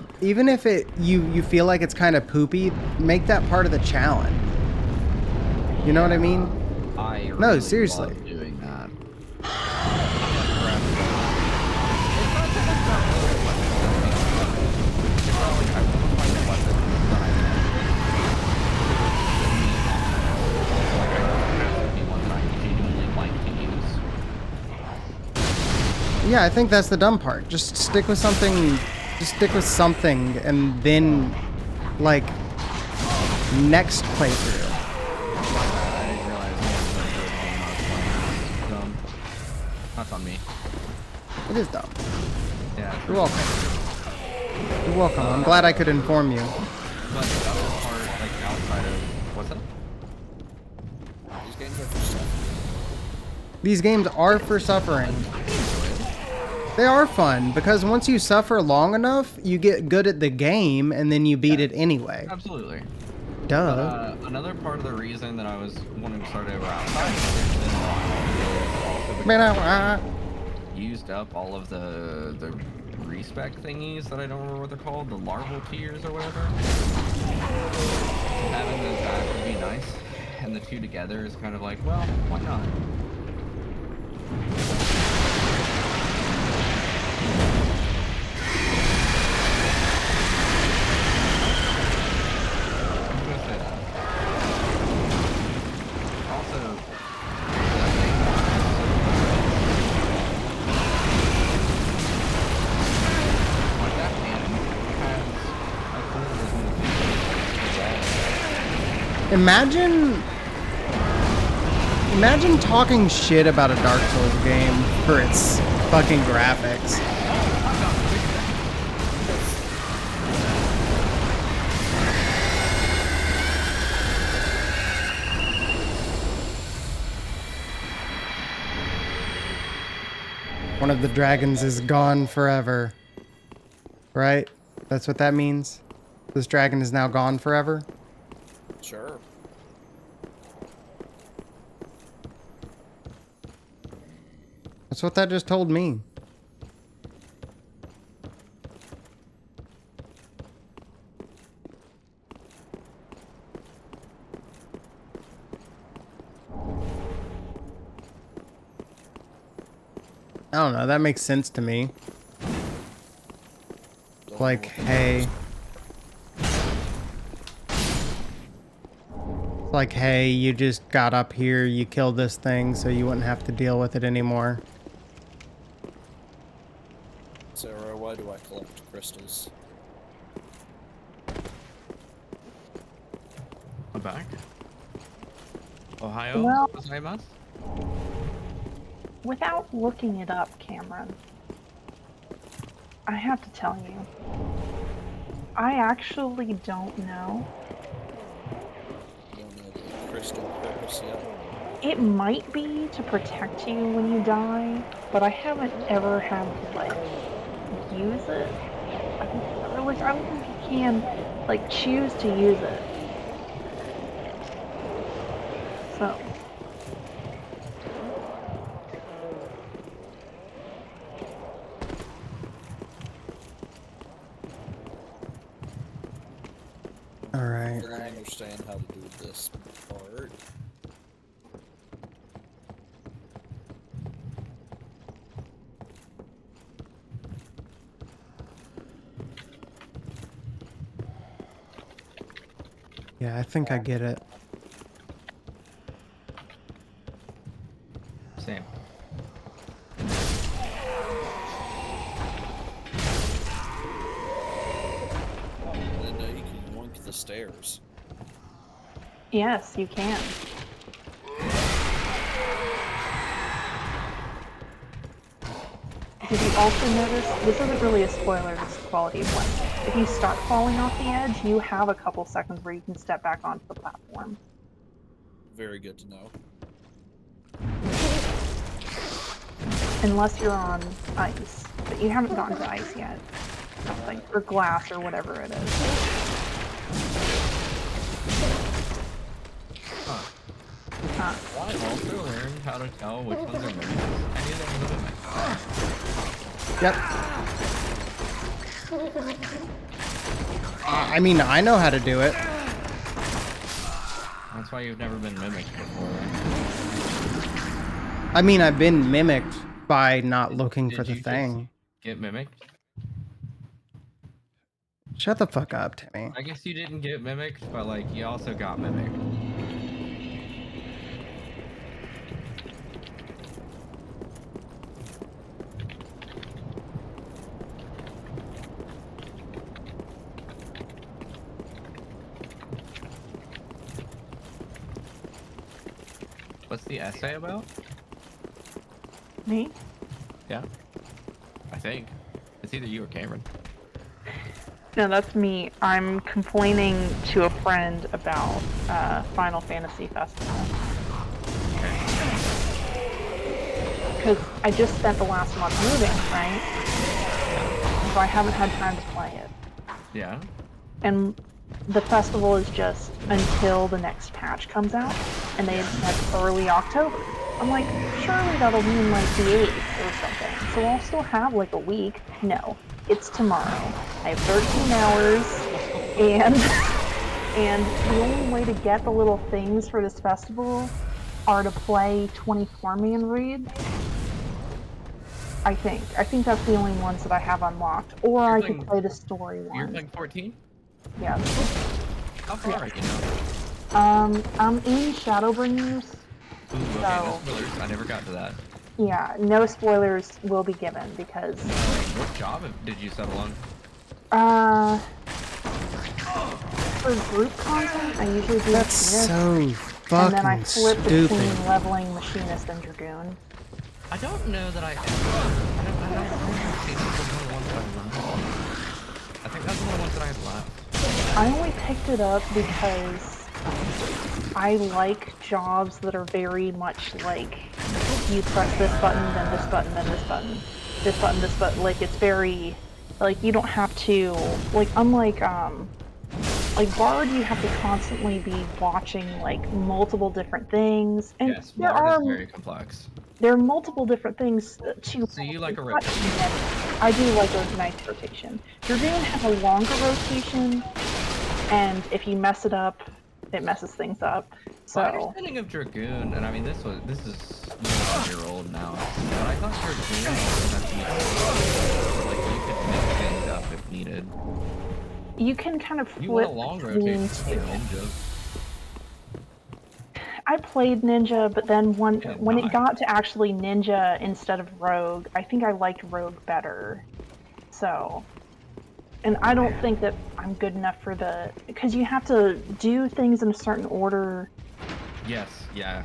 it you feel like it's kind of poopy, make that part of the challenge. You know what I mean? I No, really seriously. love doing that. It's not so much about Yeah, I think that's the dumb part. Just stick with something. Just stick with something, and then, like, next playthrough. I didn't realize it was a good game I was playing. Dumb. That's on me. It is dumb. Yeah. You're welcome. You're welcome. I'm glad I could inform you. But the other part, like outside of what's that? These games are for stuff. These games are for suffering. They are fun because once you suffer long enough, you get good at the game and then you beat it anyway. Absolutely. Duh. But, another part of the reason that I was wanting to start over outside is because used up all of the respec thingies that I don't remember what they're called, the larval tiers or whatever. Having those back would be nice, and the two together is kind of like, well, why not? Imagine talking shit about a Dark Souls game for its fucking graphics. One of the dragons is gone forever. Right? That's what that means? This dragon is now gone forever? Sure. That's what that just told me. I don't know, that makes sense to me. Like, hey. Like, hey, you just got up here, you killed this thing, so you wouldn't have to deal with it anymore. Sarah, why do I collect crystals? I'm back. Ohio? Well, Gozaimasu? without looking it up, Cameron, I have to tell you, I actually don't know. I don't know the crystal purpose yet. It might be to protect you when you die, but I haven't ever had to, like, use it. I don't think you can, like, choose to use it. So. Alright. I don't understand how to do this part. Yeah, I think I get it. Same. I didn't know you could yoink the stairs. Yes, you can. Did you also notice, this isn't really a spoiler, this is quality of life. If you start falling off the edge, you have a couple seconds where you can step back onto the platform. Very good to know. Unless you're on ice. But you haven't gotten to ice yet. Something. Or glass, or whatever it is. I also learned how to tell which ones are mimics. I knew that was a mimic. Yep. I mean, I know how to do it. That's why you've never been mimicked before, right? I mean, I've been mimicked by not looking for the you thing. Get mimicked? Shut the fuck up, Timmy. I guess you didn't get mimicked, but like you also got mimicked. What's the essay about? Me? Yeah. I think. It's either you or Cameron. No, that's me. I'm complaining to a friend about Final Fantasy Festival. Because I just spent the last month moving, right? So I haven't had time to play it. Yeah. And the festival is just until the next patch comes out, and they have early October. I'm like, surely that'll mean like the 8th or something. So I'll still have like a week. No, it's tomorrow. I have 13 hours, and the only way to get the little things for this festival are to play 24-man raids. I think that's the only ones that I have unlocked. Or I could play the story one. You're playing 14? Yeah. How far are you now? I'm in Shadowbringers. Ooh, okay, no spoilers. I never got to that. Yeah, no spoilers will be given because... What job did you settle on? For group content, I usually do That's Machinist. so fucking and then I flip stupid. between leveling Machinist and Dragoon. I don't know that I don't think that's one of the ones that I left. I think that's one of the ones that I have left. I only picked it up because I like jobs that are very much like you press this button, then this button, then this button, this button, this button. Like it's very like you don't have to like unlike Bard, you have to constantly be watching like multiple different things, and yes, Bard is very complex. There are multiple different things to. So you like a rotation? I do like a nice rotation. Dragoon has a longer rotation, and if you mess it up, it messes things up. So. My understanding of Dragoon, and I mean this is more than a year old now, but I thought Dragoon like you could mix things up if needed. You can kind of flip. You want a long rotation for Ninja. I played Ninja, but then when it got to actually Ninja instead of Rogue, I think I liked Rogue better. So, and I don't think that I'm good enough for because you have to do things in a certain order. Yes, yeah.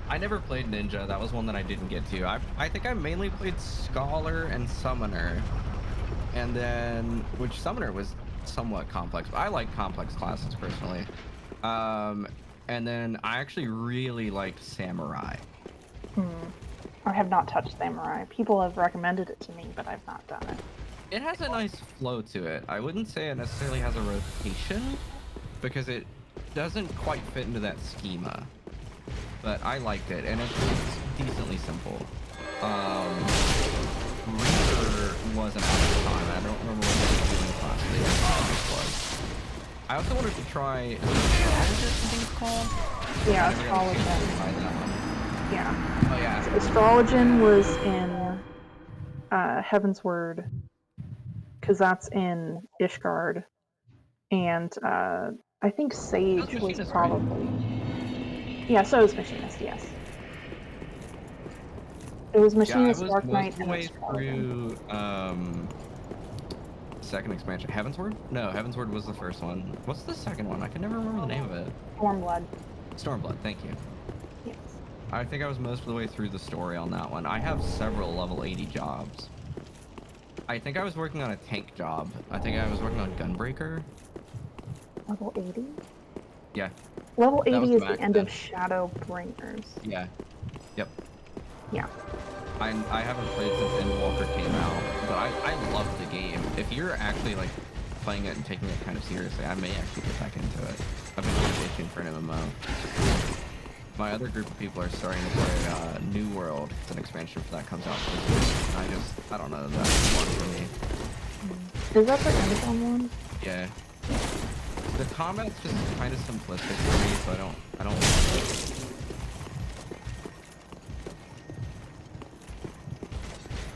I never played Ninja. That was one that I didn't get to. I think I mainly played Scholar and Summoner, and then which Summoner was somewhat complex. But I like complex classes personally. And then I actually really liked Samurai. I have not touched Samurai. People have recommended it to me, but I've not done it. It has a nice flow to it. I wouldn't say it necessarily has a rotation, because it doesn't quite fit into that schema. But I liked it, and it's decently simple. Reaper wasn't out at the time. I don't remember what they were doing class. I also wanted to try Astrologist, I think it's called? Yeah, Astrologist. Yeah. Oh yeah. Astrologin was in Heaven's Word, because that's in Ishgard. And I think Sage was probably... Right? Yeah, so is Machinist, yes. It was Machinist, Dark Knight, and Astrologin. Through, second expansion. Heavensward? No, Heavensward was the first one. What's the second one? I can never remember the name of it. Stormblood. Stormblood, thank you. Yes. I think I was most of the way through the story on that one. I have several level 80 jobs. I think I was working on a tank job. I think I was working on Gunbreaker. Level 80? Yeah. Level 80 is the end of Shadowbringers. Yeah. Yep. Yeah. I haven't played since Endwalker came out, but I love the game. If you're actually like playing it and taking it kind of seriously, I may actually get back into it. I've been really itching for an MMO. My other group of people are starting to play New World. It's an expansion for that comes out. I don't know, that's one for me. Is that the Amazon one? Yeah. The combat's just kind of simplistic for me, so I don't like it.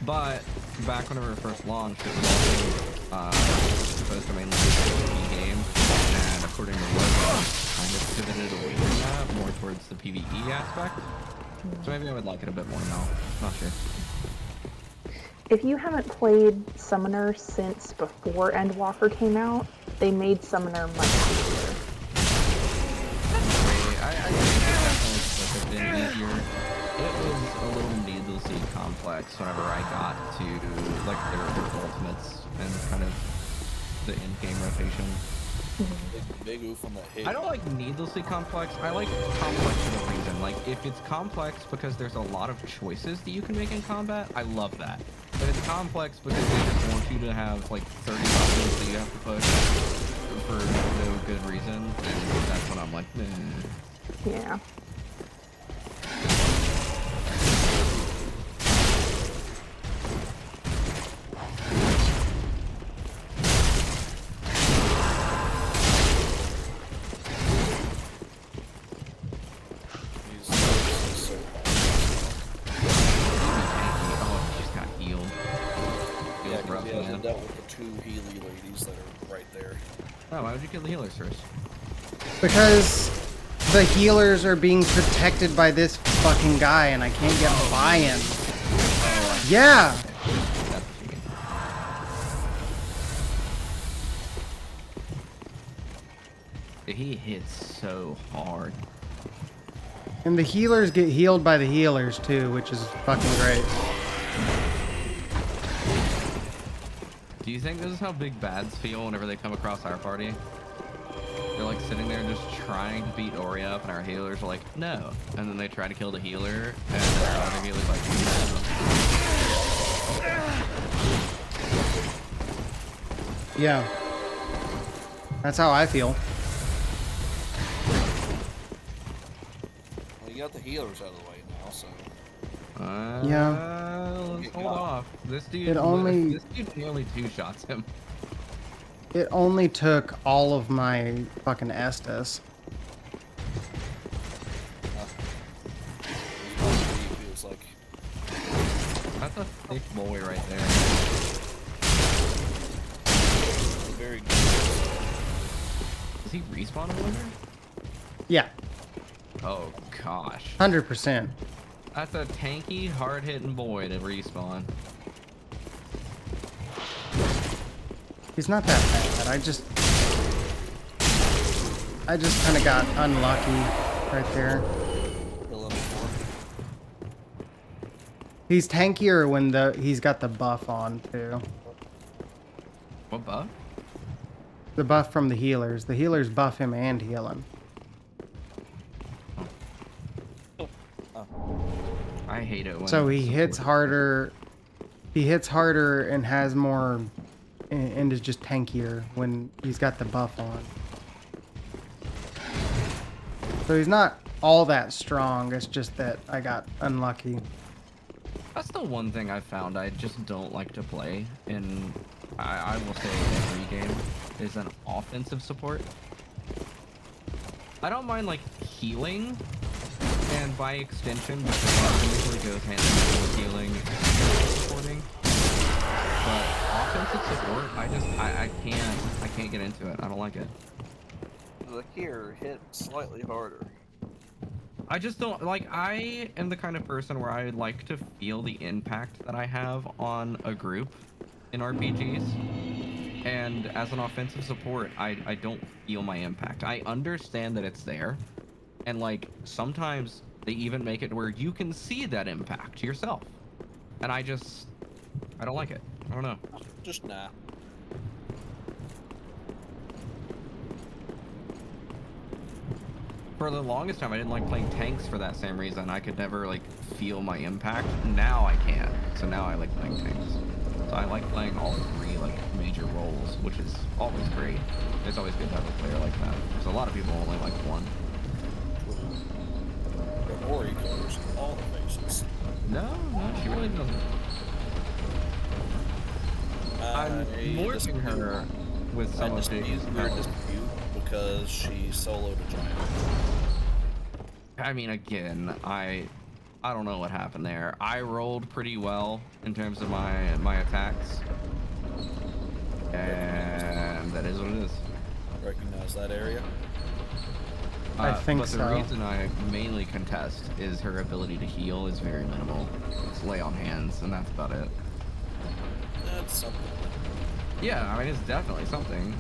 But back whenever it first launched, it was also supposed to mainly be a PvE game, and according to Logo, kind of pivoted away from that, more towards the PvE aspect. So maybe I would like it a bit more now. Not sure. If you haven't played Summoner since before Endwalker came out, they made Summoner much easier. I think it definitely could have been easier. it was a little needlessly complex whenever I got to like their ultimates and kind of the in-game rotation. Big oof on that hit. I don't like needlessly complex. I like complex for a reason. Like if it's complex because there's a lot of choices that you can make in combat, I love that. But it's complex because they just want you to have like 30 buttons that you have to push for no good reason, and that's when I'm like, meh. Yeah. Dealt with the 2 Healy ladies that are right there. Oh, why would you kill the healers first? Because the healers are being protected by this fucking guy and I can't get by him. Yeah! He hits so hard. And the healers get healed by the healers too, which is fucking great. Do you think this is how big bads feel whenever they come across our party? They're like sitting there just trying to beat Ori up, and our healers are like, no. And then they try to kill the healer, and our other healer's like, no. Yeah. That's how I feel. Well, you got the healers out of the way now, so... yeah. Let's hold off. This dude nearly 2-shots him. It only took all of my fucking Estus. Feels like... That's a thick boy right there. Very good. Is he respawning over? Yeah. Oh gosh. 100%. That's a tanky, hard-hitting boy to respawn. He's not that bad. I just kind of got unlucky right there. He's tankier when he's got the buff on too. What buff? The buff from the healers. The healers buff him and heal him. I hate it when So he hits harder. He hits harder and has more, and is just tankier when he's got the buff on. So he's not all that strong. It's just that I got unlucky. That's the one thing I found I just don't like to play, and I will say every game, is an offensive support. I don't mind like healing, and by extension, because it usually goes hand in hand with healing and supporting. But offensive support, I can't get into it. I don't like it. The here hit slightly harder. I just don't like. I am the kind of person where I like to feel the impact that I have on a group in RPGs. And as an offensive support, I don't feel my impact. I understand that it's there, and like sometimes they even make it where you can see that impact yourself. And I don't like it. I don't know. Just nah. For the longest time, I didn't like playing tanks for that same reason. I could never like feel my impact. Now I can. So now I like playing tanks. So I like playing all 3 like major roles, which is always great. It's always good to have a player like that. Because a lot of people only like one. But Ori covers all the bases. No, she really doesn't. I'm morphing her with some of the dispute because she soloed a giant. I mean, again, I don't know what happened there. I rolled pretty well in terms of my attacks, and that is what it is. Recognize that area? I think but so. The reason I mainly contest is her ability to heal is very minimal. It's lay on hands, and that's about it. That's something. Yeah, I mean, it's definitely something.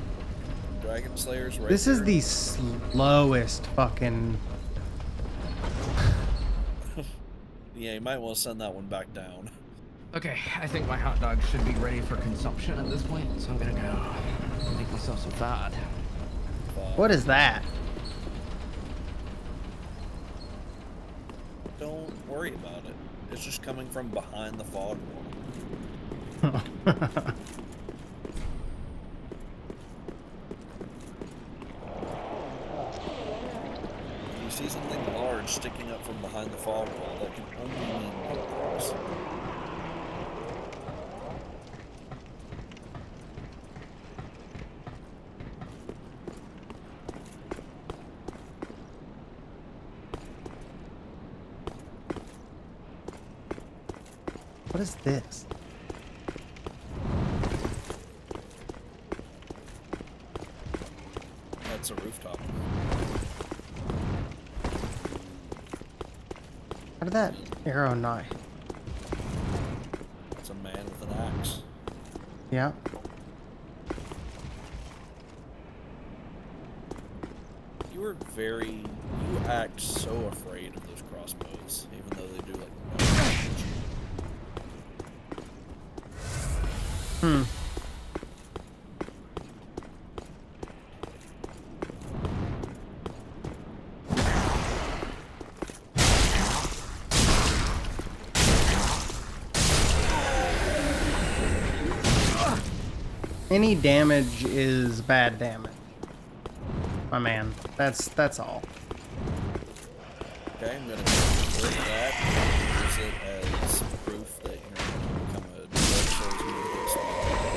Dragon Slayer's right This is there. the slowest fucking... Yeah, you might want to send that one back down. Okay, I think my hot dog should be ready for consumption at this point, so I'm gonna go make myself some fod. What is that? Don't worry about it. It's just coming from behind the fog wall. If you see something large sticking up from behind the fog wall, that can only mean progress. What is this? That's a rooftop. How did that arrow not? It's a man with an axe. Yeah. You act so afraid of those crossbows, even though they do like no damage. Any damage is bad damage. My man. That's all. Okay, I'm gonna convert that and use it as proof that you're gonna become a Dark Souls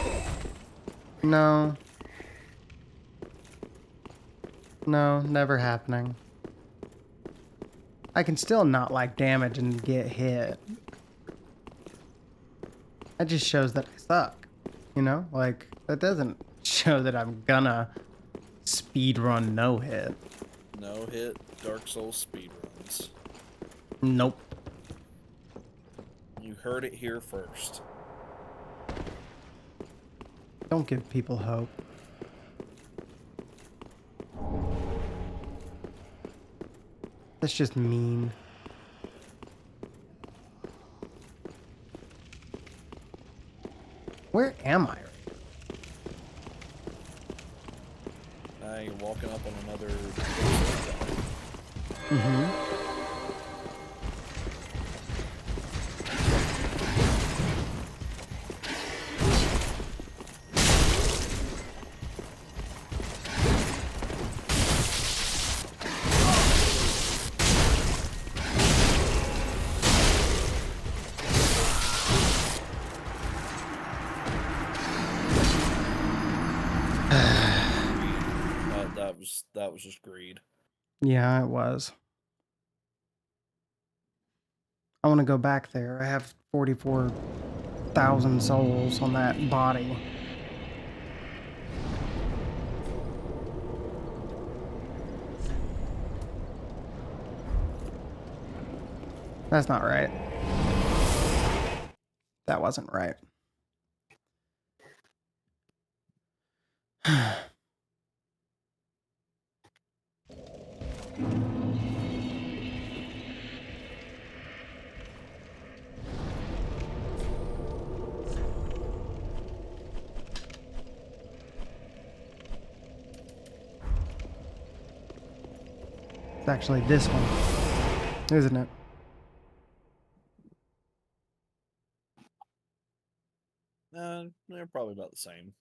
movie. No. No, never happening. I can still not like damage and get hit. That just shows that I suck. You know? Like, that doesn't show that I'm gonna speedrun no hit. No hit Dark Souls speedruns. Nope. You heard it here first. Don't give people hope. That's just mean. Where am I? Now you're walking up on another. That was just greed. Yeah, it was. I want to go back there. I have 44,000 souls on that body. That's not right. That wasn't right. It's actually this one, isn't it? They're probably about the same.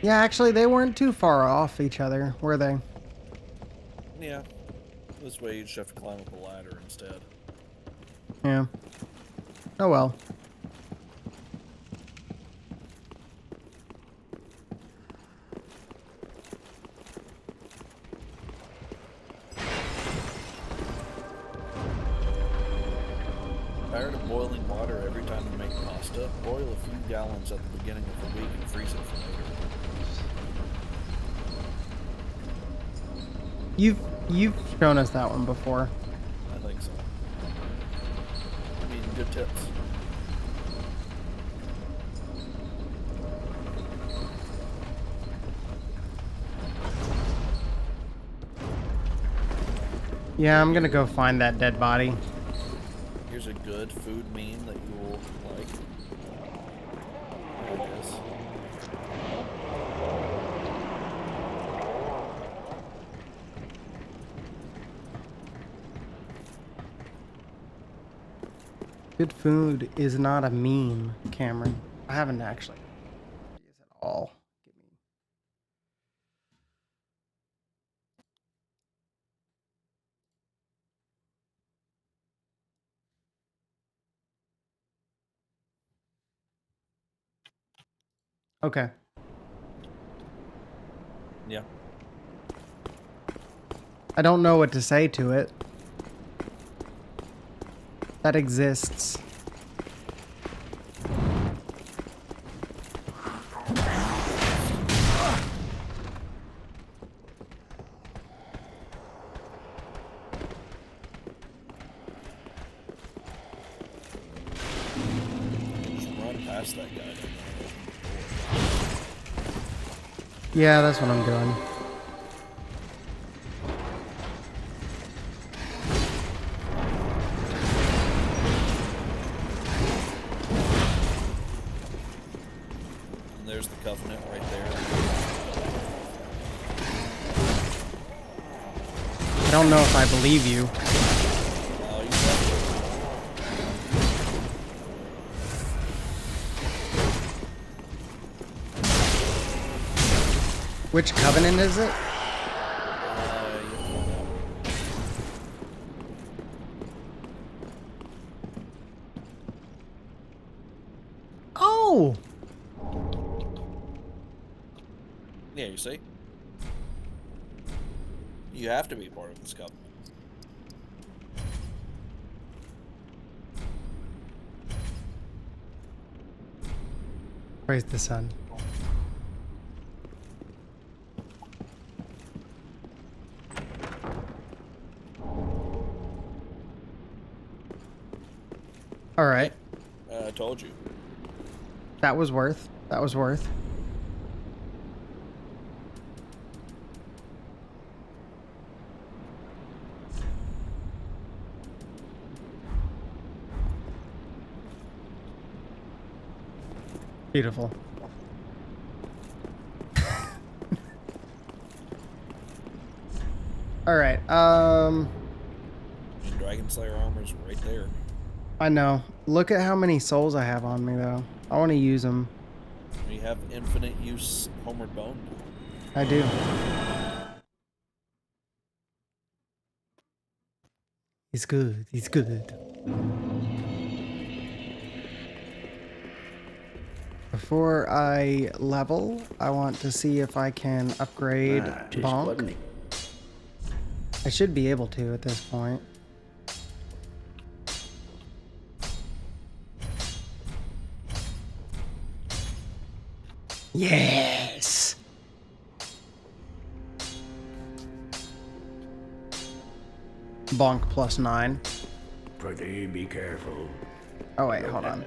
Yeah, actually, they weren't too far off each other, were they? Yeah. This way you just have to climb up a ladder instead. Yeah. Oh well. Tired of boiling water every time you make pasta? Boil a few gallons at the beginning of the week and freeze it for later. You've shown us that one before. I think so. I mean, good tips. Yeah, I'm gonna go find that dead body. Here's a good food meme that you will like. There it is. Good food is not a meme, Cameron. I haven't actually used it at all. Okay. Yeah. I don't know what to say to it. That exists. Just run past that guy. Yeah, that's what I'm doing. And there's the Covenant right there. I don't know if I believe you. Oh, you got it. Which covenant is it? Oh! Yeah, you see? You have to be part of this Covenant. Praise the sun. All right. I told you. That was worth. That was worth. Beautiful. All right. Dragon Slayer armor's right there. I know. Look at how many souls I have on me, though. I want to use them. You have infinite use Homeward Bone. I do. He's good. He's good. Before I level, I want to see if I can upgrade Bonk. I should be able to at this point. Yes! Bonk plus 9. Pretty be careful. Oh wait, hold on.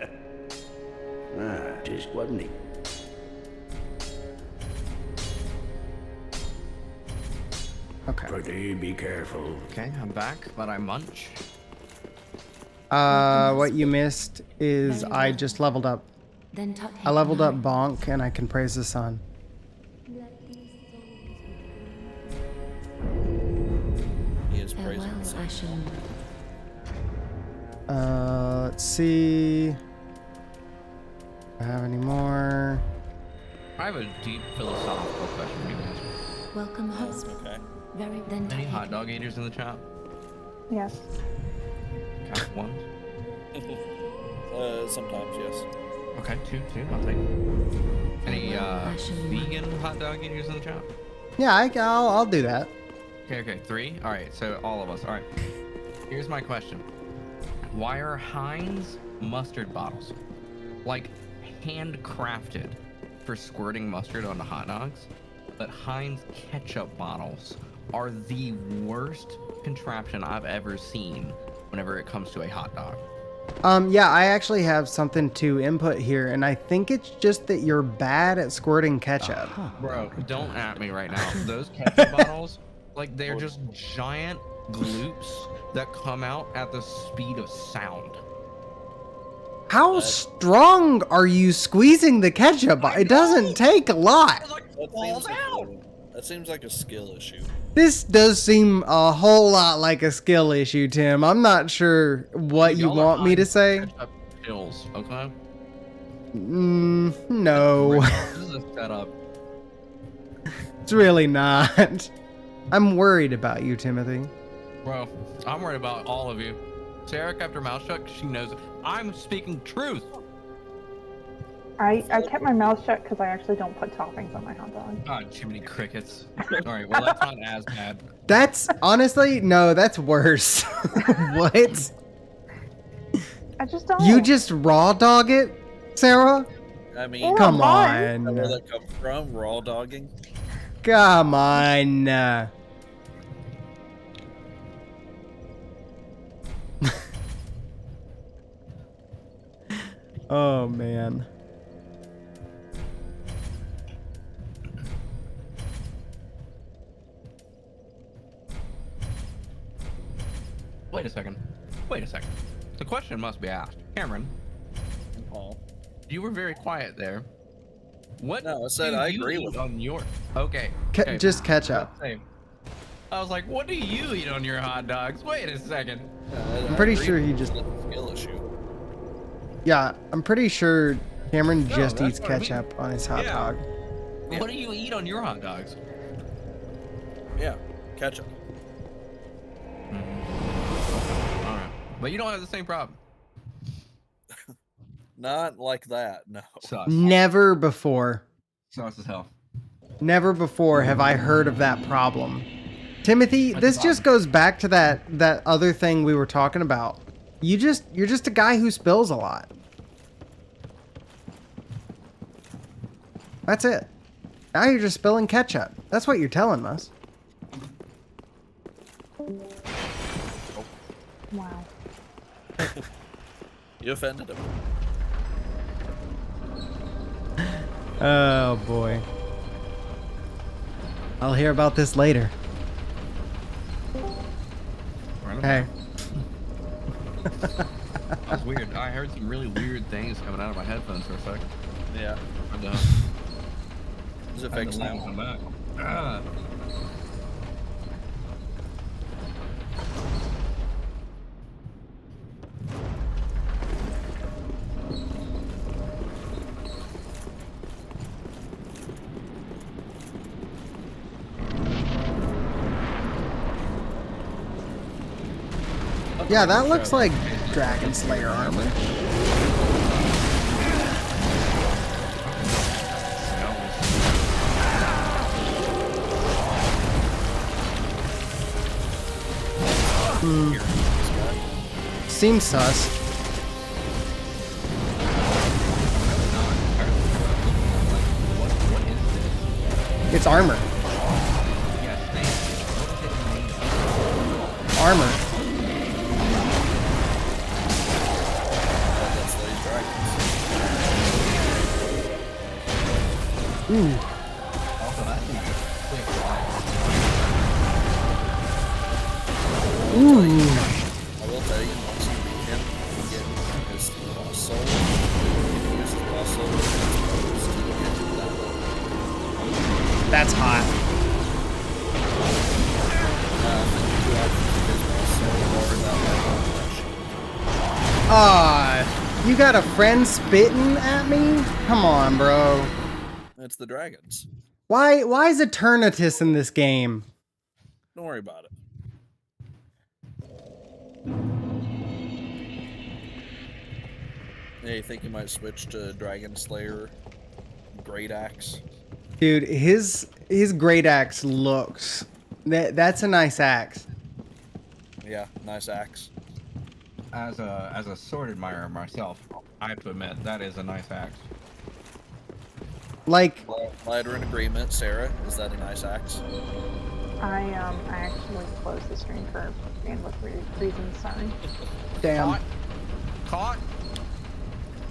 Just wasn't he? Okay. Pretty be careful. Okay, I'm back, but I munch. What you missed is I just leveled up. Then tuck I leveled up Bonk and I can praise the sun. He is praising farewell, the sun. Ashen. Let's see. Do I have any more? I have a deep philosophical question for you guys. Welcome home. Okay. Very then Any tuck hot dog eaters in the chat? Yes. Count one. Sometimes, yes. Okay, two, I'll take. Any vegan hot dog eaters in the chat? Yeah, I'll do that. Okay, 3. All right, so all of us. All right. Here's my question: why are Heinz mustard bottles, like handcrafted for squirting mustard onto hot dogs, but Heinz ketchup bottles are the worst contraption I've ever seen whenever it comes to a hot dog? Yeah, I actually have something to input here, and I think it's just that you're bad at squirting ketchup. Bro, don't at me right now. Those ketchup bottles Like they're just giant gloops that come out at the speed of sound. How strong are you squeezing the ketchup? It doesn't take a lot. That seems like a skill issue. This does seem a whole lot like a skill issue, Tim. I'm not sure what you want me to say. Ketchup pills, okay? No. This is a setup. It's really not. I'm worried about you, Timothy. Bro, I'm worried about all of you. Sarah kept her mouth shut 'cause she knows it. I'm speaking truth. I kept my mouth shut because I actually don't put toppings on my hot dog. Oh, too many crickets. Alright, well that's not as bad. That's honestly, no, that's worse. What? I just don't. You just raw dog it, Sarah? I mean, Come where on. that come from? Raw dogging? Come on. Oh, man. Wait a second. Wait a second. The question must be asked. Cameron, Paul. you were very quiet there. What? No, I said do I you agree eat with on your. Okay. Okay. Just ketchup. Same. I was like, what do you eat on your hot dogs? Wait a second. I'm pretty sure he just. Skill issue. Yeah, I'm pretty sure Cameron No, just that's eats what I mean. ketchup on his hot Yeah. dog. Yeah. What do you eat on your hot dogs? Yeah, ketchup. All right, but you don't have the same problem. Not like that, no. Sus. Never before. Sus as hell. Never before have I heard of that problem. Timothy, this just goes back to that other thing we were talking about. You're just a guy who spills a lot. That's it. Now you're just spilling ketchup. That's what you're telling us. Wow. You offended him. Oh boy. I'll hear about this later. Hey. That was weird. I heard some really weird things coming out of my headphones for a second. Yeah. And, Is it I had fixed to leave and now? come back. Ah. Yeah, that looks like Dragon Slayer armor. Seems sus. What is this? It's armor. Yes, thank you. What is it made of? Armor. That's these dragons. Ooh. Also, that thing is quick. Ooh. I will tell you, once you beat him, you get his boss soul. If you use his boss soul, it's supposed to get to that level. That's hot. I think you do have to use his boss soul or that level. Ah, you got a friend spitting at me? Come on, bro. It's the dragons. Why is Eternatus in this game? Don't worry about it. Yeah, you think you might switch to Dragon Slayer Great Axe? Dude, his great axe looks that's a nice axe. Yeah, nice axe. As a sword admirer myself, I have to admit that is a nice axe. Like, Glad we're in agreement. Sarah, is that a nice axe? I actually closed the stream for bandwidth reasons. Sorry. damn. Caught.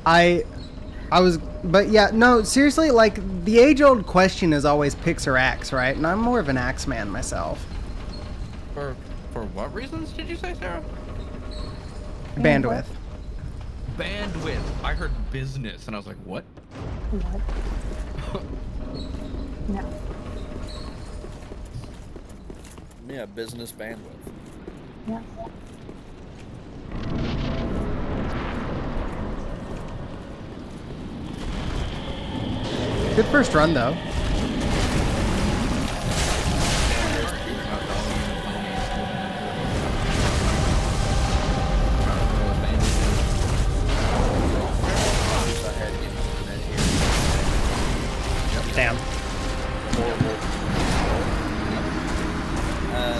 I was, but yeah, no, seriously, like, the age-old question is always picks or axe, right? And I'm more of an axe man myself. For what reasons did you say, Sarah? Bandwidth. Bandwidth. I heard business, and I was like, what? What? No. Yeah, business bandwidth. Yeah. Good first run, though. Damn.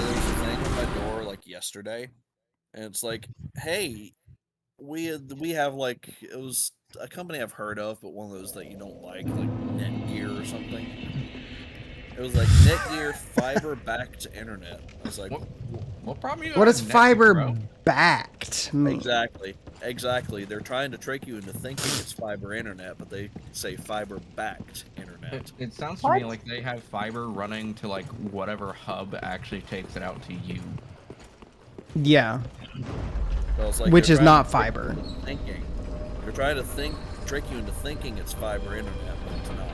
There's a thing on my door like yesterday, and it's like, hey, we have like, it was a company I've heard of, but one of those that you don't like Netgear or something. It was like Netgear fiber backed internet. I was like, what problem you What does Netgear, fiber bro? backed mean? Exactly. They're trying to trick you into thinking it's fiber internet, but they say fiber backed internet. It sounds to me like they have fiber running to like whatever hub actually takes it out to you. Yeah. So it's like Which is not to fiber. They're trying to trick you into thinking it's fiber internet, but it's not.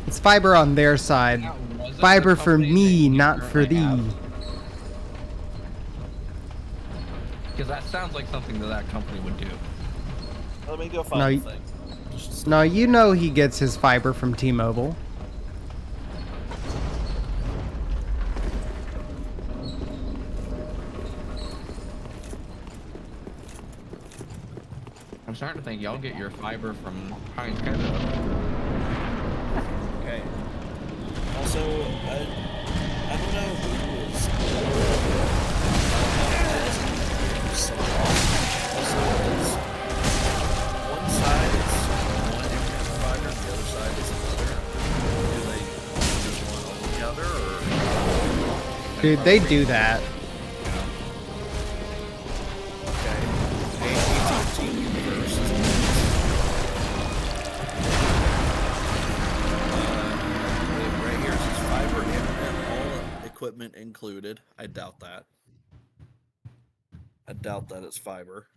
It's fiber on their side. Fiber for me, not for thee. Because that sounds like something that company would do. Let me go find the thing. No, you know he gets his fiber from T-Mobile. I'm starting to think y'all get your fiber from Heinz Ketchup. Okay. Also, I don't know who is. Also, one side is one internet provider, the other side is another. Do they just want all together, or? Dude, they do that. Equipment included. I doubt that. I doubt that it's fiber.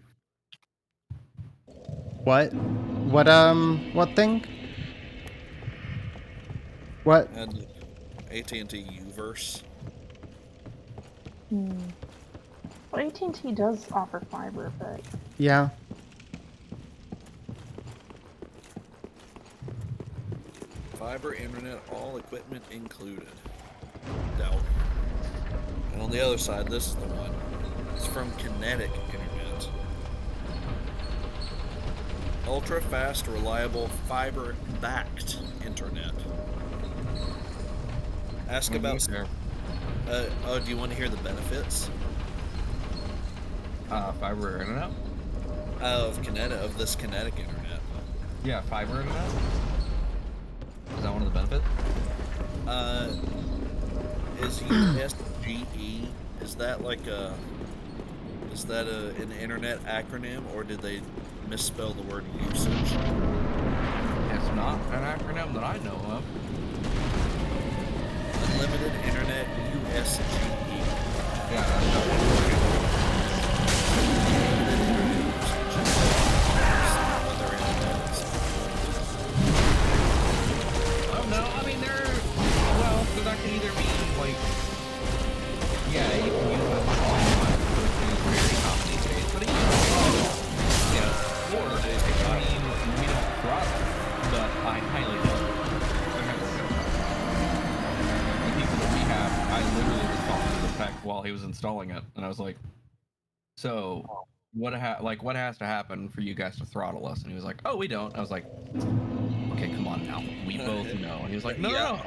What what thing? What? And AT&T Uverse. Well, AT&T does offer fiber, but... Yeah. Fiber internet, all equipment included. Doubt. And on the other side, this is the one. It's from Kinetic Internet. Ultra fast, reliable, fiber backed internet. Ask about. Do you want to hear the benefits? Fiber internet? Of this Kinetic Internet. Yeah, fiber internet? Is that one of the benefits? Is USGE, is that like an internet acronym, or did they misspell the word usage? It's not an acronym that I know of. Unlimited Internet USGE. Yeah, that's Oh no, I mean so that can either mean like, yeah, you can use it which is very common these days, but it can or it can mean we don't trust, but I highly doubt it. The people that we have, I literally responded to the fact while he was installing it, and I was like, so what has to happen for you guys to throttle us? And he was like, oh, we don't. I was like, okay, come on now. We both know. And he was like, no,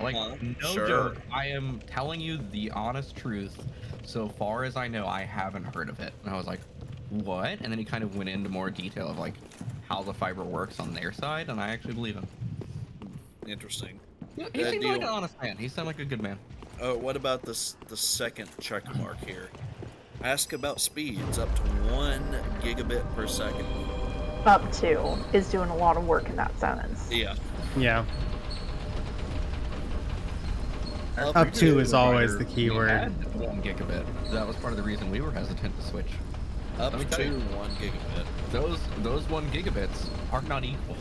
sure. joke. I am telling you the honest truth. So far as I know, I haven't heard of it. And I was like, what? And then he kind of went into more detail of like how the fiber works on their side, and I actually believe him. Interesting. Yeah, he seemed like an honest man. He sounded like a good man. What about the second check mark here? Ask about speeds up to 1 gigabit per second. Up to is doing a lot of work in that sentence. Yeah. Yeah. Up to is always the keyword. We had 1 gigabit. That was part of the reason we were hesitant to switch. Up Let me tell to you, 1 gigabit. Those 1 gigabits are not equal.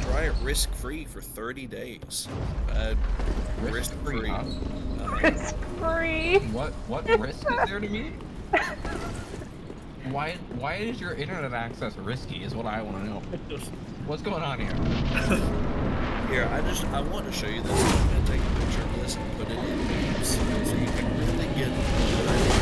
Try it risk-free for 30 days. Risk-free, huh? Risk-free. What risk is there to me? Why is your internet access risky is what I want to know. What's going on here? Here, I want to show you this. I'm going to take a picture of this and put it in memes so you can really get a good idea.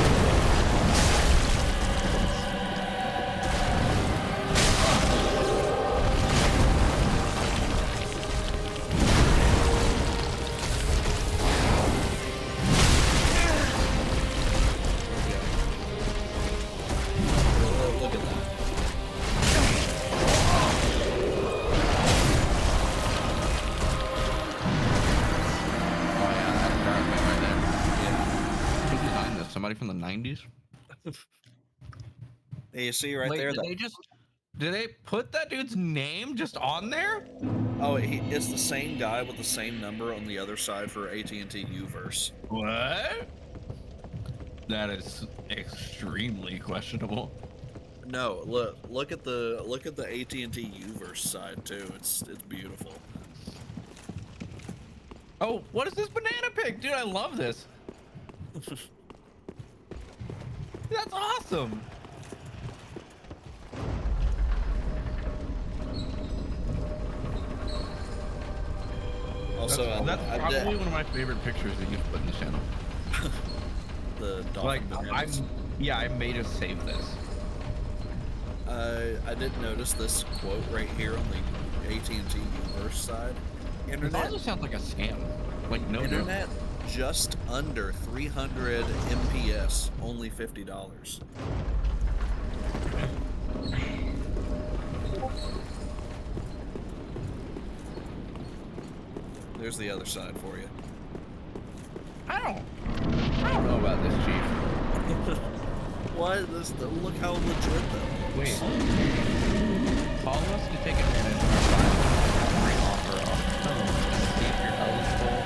From the 90s. Hey, you see right there? Did they put that dude's name just on there? Oh, it's the same guy with the same number on the other side for AT&T Uverse. What? That is extremely questionable. No, look at the AT&T Uverse side too. It's beautiful. Oh, what is this banana pig, dude? I love this. That's awesome. Also, that's probably one of my favorite pictures that you've put in the channel. The dolphin bananas. I may just save this. I did notice this quote right here on the AT&T Uverse side. Internet. It also sounds like a scam. Like no internet. Joke. Just under 300 MPS, only $50. There's the other side for you. I don't know about this, Chief. What? Look how legit though. Wait. Follow us to take advantage of our offer on phone and see if you're eligible.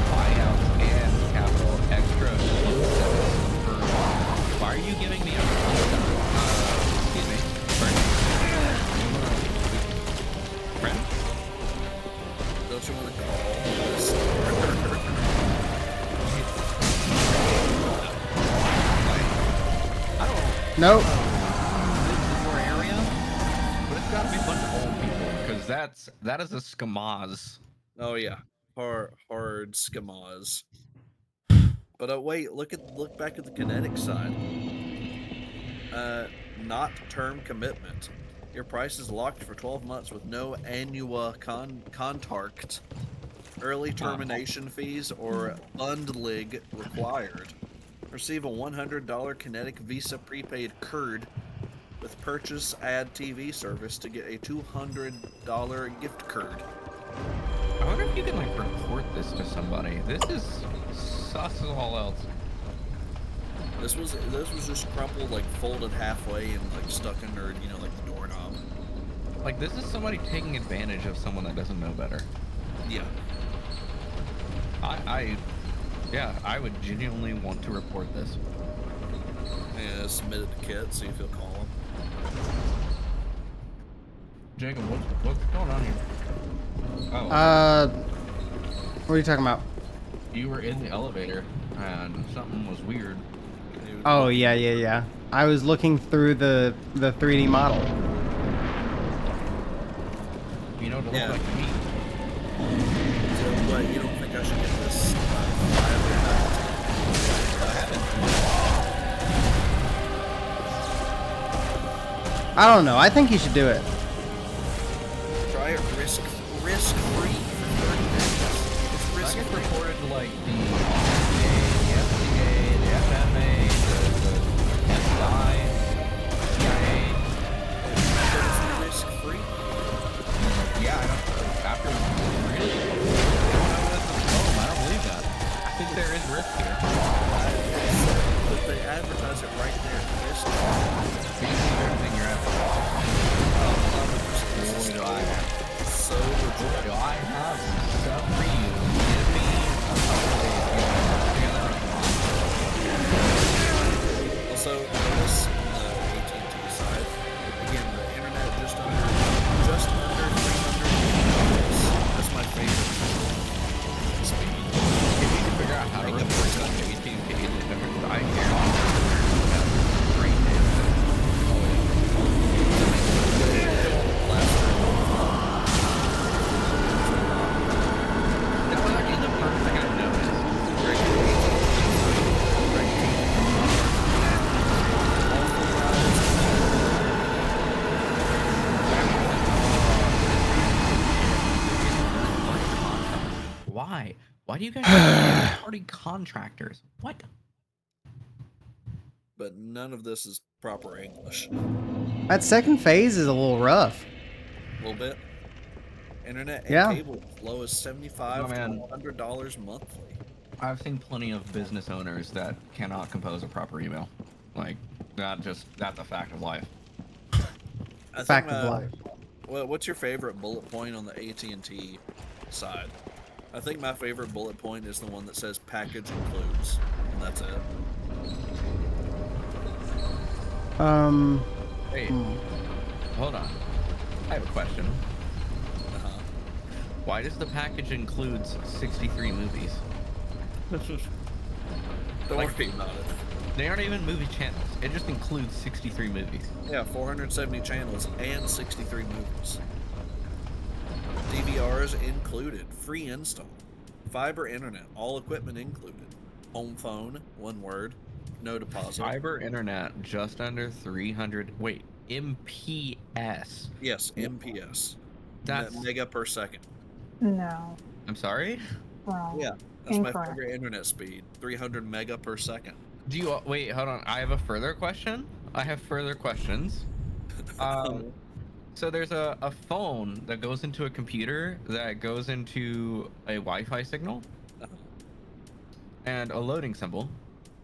Buyouts and capital extra. Why are you giving me a excuse me? Friend? Don't you want to call this? I don't Nope. More area, but it's gotta be a bunch of old people because that is a skamaz. Oh yeah. Hard skamaz. But wait, look back at the kinetic side. Not term commitment. Your price is locked for 12 months with no annual contract, early termination fees, or bundling required. Receive a $100 kinetic Visa prepaid card with purchase add TV service to get a $200 gift card. I wonder if you can like report this to somebody. This is sus as all else. This was just crumpled, like folded halfway and like stuck under, like the doorknob. Like this is somebody taking advantage of someone that doesn't know better. Yeah. I would genuinely want to report this. Yeah, submit it to Kit, see if he'll call him. Jacob, what's going on here? Oh. What are you talking about? You were in the elevator and something was weird. Oh yeah. I was looking through the 3D model. You know what it looked like to me. So what, you don't think I should get this? I don't know. I think you should do it. Try it risk-free for 30 days. It's risk-free. I get reported to like the FDA, the FMA, the FBI, CIA. But it's risk-free. Yeah, I don't. After really, I don't believe that. I think there is risk here. But they advertise it right there. Risk. You can see everything you're advertising. Boy, do I have. So legit. Do I have some stuff for you? Give me a couple days. Also, notice on the AT&T side, again, the internet just under 300 megabits. That's my favorite speed. If you can figure out how to report to AT&T, I hear great that was actually the first thing I noticed. Why? Why do you guys have third-party contractors? What? But none of this is proper English. That second phase is a little rough. A little bit. Internet and Yeah. cable as low as $75 man. to $100 monthly. I've seen plenty of business owners that cannot compose a proper email. Like, that's a fact of life. Fact of life. Well, what's your favorite bullet point on the AT&T side? I think my favorite bullet point is the one that says package includes, and that's it. Wait, hold on. I have a question. Uh-huh. Why does the package includes 63 movies? Don't Like, worry about it. They aren't even movie channels. It just includes 63 movies. Yeah, 470 channels and 63 movies. DVRs included. Free install. Fiber internet. All equipment included. Home phone. One word. No deposit. Fiber internet, just under 300. Wait, MPS. Yes, MPS. That's. Mega per second. No. I'm sorry? Wrong. Yeah, that's my Incorrect. favorite internet speed. 300 mega per second. Do you wait? Hold on. I have a further question. I have further questions. So there's a phone that goes into a computer that goes into a Wi-Fi signal and a loading symbol,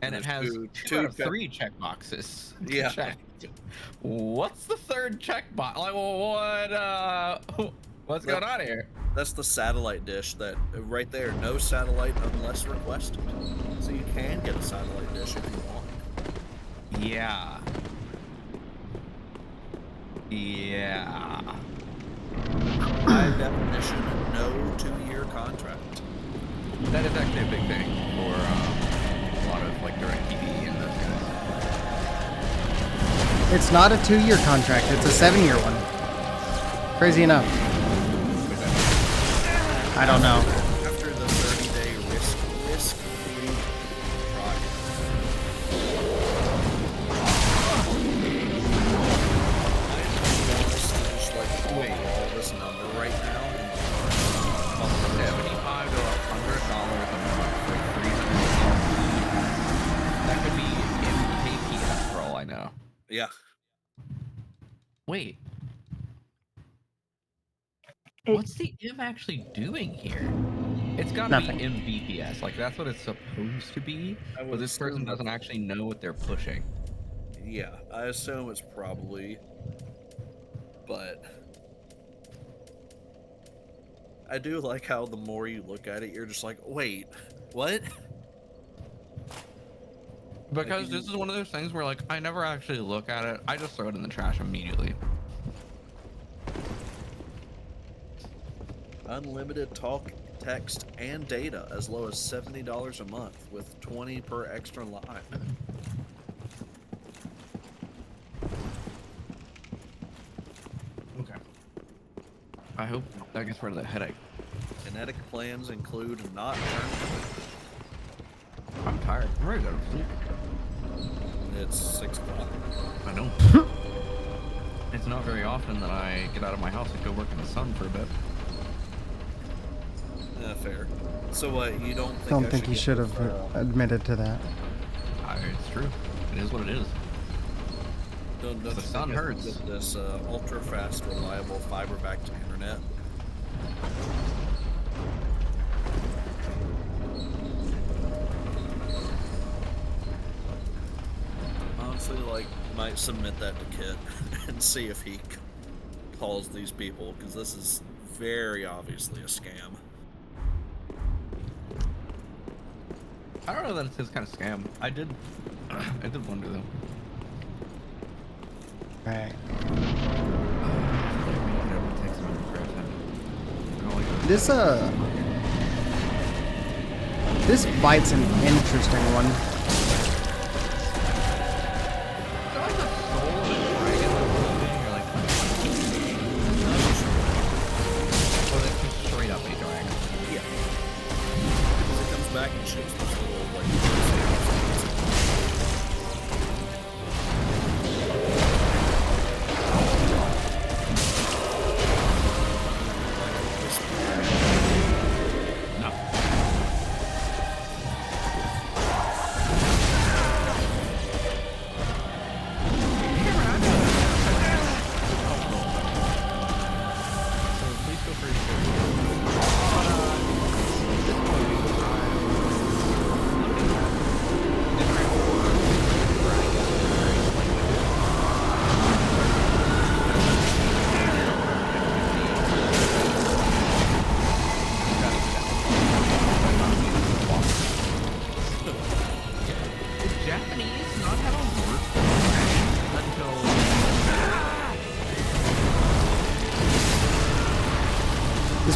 and it has two out of three check boxes. Yeah. Checked. What's the third check box? Like, what's going on here? That's the satellite dish that right there. No satellite unless requested. So you can get a satellite dish if you want. Yeah. Yeah. By definition, no 2-year contract. That is actually a big thing for a lot of like DirecTV and those guys. It's not a 2-year contract. It's a 7-year one. Crazy enough. I don't know. After the 30-day risk-free trial. I'm just like wait all this number right now. $75 to $100 a month for 300. That could be MKPS for all I know. Yeah. Wait. What's the M actually doing here? It's gotta be MVPS. Like, that's what it's supposed to be. But this person doesn't actually know what they're pushing. Yeah, I assume it's probably. But I do like how the more you look at it, you're just like, wait, what? Because this is one of those things where, like, I never actually look at it. I just throw it in the trash immediately. Unlimited talk, text, and data as low as $70 a month with 20 per extra line. Okay. I hope that gets rid of the headache. Kinetic plans include not earned. I'm tired. I'm ready to go to sleep. It's 6 o'clock. I know. It's not very often that I get out of my house and go work in the sun for a bit. Fair. So what, you don't think Don't think he should have admitted to that. It's true. It is what it is. Don't The sun hurts. Get this ultra fast, reliable fiber back to internet. Honestly, like, might submit that to Kit and see if he calls these people, because this is very obviously a scam. I don't know that it's his kind of scam. I did wonder though. Right. This fight's an interesting one. Back and shoots this little like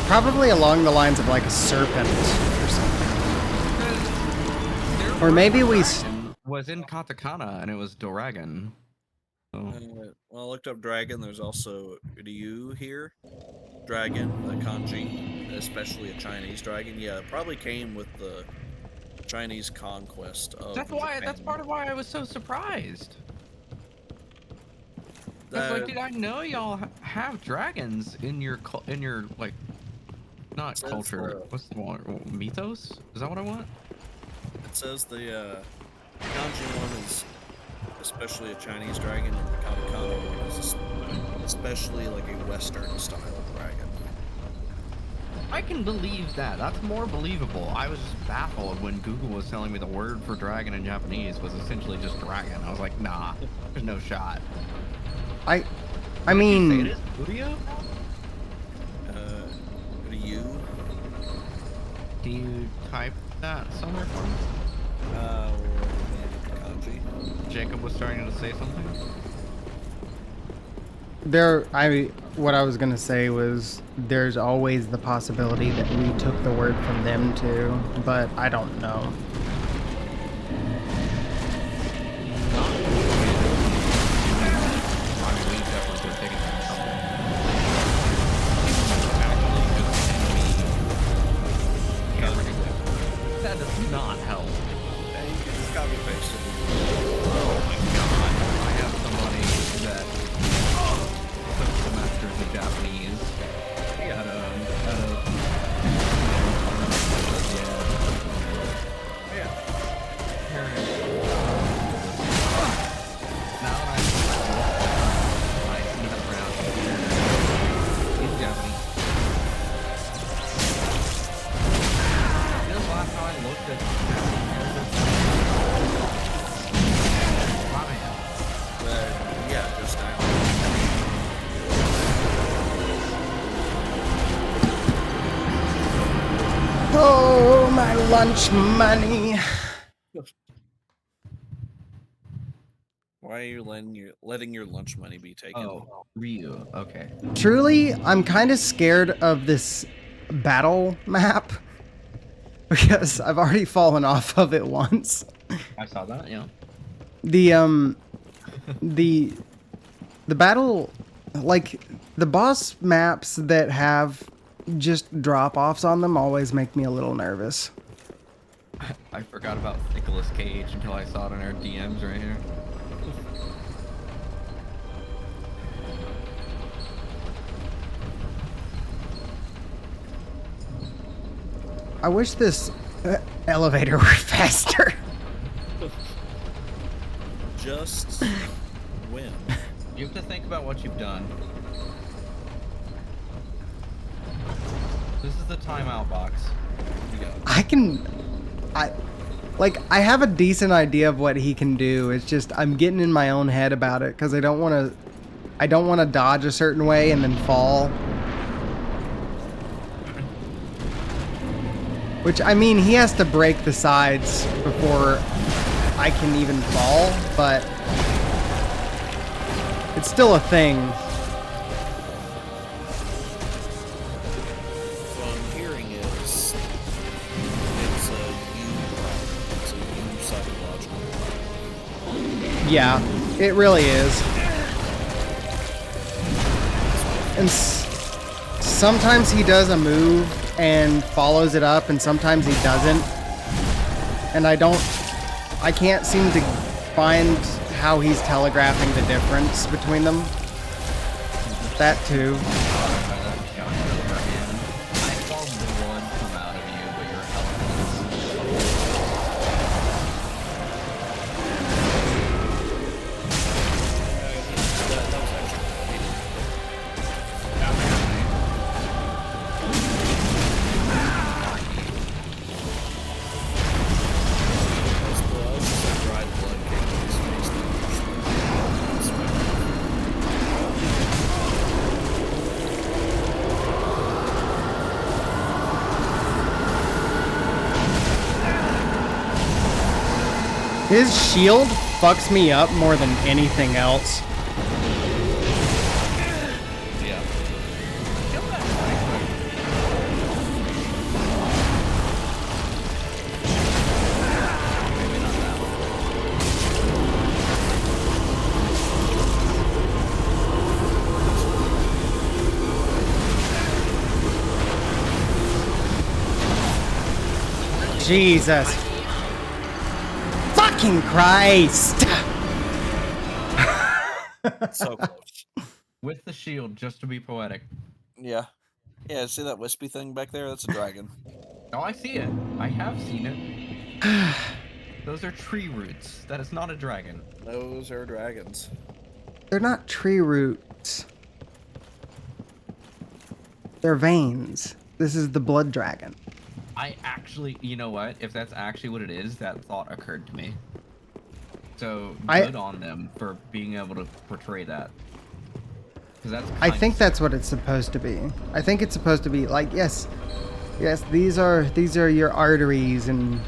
Probably along the lines of like a serpent or something. Or maybe we was in katakana and it was dragon. Oh. Well, I looked up dragon. There's also Ryu here. Dragon, the kanji, especially a Chinese dragon. Yeah, it probably came with the Chinese conquest of Japan. That's part of why I was so surprised. Like, did I know y'all have dragons in your like, not culture? What's the one? Mythos? Is that what I want? It says the kanji one is especially a Chinese dragon, and the katakana one is especially like a Western style dragon. I can believe that. That's more believable. I was just baffled when Google was telling me the word for dragon in Japanese was essentially just dragon. I was like, nah, there's no shot. I mean... It is Ryu? Ryu? Can you type that somewhere for me? Kanji. Jacob was starting to say something? What I was gonna say was there's always the possibility that we took the word from them too, but I don't know. That does not help. Yeah, you can just copy paste it. Oh my god. I have somebody that took semesters of Japanese at a Now that I see that around in Japanese. You know, last time I looked at Yeah, just now. Oh, my lunch money. Why are you letting your lunch money be taken? Oh, Ryu. Okay. Truly, I'm kind of scared of this battle map because I've already fallen off of it once. I saw that, yeah. The battle, like the boss maps that have just drop-offs on them always make me a little nervous. I forgot about Nicolas Cage until I saw it in our DMs right here. I wish this elevator were faster. Just win. You have to think about what you've done. This is the timeout box. I have a decent idea of what he can do. It's just I'm getting in my own head about it because I don't want to I don't want to dodge a certain way and then fall. Which, I mean, he has to break the sides before I can even fall, but it's still a thing. So I'm hearing it's a you psychological. Yeah, it really is. And sometimes he does a move and follows it up, and sometimes he doesn't. And I can't seem to find how he's telegraphing the difference between them. That too. His shield fucks me up more than anything else. Yeah. Jesus. Fucking Christ! So close. With the shield, just to be poetic. Yeah. Yeah, see that wispy thing back there? That's a dragon. Oh, I see it. I have seen it. Those are tree roots. That is not a dragon. Those are dragons. They're not tree roots. They're veins. This is the blood dragon. I actually, you know what? If that's actually what it is, that thought occurred to me. So good on them for being able to portray that. Because that's. I think that's what it's supposed to be. I think it's supposed to be like, yes, these are your arteries and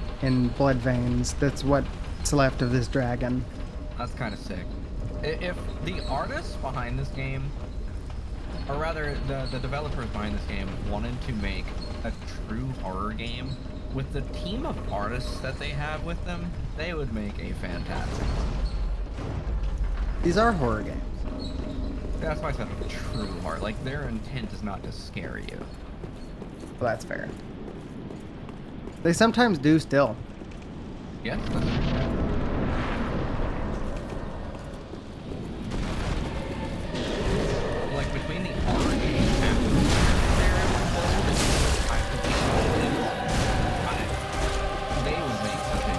blood veins. That's what's left of this dragon. That's kind of sick. If the artists behind this game, or rather the developers behind this game, wanted to make a true horror game with the team of artists that they have with them, they would make a fantastic one. These are horror games. That's why I said true horror. Like, their intent is not to scare you. Well, that's fair. They sometimes do still. Yes, that's fair. Like, between the horror game and they would make such a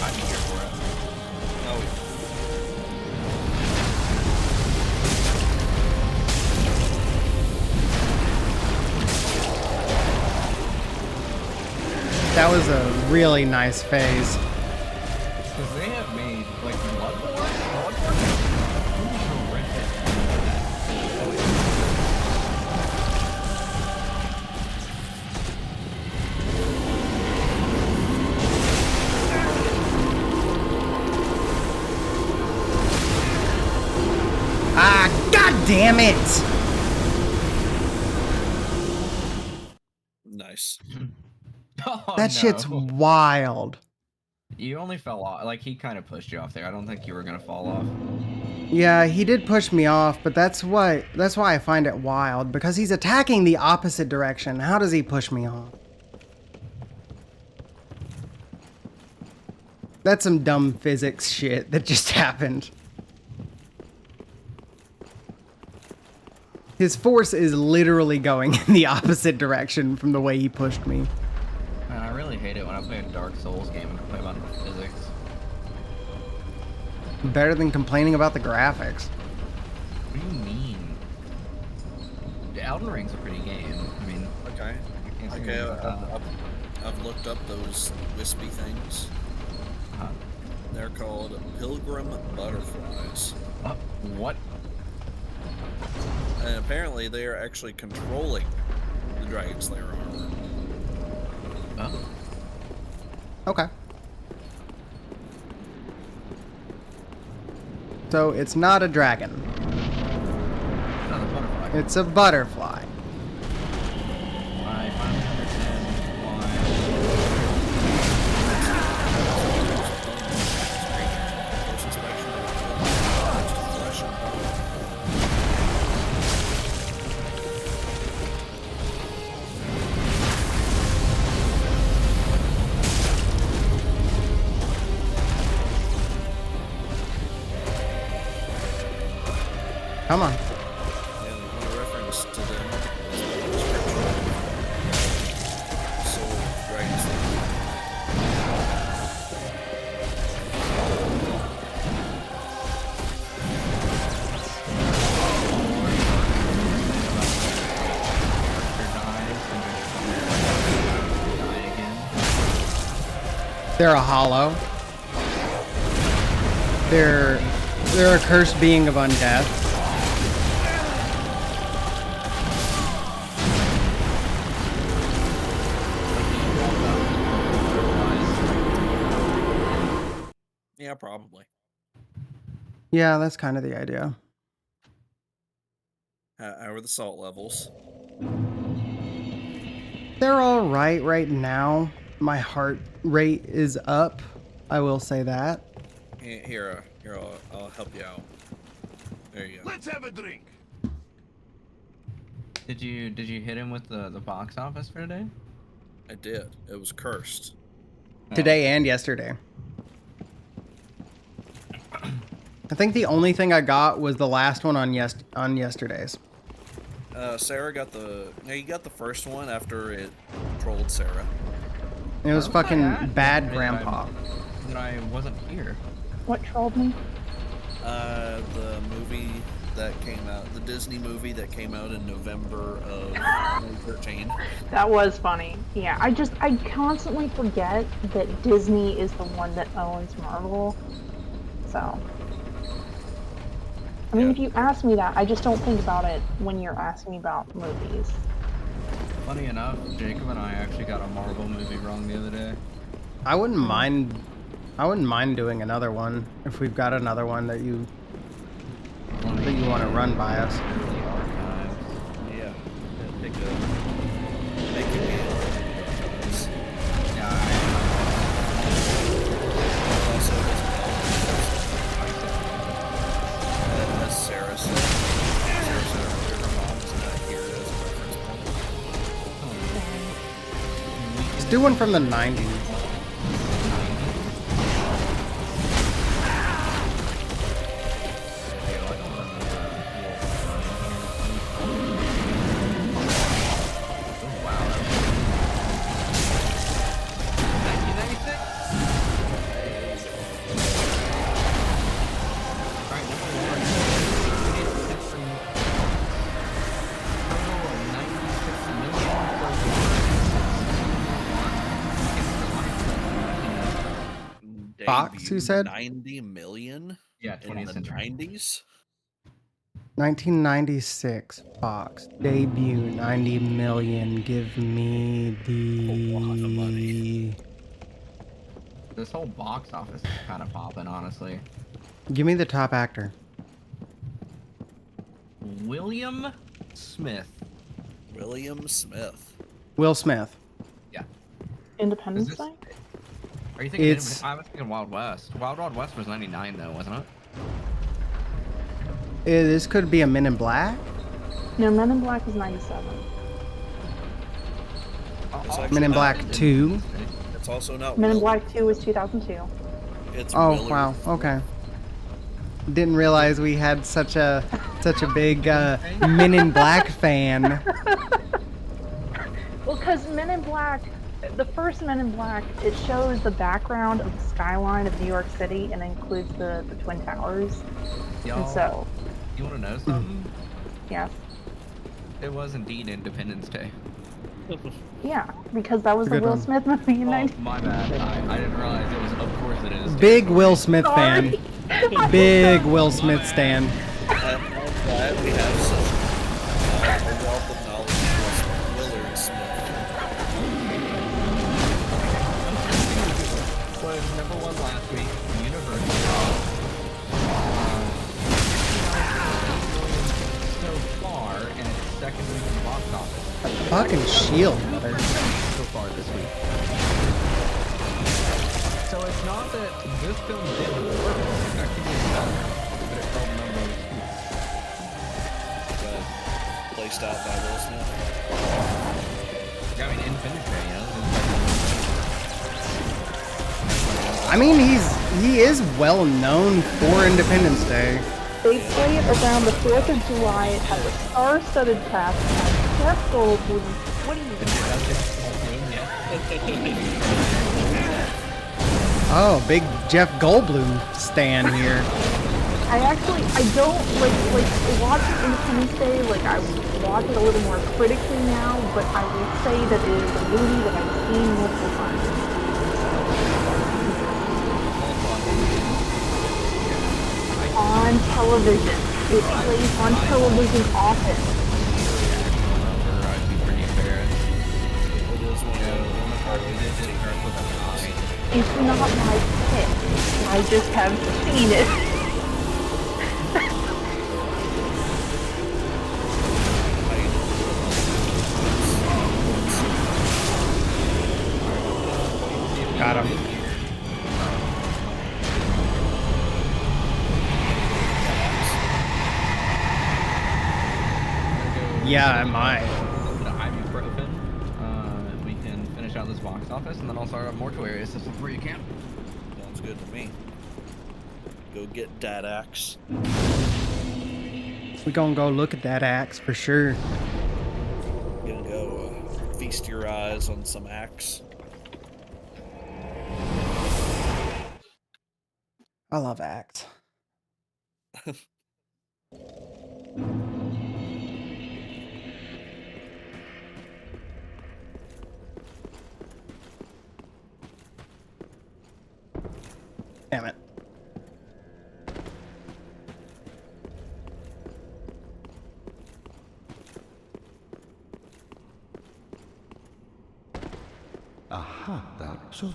I'd be here for it. Oh, That was a really nice phase. Because they have made, like, Bloodborne is horrific. Ah, god damn it! nice. Oh, That shit's wild. You only fell off. Like, he kind of pushed you off there. I don't think you were going to fall off. Yeah, he did push me off, but that's why I find it wild, because he's attacking the opposite direction. How does he push me off? That's some dumb physics shit that just happened. His force is literally going in the opposite direction from the way he pushed me. Man, I really hate it when I play a Dark Souls game and complain about physics. Better than complaining about the graphics. What do you mean? The Elden Ring's a pretty game. I mean, Okay. Okay, I've looked up those wispy things. They're called pilgrim butterflies. What? And apparently they are actually controlling the Dragon Slayer armor. Oh. Okay. So it's not a dragon. Another butterfly. It's a butterfly. I finally understand why. Come on. Yeah, one reference to them Soul Dragon Slayer. They're a hollow. They're a cursed being of undeath. Yeah, probably. Yeah, that's kind of the idea. How are the salt levels? They're all right now. My heart rate is up. I will say that. Here, I'll help you out. There you go. Let's have a drink. Did you hit him with the box office for today? I did. It was cursed. Today and yesterday. I think the only thing I got was the last one on yesterday's. Sarah got you got the first one after it trolled Sarah. It was fucking bad grandpa. That I wasn't here. What trolled me? The movie that came out, the Disney movie that came out in November of 2013. That was funny. Yeah, I constantly forget that Disney is the one that owns Marvel. So, I mean, Yeah. if you ask me that, I just don't think about it when you're asking me about movies. Funny enough, Jacob and I actually got a Marvel movie wrong the other day. I wouldn't mind doing another one if we've got another one that you want to run by us. Yeah. Take a game. Yeah, Also, as Sarah said earlier, her mom's not here as a reference point. Let's do one from the 90s. Fox, who said? 90 million? Yeah, In 20th the century. 90s? 1996 Fox debut 90 million. Give me A lot of money. This whole box office is kind of popping, honestly. Give me the top actor. William Smith. William Smith. Will Smith. Yeah. Independence Is this- Day? Are you thinking? It's- I was thinking Wild West. Wild West was 99 though, wasn't it? This could be a Men in Black. No, Men in Black is 97. Men in Black 2. It's also not Men in Will. Black 2 was 2002. It's Oh Willard. wow. Okay. Didn't realize we had such a big Men in Black fan. Well, because Men in Black, the first Men in Black, it shows the background of the skyline of New York City and includes the Twin Towers. Y'all, And so, you want to know something? yes. It was indeed Independence Day. Yeah, because that was It's a the good Will one. Smith movie in Oh, 90. my bad. I didn't realize it was. Of course it is. Big Will Smith fan. Sorry. Big Will Smith stan. That We have such a wealth of knowledge plus Willard Smith. Was number 1 last week, Universal. So far, and it's second week in the box office. Fucking shield, mother. So far this week. So it's not that this film didn't work, it's actually doing better, but it fell number 2. Placed out by Will Smith. Yeah, I mean, Independence Day, you know? I mean, he is well known for Independence Day. They play it around the 4th of July. It has a star-studded cast. It has Jeff Goldblum. What do you Oh, big Jeff Goldblum stand here. I don't like watching Independence Day. Like, I watch it a little more critically now, but I will say that it is a movie that I've seen multiple times. On television. It plays on television often. It's not my pick. I just have seen it. Got him. Yeah, I might. Ibuprofen. We can finish out this box office, and then I'll start a mortuary assistant for you, Camp. Sounds good to me. Go get Dat Axe. We gonna go look at that axe for sure. Gonna go feast your eyes on some axe. I love axe. Damn it. Aha, that's so.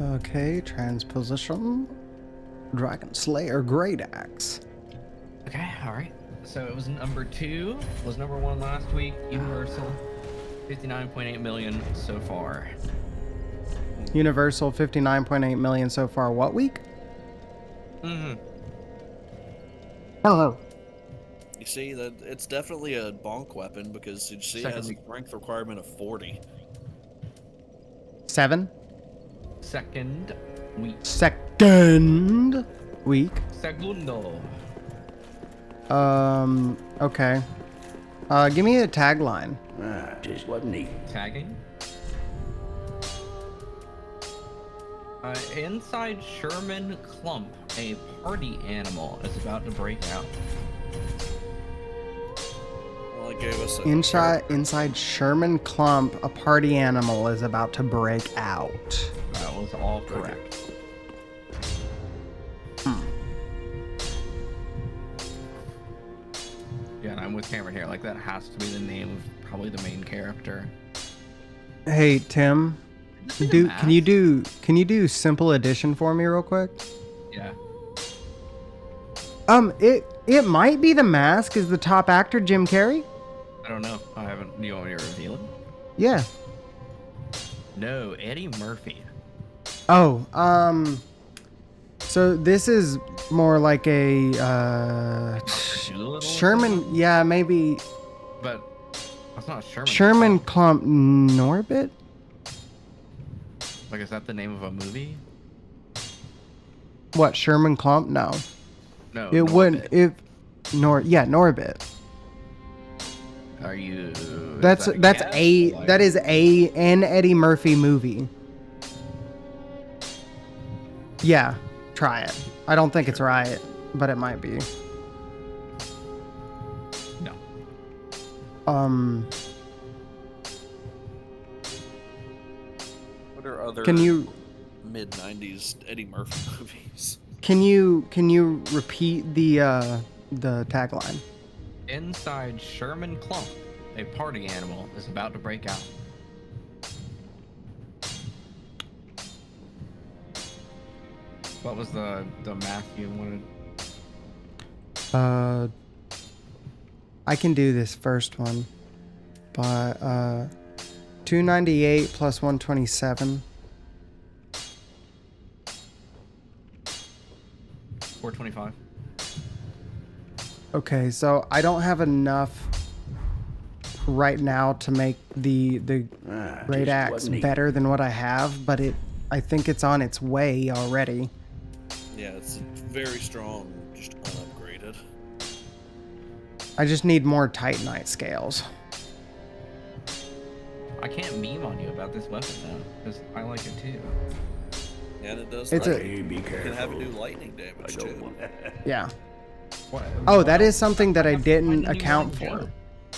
Okay, transposition. Dragon Slayer Great Axe. Okay, alright. So it was number 2, was number 1 last week, Universal. 59.8 million so far. Universal 59.8 million so far. What week? Mm-hmm. Hello. You see that it's definitely a bonk weapon because you see it has a strength requirement of 40. 7. Second week. Second week. Segundo. Okay. Give me a tagline. Just wasn't he? Tagging. Inside Sherman Clump, a party animal is about to break out. Well, it gave us a Inside Sherman Clump, a party animal is about to break out. That was all correct. Yeah, and I'm with Cameron here. Like, that has to be the name of probably the main character. Hey, Tim. Can you do simple addition for me real quick? Yeah. It might be The Mask. Is the top actor Jim Carrey? I don't know. I haven't. Do you want me to reveal it? Yeah. No, Eddie Murphy. Oh, so this is more like a Sherman. Yeah, maybe. But that's not Sherman. Sherman Clump Norbit. Like, is that the name of a movie? What, Sherman Clump? No. No. It wouldn't. If Norbit. Are you? That is an Eddie Murphy movie. Yeah, try it. I don't think it's right, but it might be. No. What are other mid-90s Eddie Murphy movies? Can you repeat the the tagline. Inside Sherman Clump, a party animal is about to break out. What was the math you wanted? I can do this first one, but 298 plus 127. 425. Okay, so I don't have enough right now to make the Great Axe better than what I have, but I think it's on its way already. Yeah, it's very strong, just unupgraded. I just need more Titanite scales. I can't meme on you about this weapon though, because I like it too. And it does. It's you can have it do lightning damage too. Yeah. Oh, that is something that I didn't Why didn't you account run for. jump?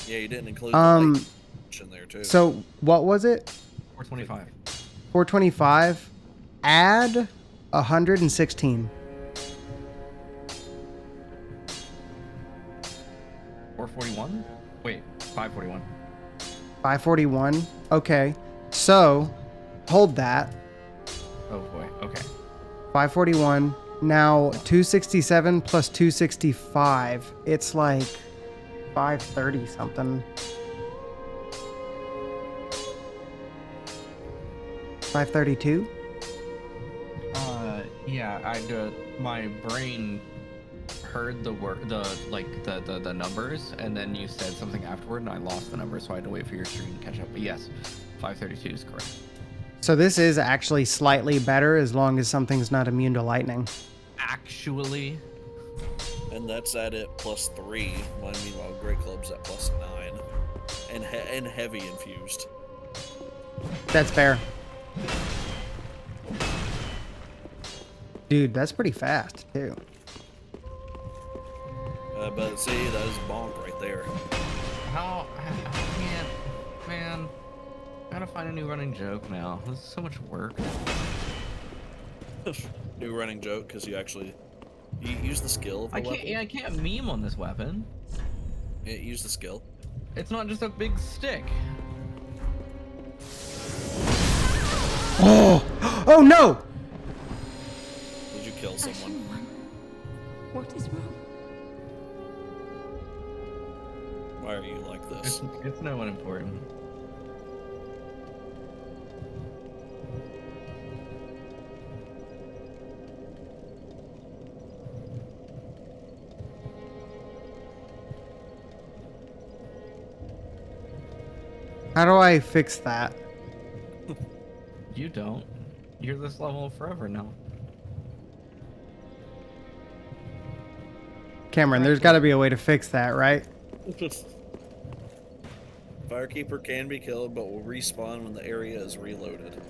Yeah, you didn't include the lightning damage in there too. So what was it? 425. 425. Add 116. 441? Wait, 541. 541. Okay. So hold that. Oh boy. Okay. 541. Now 267 plus 265. It's like 530 something. 532? Yeah, my brain heard the word, the numbers, and then you said something afterward, and I lost the numbers, so I had to wait for your stream to catch up. But yes, 532 is correct. So this is actually slightly better as long as something's not immune to lightning. Actually. And that's at it +3. Meanwhile, Great Club's at +9. And heavy infused. That's fair. Dude, that's pretty fast, too. But see, that is bonk right there. I can't, man. I gotta find a new running joke now. This is so much work. New running joke, because you use the skill of the weapon. I can't meme on this weapon. Yeah, use the skill. It's not just a big stick. Oh! Oh no! Did you kill someone? What is wrong? Why are you like this? It's no one important. How do I fix that? You don't. You're this level forever now. Cameron, there's got to be a way to fix that, right? Firekeeper can be killed, but will respawn when the area is reloaded.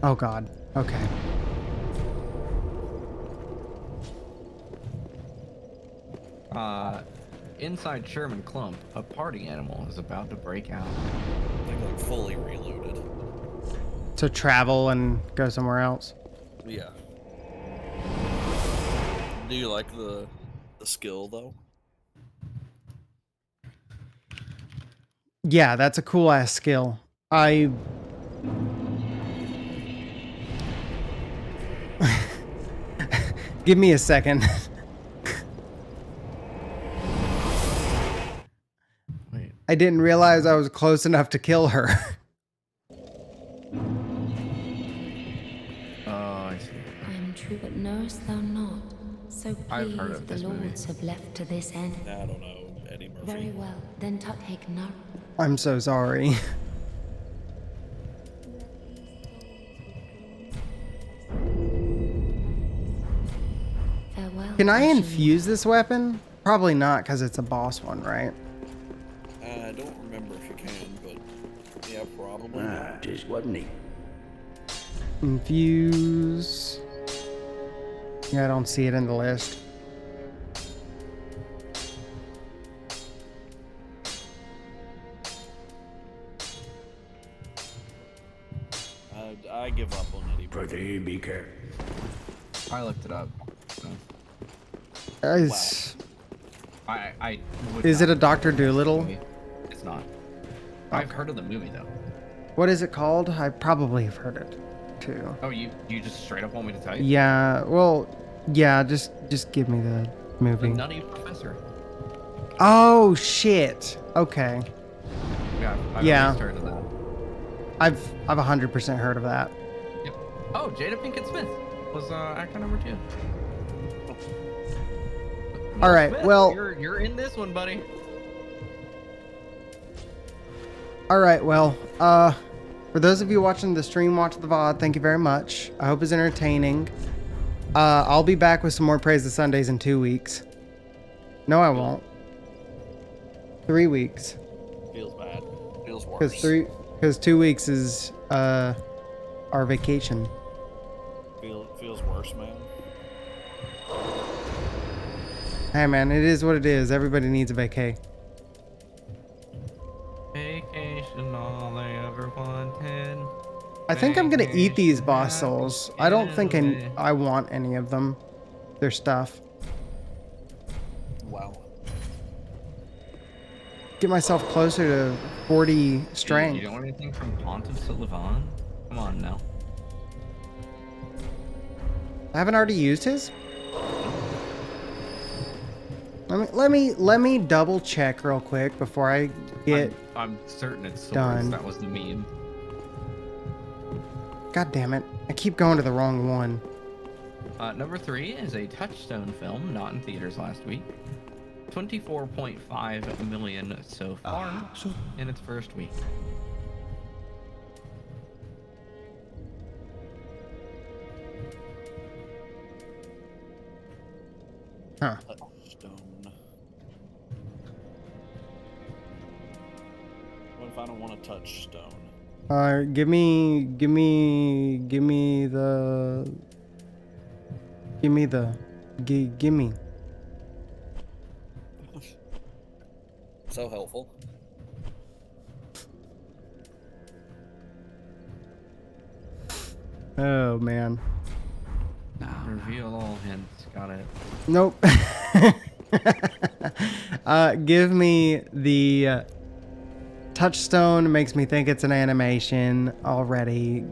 Oh god. Okay. Inside Sherman Clump, a party animal is about to break out. Like fully reloaded. To travel and go somewhere else. Yeah. Do you like the skill though? Yeah, that's a cool ass skill. Give me a second. Wait. I didn't realize I was close enough to kill her. I see. I am true, but knowest thou not? So I've heard please of the this movie. lords have left to this end. I don't know, Eddie Murphy. Very well, then take no. I'm so sorry. Farewell. Can I Ashen infuse this weapon? Probably not, because it's a boss one, right? I don't remember if you can, but yeah, probably. Just wasn't he? Infuse. Yeah, I don't see it in the list. I give up on Eddie Murphy. Prithee, be careful. I looked it up. So. It's- I would Is not it a Dr. consider this Dolittle? movie. It's not. I've heard of the movie though. What is it called? I probably have heard it too. Oh, you just straight up want me to tell you? Yeah, well, yeah, just give me the The movie. Nutty Professor. Oh shit. Okay. Yeah, I've Yeah. always heard of that. I've 100% heard of that. Yep. Oh, Jada Pinkett Smith was actor number 2. All right, Smith, well- you're in this one, buddy. All right, well, for those of you watching the stream, watch the VOD, thank you very much. I hope it's entertaining. I'll be back with some more Praise the Sundays in 2 weeks. No, I won't. 3 weeks. Feels bad. Feels worse. Because 2 weeks is our vacation. Feels worse, man. Hey man, it is what it is. Everybody needs a vacay. Vacation, all I ever wanted. I think I'm gonna eat these boss souls. I don't think I want any of them. Their stuff. Wow. Get myself closer to 40 strength. You don't want anything from Pontiff Sullivan? Come on now. I haven't already used his. Let me double check real quick before I get. I'm certain it's swords. Done. That was the meme. God damn it! I keep going to the wrong one. Number 3 is a Touchstone film, not in theaters last week. 24.5 million so far in its first week. Huh. Stone. What if I don't want to touch stone? Give me the. So helpful. Oh man. Reveal all hints. Got it. Nope. Give me the touchstone. Makes me think it's an animation already.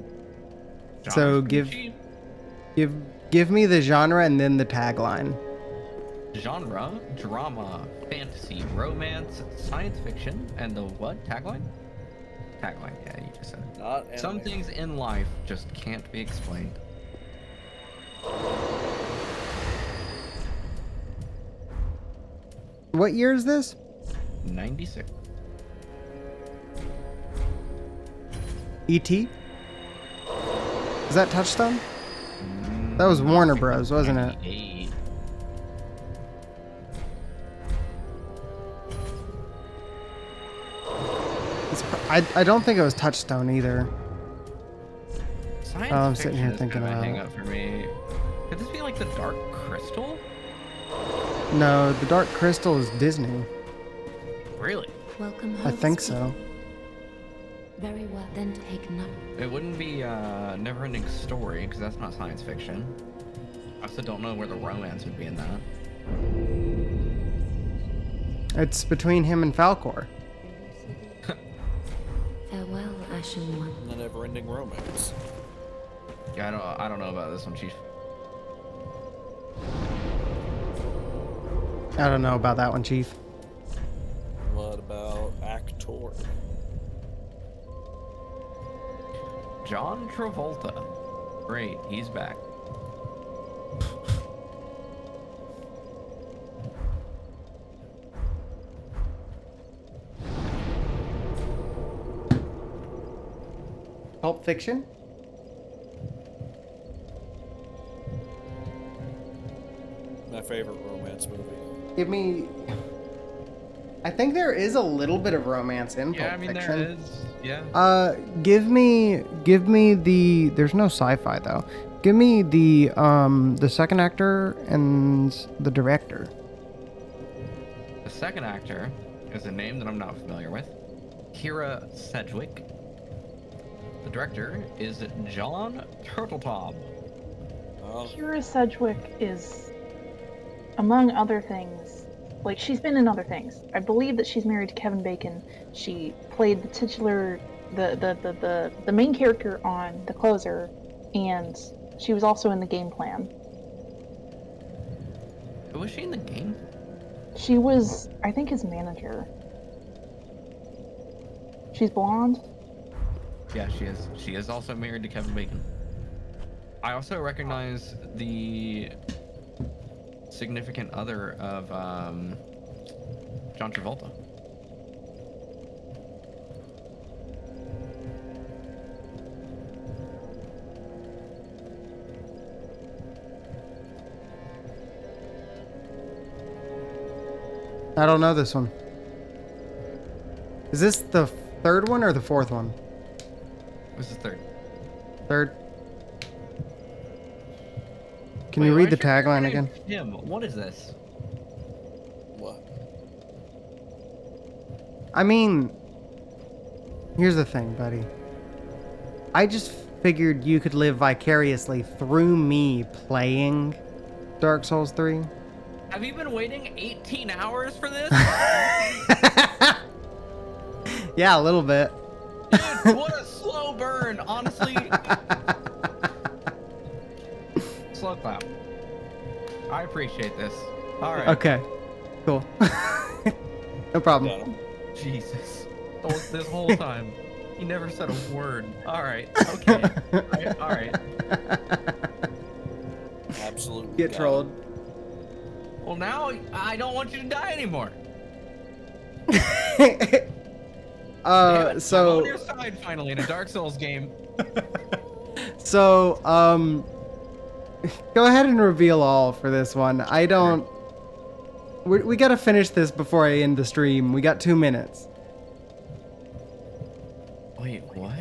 So give me the genre and then the tagline. Genre, drama, fantasy, romance, science fiction, and the what? Tagline? Tagline, yeah, you just said it. Not Some anime. things in life just can't be explained. What year is this? 96. E.T.? Is that Touchstone? That was Warner Bros, wasn't it? 98. I don't think it was Touchstone either. Science Oh, I'm fiction sitting here is thinking kind of a about hang it. up for me. Could this be like the Dark Crystal? No, the Dark Crystal is Disney. Really? Welcome I home, think Speak. so. Very well, then take note. It wouldn't be Never-Ending Story, because that's not science fiction. I also don't know where the romance would be in that. It's between him and Falcor. Farewell, Ashen One. The never-ending romance. Yeah, I don't know about this one, Chief. I don't know about that one, Chief. What about actor? John Travolta. Great, he's back. Pulp Fiction? My favorite romance movie. Give me. I think there is a little bit of romance in Pulp Fiction. there is. Yeah. Give me the. There's no sci-fi though. Give me the second actor and the director. The second actor is a name that I'm not familiar with. Kira Sedgwick. The director is John Turteltaub. Oh, Kira Sedgwick is, among other things, like, she's been in other things. I believe that she's married to Kevin Bacon. She played the titular, the main character on The Closer, and she was also in the game plan. Was she in the game? She was, I think, his manager. She's blonde. Yeah, she is. She is also married to Kevin Bacon. I also recognize the significant other of John Travolta. I don't know this one. Is this the third one or the fourth one? This is third. Third. Can you read the tagline again? Jim, what is this? What? I mean, here's the thing, buddy. I just figured you could live vicariously through me playing Dark Souls 3. Have you been waiting 18 hours for this? Yeah, a little bit. Dude, what a slow burn, honestly. Slow clap. I appreciate this. All right. Okay, cool. No problem. Got him. Jesus. This whole time, he never said a word. All right. Okay. All right. Absolutely. Get got trolled. him. Well, now I don't want you to die anymore. Damn it, I'm on So your side finally in a Dark Souls game. So, go ahead and reveal all for this one. I don't... We gotta finish this before I end the stream. We got 2 minutes. Wait, what?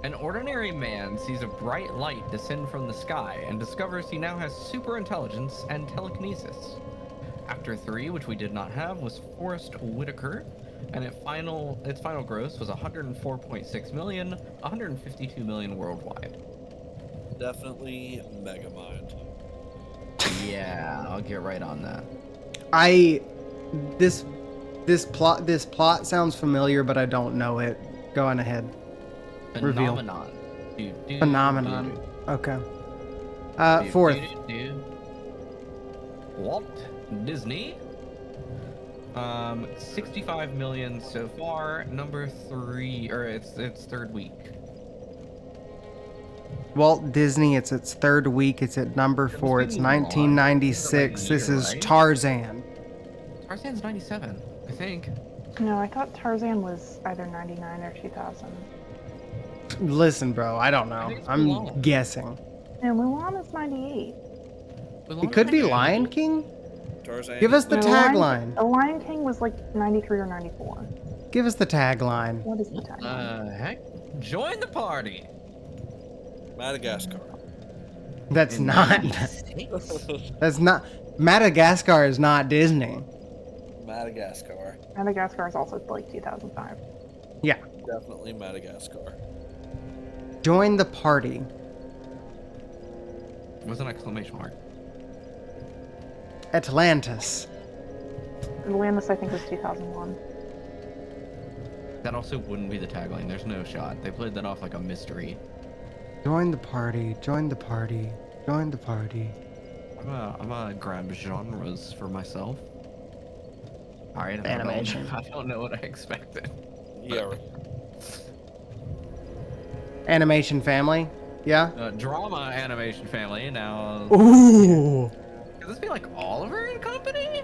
An ordinary man sees a bright light descend from the sky and discovers he now has super intelligence and telekinesis. Actor 3, which we did not have, was Forrest Whitaker, and its final gross was 104.6 million, 152 million worldwide. Definitely Megamind. Yeah, I'll get right on that. This plot sounds familiar, but I don't know it. Go on ahead. Reveal. Phenomenon. Phenomenon. Okay. Fourth. Walt Disney. 65 million so far. Number 3, or it's third week. Walt Disney, it's its third week. It's at number 4. It's 1996. This is Tarzan. Tarzan's 97, I think. No, I thought Tarzan was either 99 or 2000. Listen, bro, I don't know. I'm guessing. And Mulan is 98. It could be Lion King? Tarzan. Give us the tagline. The Lion King was like 93 or 94. Give us the tagline. What is the tagline? Heck? Join the party. Madagascar. That's not. That's not. Madagascar is not Disney. Madagascar. Madagascar is also like 2005. Yeah. Definitely Madagascar. Join the party. What's an exclamation mark? Atlantis. Atlantis, I think, was 2001. That also wouldn't be the tagline. There's no shot. They played that off like a mystery. Join the party. Join the party. Join the party. I'm gonna grab genres for myself. All right. Animation. I don't know what I expected. Yeah. Right. Animation family. Yeah. Drama animation family. Now. Ooh. Could this be like Oliver and Company?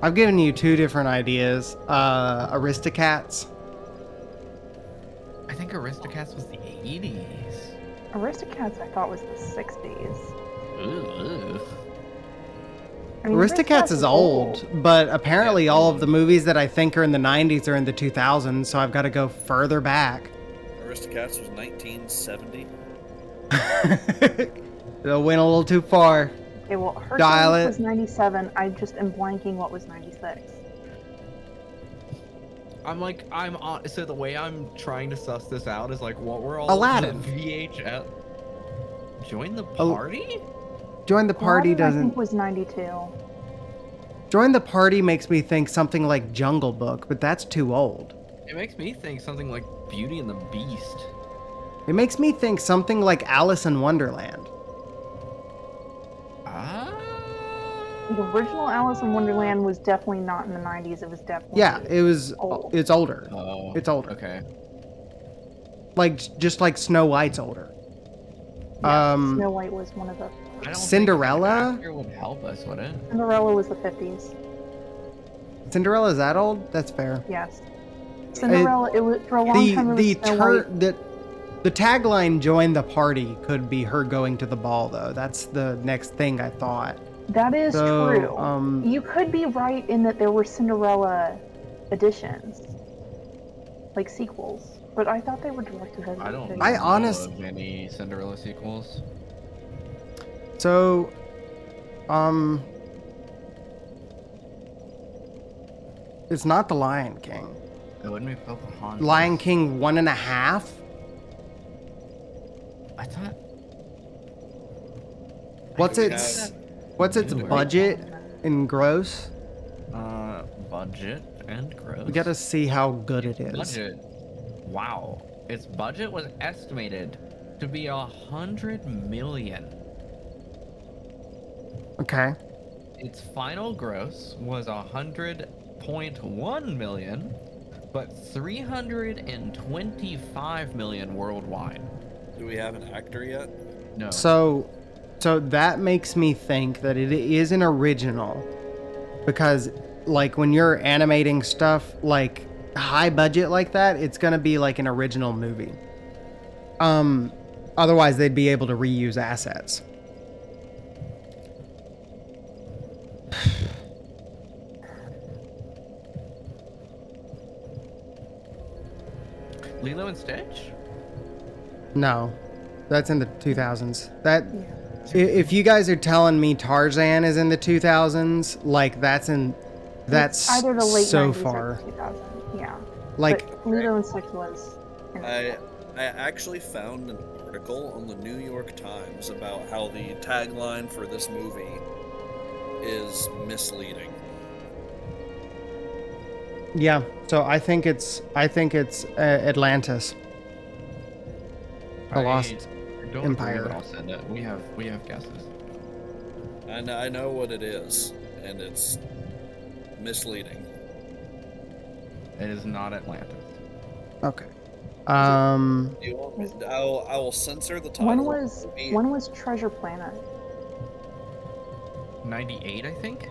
I've given you 2 different ideas. Aristocats. I think Aristocats was the 80s. Aristocats, I thought, was the 60s. Ugh. I mean, Aristocats is old, but apparently all of the movies that I think are in the 90s are in the 2000s, so I've got to go further back. Aristocats was 1970. It went a little too far. Okay, well, Hercules Dial it. was 97. I just am blanking what was 96. So the way I'm trying to suss this out is like, what were all Aladdin. the VHS? Join the party? Join the party Aladdin, I doesn't... think was 92. Join the party makes me think something like Jungle Book, but that's too old. It makes me think something like Beauty and the Beast. It makes me think something like Alice in Wonderland. The original Alice in Wonderland was definitely not in the 90s. It was definitely old. It's older. Oh, it's older. Okay. Like just like Snow White's older. Yeah, Snow White was one of the. I don't Cinderella? think an actor would help us, would it? Cinderella was the 50s. Cinderella's that old? That's fair. Yes. Cinderella. It was for a long time. It was Snow White. The tagline "Join the party" could be her going to the ball, though. That's the next thing I thought. That is true. You could be right in that there were Cinderella editions, like sequels, but I thought they were direct-to-video. I don't know of any Cinderella sequels. So, it's not the Lion King. It wouldn't be Pocahontas. Lion King 1.5. I thought. What's its budget in gross? Budget and gross. We gotta see how good it is. Budget. Wow. Its budget was estimated to be 100 million. Okay. Its final gross was 100.1 million, but 325 million worldwide. Do we have an actor yet? No. So that makes me think that it is an original, because like when you're animating stuff like high budget like that, it's gonna be like an original movie. Otherwise they'd be able to reuse assets. Lilo and Stitch? No, that's in the 2000s. If you guys are telling me Tarzan is in the 2000s, like that's either the late so 90s far. or 2000. Yeah. Like but Lilo and Stitch was. I actually found an article on the New York Times about how the tagline for this movie is misleading. Yeah, so I think it's Atlantis. The Lost Empire. I'll send it. We have guesses. I know what it is, and it's misleading. It is not Atlantis. Okay. I will censor the title. When was Treasure Planet? 98, I think.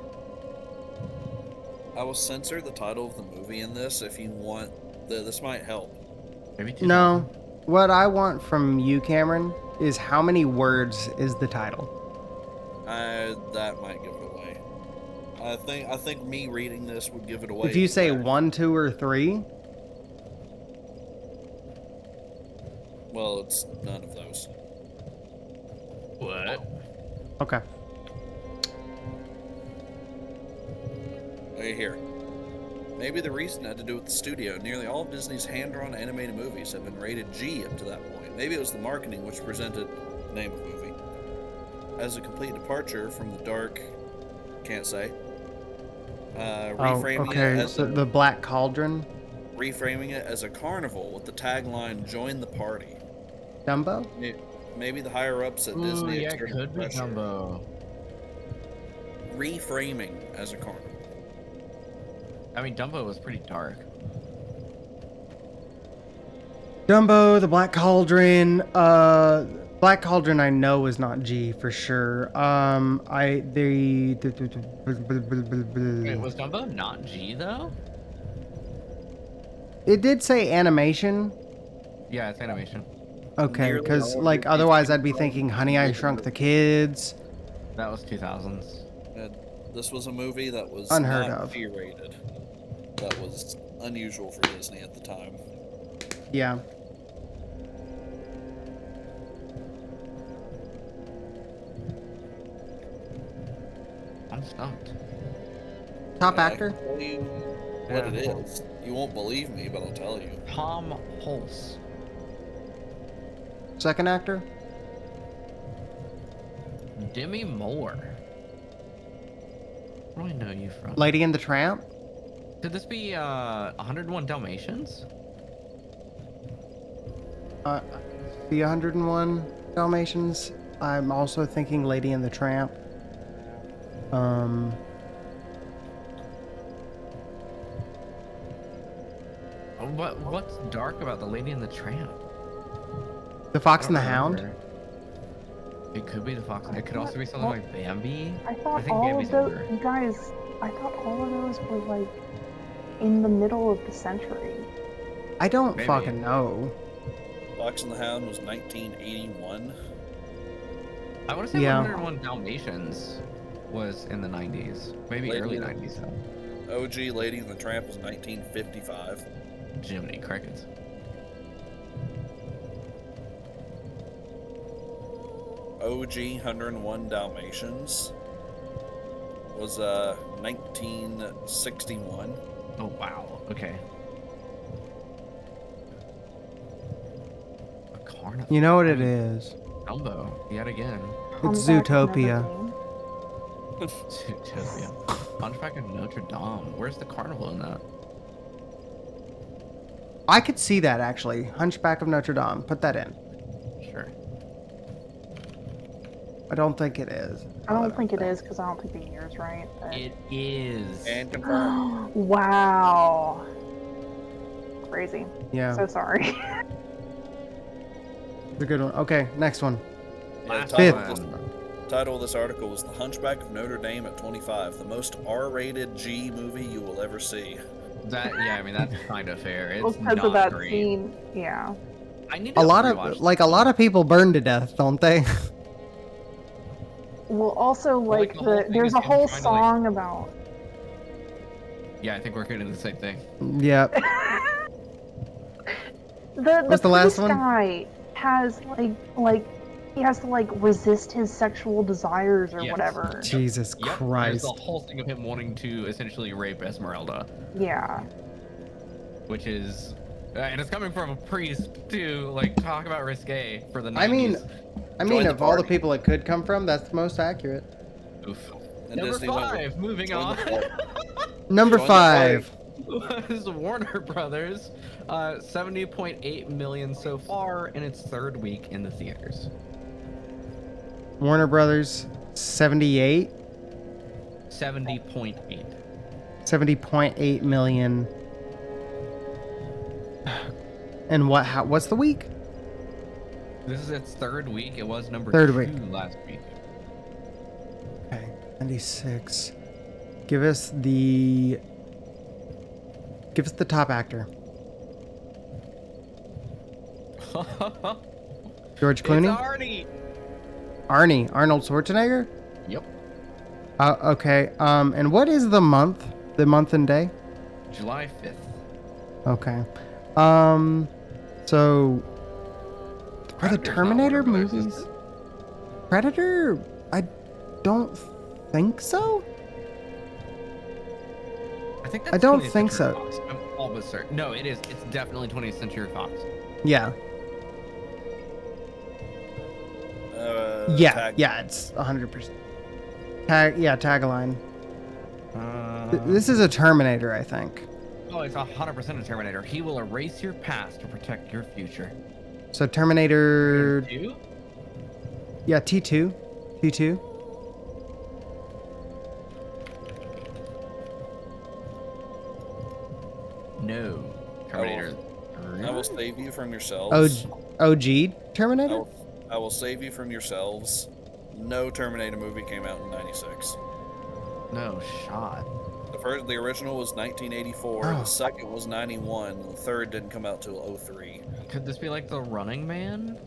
I will censor the title of the movie in this if you want. This might help. Maybe no. What I want from you, Cameron, is how many words is the title? That might give it away. I think me reading this would give it away. If you say 1, 2, or 3. Well, it's none of those. What? Okay. Okay, here. Maybe the reason had to do with the studio. Nearly all of Disney's hand-drawn animated movies have been rated G up to that point. Maybe it was the marketing which presented the name of the movie as a complete departure from the dark. Can't say. Reframing it as the Black Cauldron. Reframing it as a carnival with the tagline "Join the party." Dumbo. Maybe the higher-ups at Disney. Yeah, it could be Dumbo. Reframing as a carnival. I mean, Dumbo was pretty dark. Dumbo, the Black Cauldron. Black Cauldron, I know is not G for sure. Wait, was Dumbo not G though? It did say animation. Yeah, it's animation. Okay, because like otherwise I'd be thinking Honey, I Shrunk the Kids. That was 2000s. This was a movie that was unheard not of. G-rated. That was unusual for Disney at the time. Yeah. I'm stumped. Top actor? I can tell you what it is. You won't believe me, but I'll tell you. Tom Hulse. Second actor? Demi Moore. Where do I know you from? Lady and the Tramp? Could this be 101 Dalmatians? The 101 Dalmatians. I'm also thinking Lady and the Tramp. What's dark about the Lady and the Tramp? The Fox and the Hound? It could be the Fox. It could also be something like Bambi. I thought think all Bambi's of those, older. you guys, I thought all of those were like in the middle of the century. I don't Maybe. fucking know. Fox and the Hound was 1981. I want to say Yeah. 101 Dalmatians was in the 90s. Maybe Lady early and- 90s though. OG Lady and the Tramp was 1955. Jiminy Crickets. OG 101 Dalmatians was 1961. Oh wow. Okay. A carnival. You know what it is? Dumbo. Yet again. It's Humpback of Zootopia. Notre Dame. Zootopia. Hunchback of Notre Dame. Where's the carnival in that? I could see that actually. Hunchback of Notre Dame. Put that in. Sure. I don't think it is. I don't think it is because I don't think the year's right. But... It is. And confirmed. Wow. Crazy. Yeah, So sorry. it's a good one. Okay, next one. Yeah, the Fifth. title of this article was The Hunchback of Notre Dame at 25, the most R-rated G movie you will ever see. That, yeah, I mean, that's kind of fair. It's Well, because not of that great. scene. Yeah. I need A to lot rewatch of a lot of people burn to death, don't they? Well, also like, like the whole thing there's is a him whole trying to, like- song about. Yeah, I think we're getting the same thing. Yep. The What's the last police one? guy has like he has to like resist his sexual desires or Yes. whatever. Jesus Yep, there's Christ. the whole thing of him wanting to essentially rape Esmeralda, Yeah. which is, and it's coming from a priest to like talk about risque for the 90s. I mean, Join the of all the party. people it could come from, that's the most accurate. Oof. And Number Disney went with- 5, moving join on, the party. Number Join the 5. was Warner Brothers, 70.8 million so far in its third week in the theaters. Warner Brothers 78, 70.8. 70.8 million. And what's the week? This is its third week. It was number Third 2 week. last week. Okay, 96. Give us the top actor. George Clooney? It's Arnie, Arnold Schwarzenegger? Yep. Okay. And what is the month? The month and day? July 5th. Okay. So are the Predator's not Terminator Warner Brothers, is movies? Predator? I don't think so. I think I that's don't 20th think Century so. Fox. I'm almost certain. No, it is. It's definitely 20th Century Fox. Yeah. Tag- Yeah, it's 100%. Tagline. Uh, This is a Terminator, I think. Oh, it's 100% a Terminator. He will erase your past to protect your future. So Terminator, Two? yeah, T2. T2. No. Terminator. I will save you from yourselves. OG Terminator? I will save you from yourselves. No Terminator movie came out in 96. No shot. The original was 1984. Oh. The second was 91. The third didn't come out till 03. Could this be like The Running Man?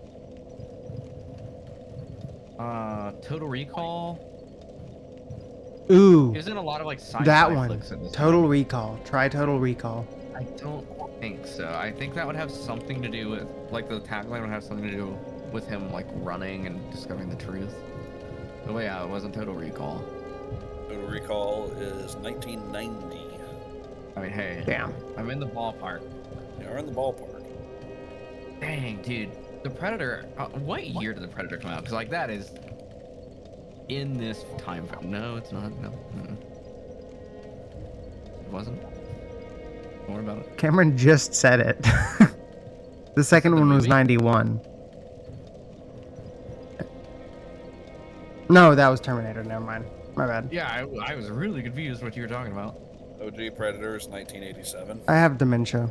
Total Recall? Ooh, Isn't a lot of like sci-fi that one. flicks in this Total one? Recall. Try Total Recall. I don't think so. I think that would have something to do with, like, the tagline would have something to do with him, like, running and discovering the truth. Oh, yeah, it wasn't Total Recall. Total Recall is 1990. I mean, hey. Damn. I'm in the ballpark. Yeah, we're in the ballpark. Dang, dude. The Predator, what year did the Predator come out? Because, like, that is in this time frame. No, it's not. No. It wasn't. Don't worry about it. Cameron just said it. The second one was 91. No, that was Terminator. Never mind. My bad. Yeah, I was really confused what you were talking about. OG Predators, 1987. I have dementia.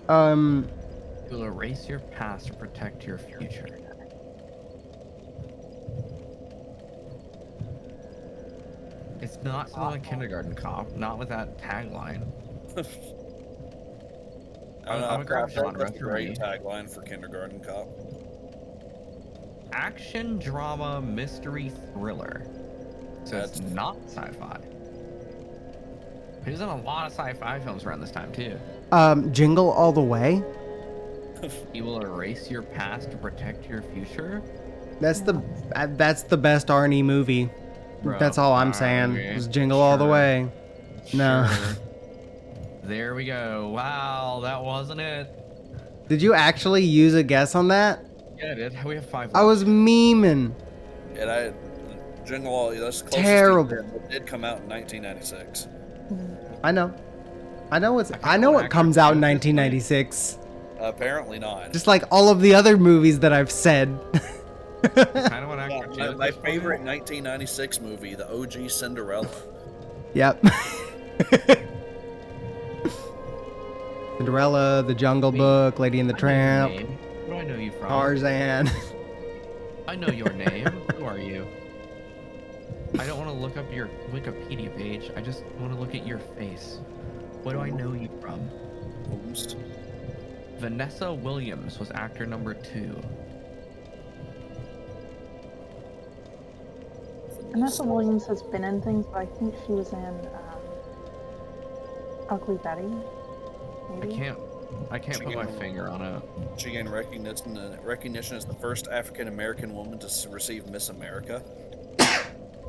You'll erase your past to protect your future. It's not still a kindergarten cop, not with that tagline. I'm a grab genre That's a great tagline for Kindergarten Cop. Action, drama, mystery, thriller. So it's not sci-fi. He was in a lot of sci-fi films around this time too. Jingle All the Way. You will erase your past to protect your future. That's the best Arnie movie. Bro, that's all I'm saying. okay. Is Jingle All the Way. No. Sure. There we go. Wow, that wasn't it. Did you actually use a guess on that? Yeah, I did. We have 5 I was memeing. And Jingle All, that's the closest terrible. It did come out in 1996. I know it comes out in 1996. Apparently not. Just like all of the other movies that I've said. Kind of what actor my favorite 1996 movie, the OG Cinderella. Yep. Cinderella, The Jungle Book, Lady and the Tramp. Where do I know you from? Tarzan. I know your name. Who are you? I don't want to look up your Wikipedia page. I just want to look at your face. What do I know you from? Vanessa Williams was actor number 2. Vanessa Williams has been in things, but I think she was in Ugly Betty. Maybe? I can't put my finger on it. She gained recognition as the first African American woman to receive Miss America.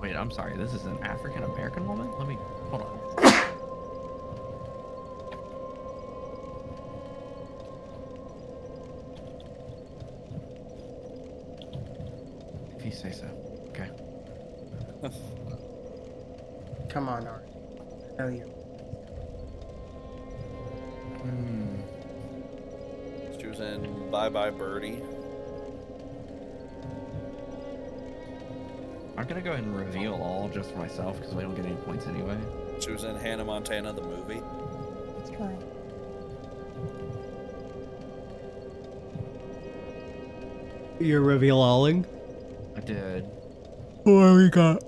Wait, I'm sorry. This is an African American woman? Let me hold on. If you say so. Okay. Come on, Art. I know you. She was in Bye Bye Birdie. I'm gonna go ahead and reveal all just for myself because we don't get any points anyway. She was in Hannah Montana, the movie. Let's try. You're reveal-alling? I did. What we got?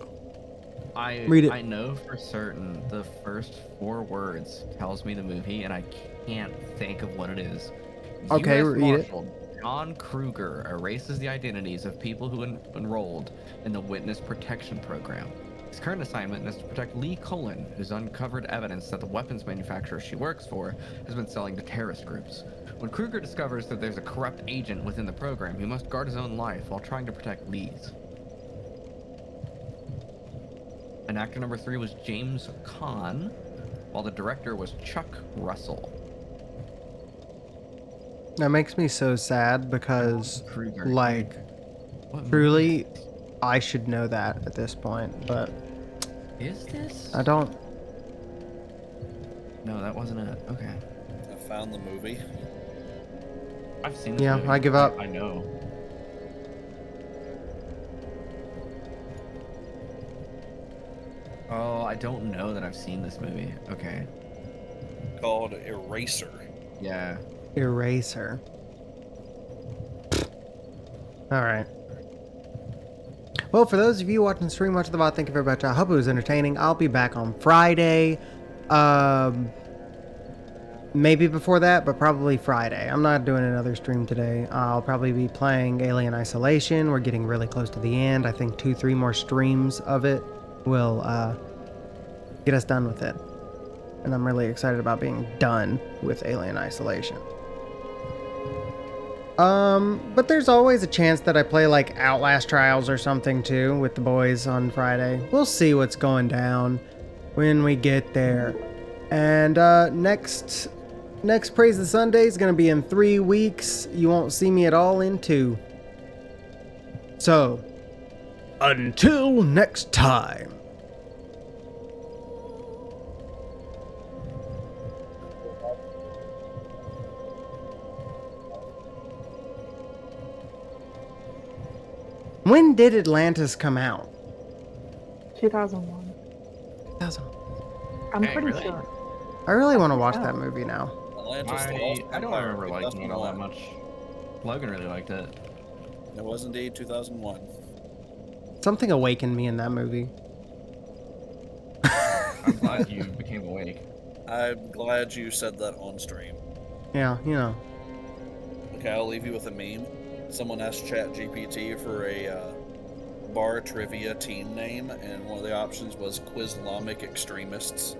Read it. I know for certain the first 4 words tells me the movie, and I can't think of what it is. Okay, US read it. Marshal John Kruger erases the identities of people who enrolled in the Witness Protection Program. His current assignment is to protect Lee Cullen, who's uncovered evidence that the weapons manufacturer she works for has been selling to terrorist groups. When Kruger discovers that there's a corrupt agent within the program, he must guard his own life while trying to protect Lee's. And actor number 3 was James Caan, while the director was Chuck Russell. That makes me so sad because, Kruger. like, truly, I should know that at this point, but Is this? I don't. No, that wasn't it. Okay. I found the movie. I've seen this Yeah, movie. I give up. I know. Oh, I don't know that I've seen this movie. Okay. Called Eraser. Yeah. Eraser. Alright. Well, for those of you watching the stream, watching the VOD, thank you very much. I hope it was entertaining. I'll be back on Friday. Maybe before that, but probably Friday. I'm not doing another stream today. I'll probably be playing Alien Isolation. We're getting really close to the end. I think 2-3 more streams of it will get us done with it. And I'm really excited about being done with Alien Isolation. But there's always a chance that I play like Outlast Trials or something too with the boys on Friday. We'll see what's going down when we get there. And next Praise the Sunday is going to be in 3 weeks. You won't see me at all in 2. So, Until next time. When did Atlantis come out? 2001. 2000. I'm Hey, pretty really? sure. I really want to watch that movie now. Atlantis, the Lost I don't Empire, remember liking it all that 2001. much. Logan really liked it. It was indeed 2001. Something awakened me in that movie. I'm glad you became awake. I'm glad you said that on stream. Yeah, you know. Okay, I'll leave you with a meme. Someone asked ChatGPT for a bar trivia team name, and one of the options was Quizlamic Extremists.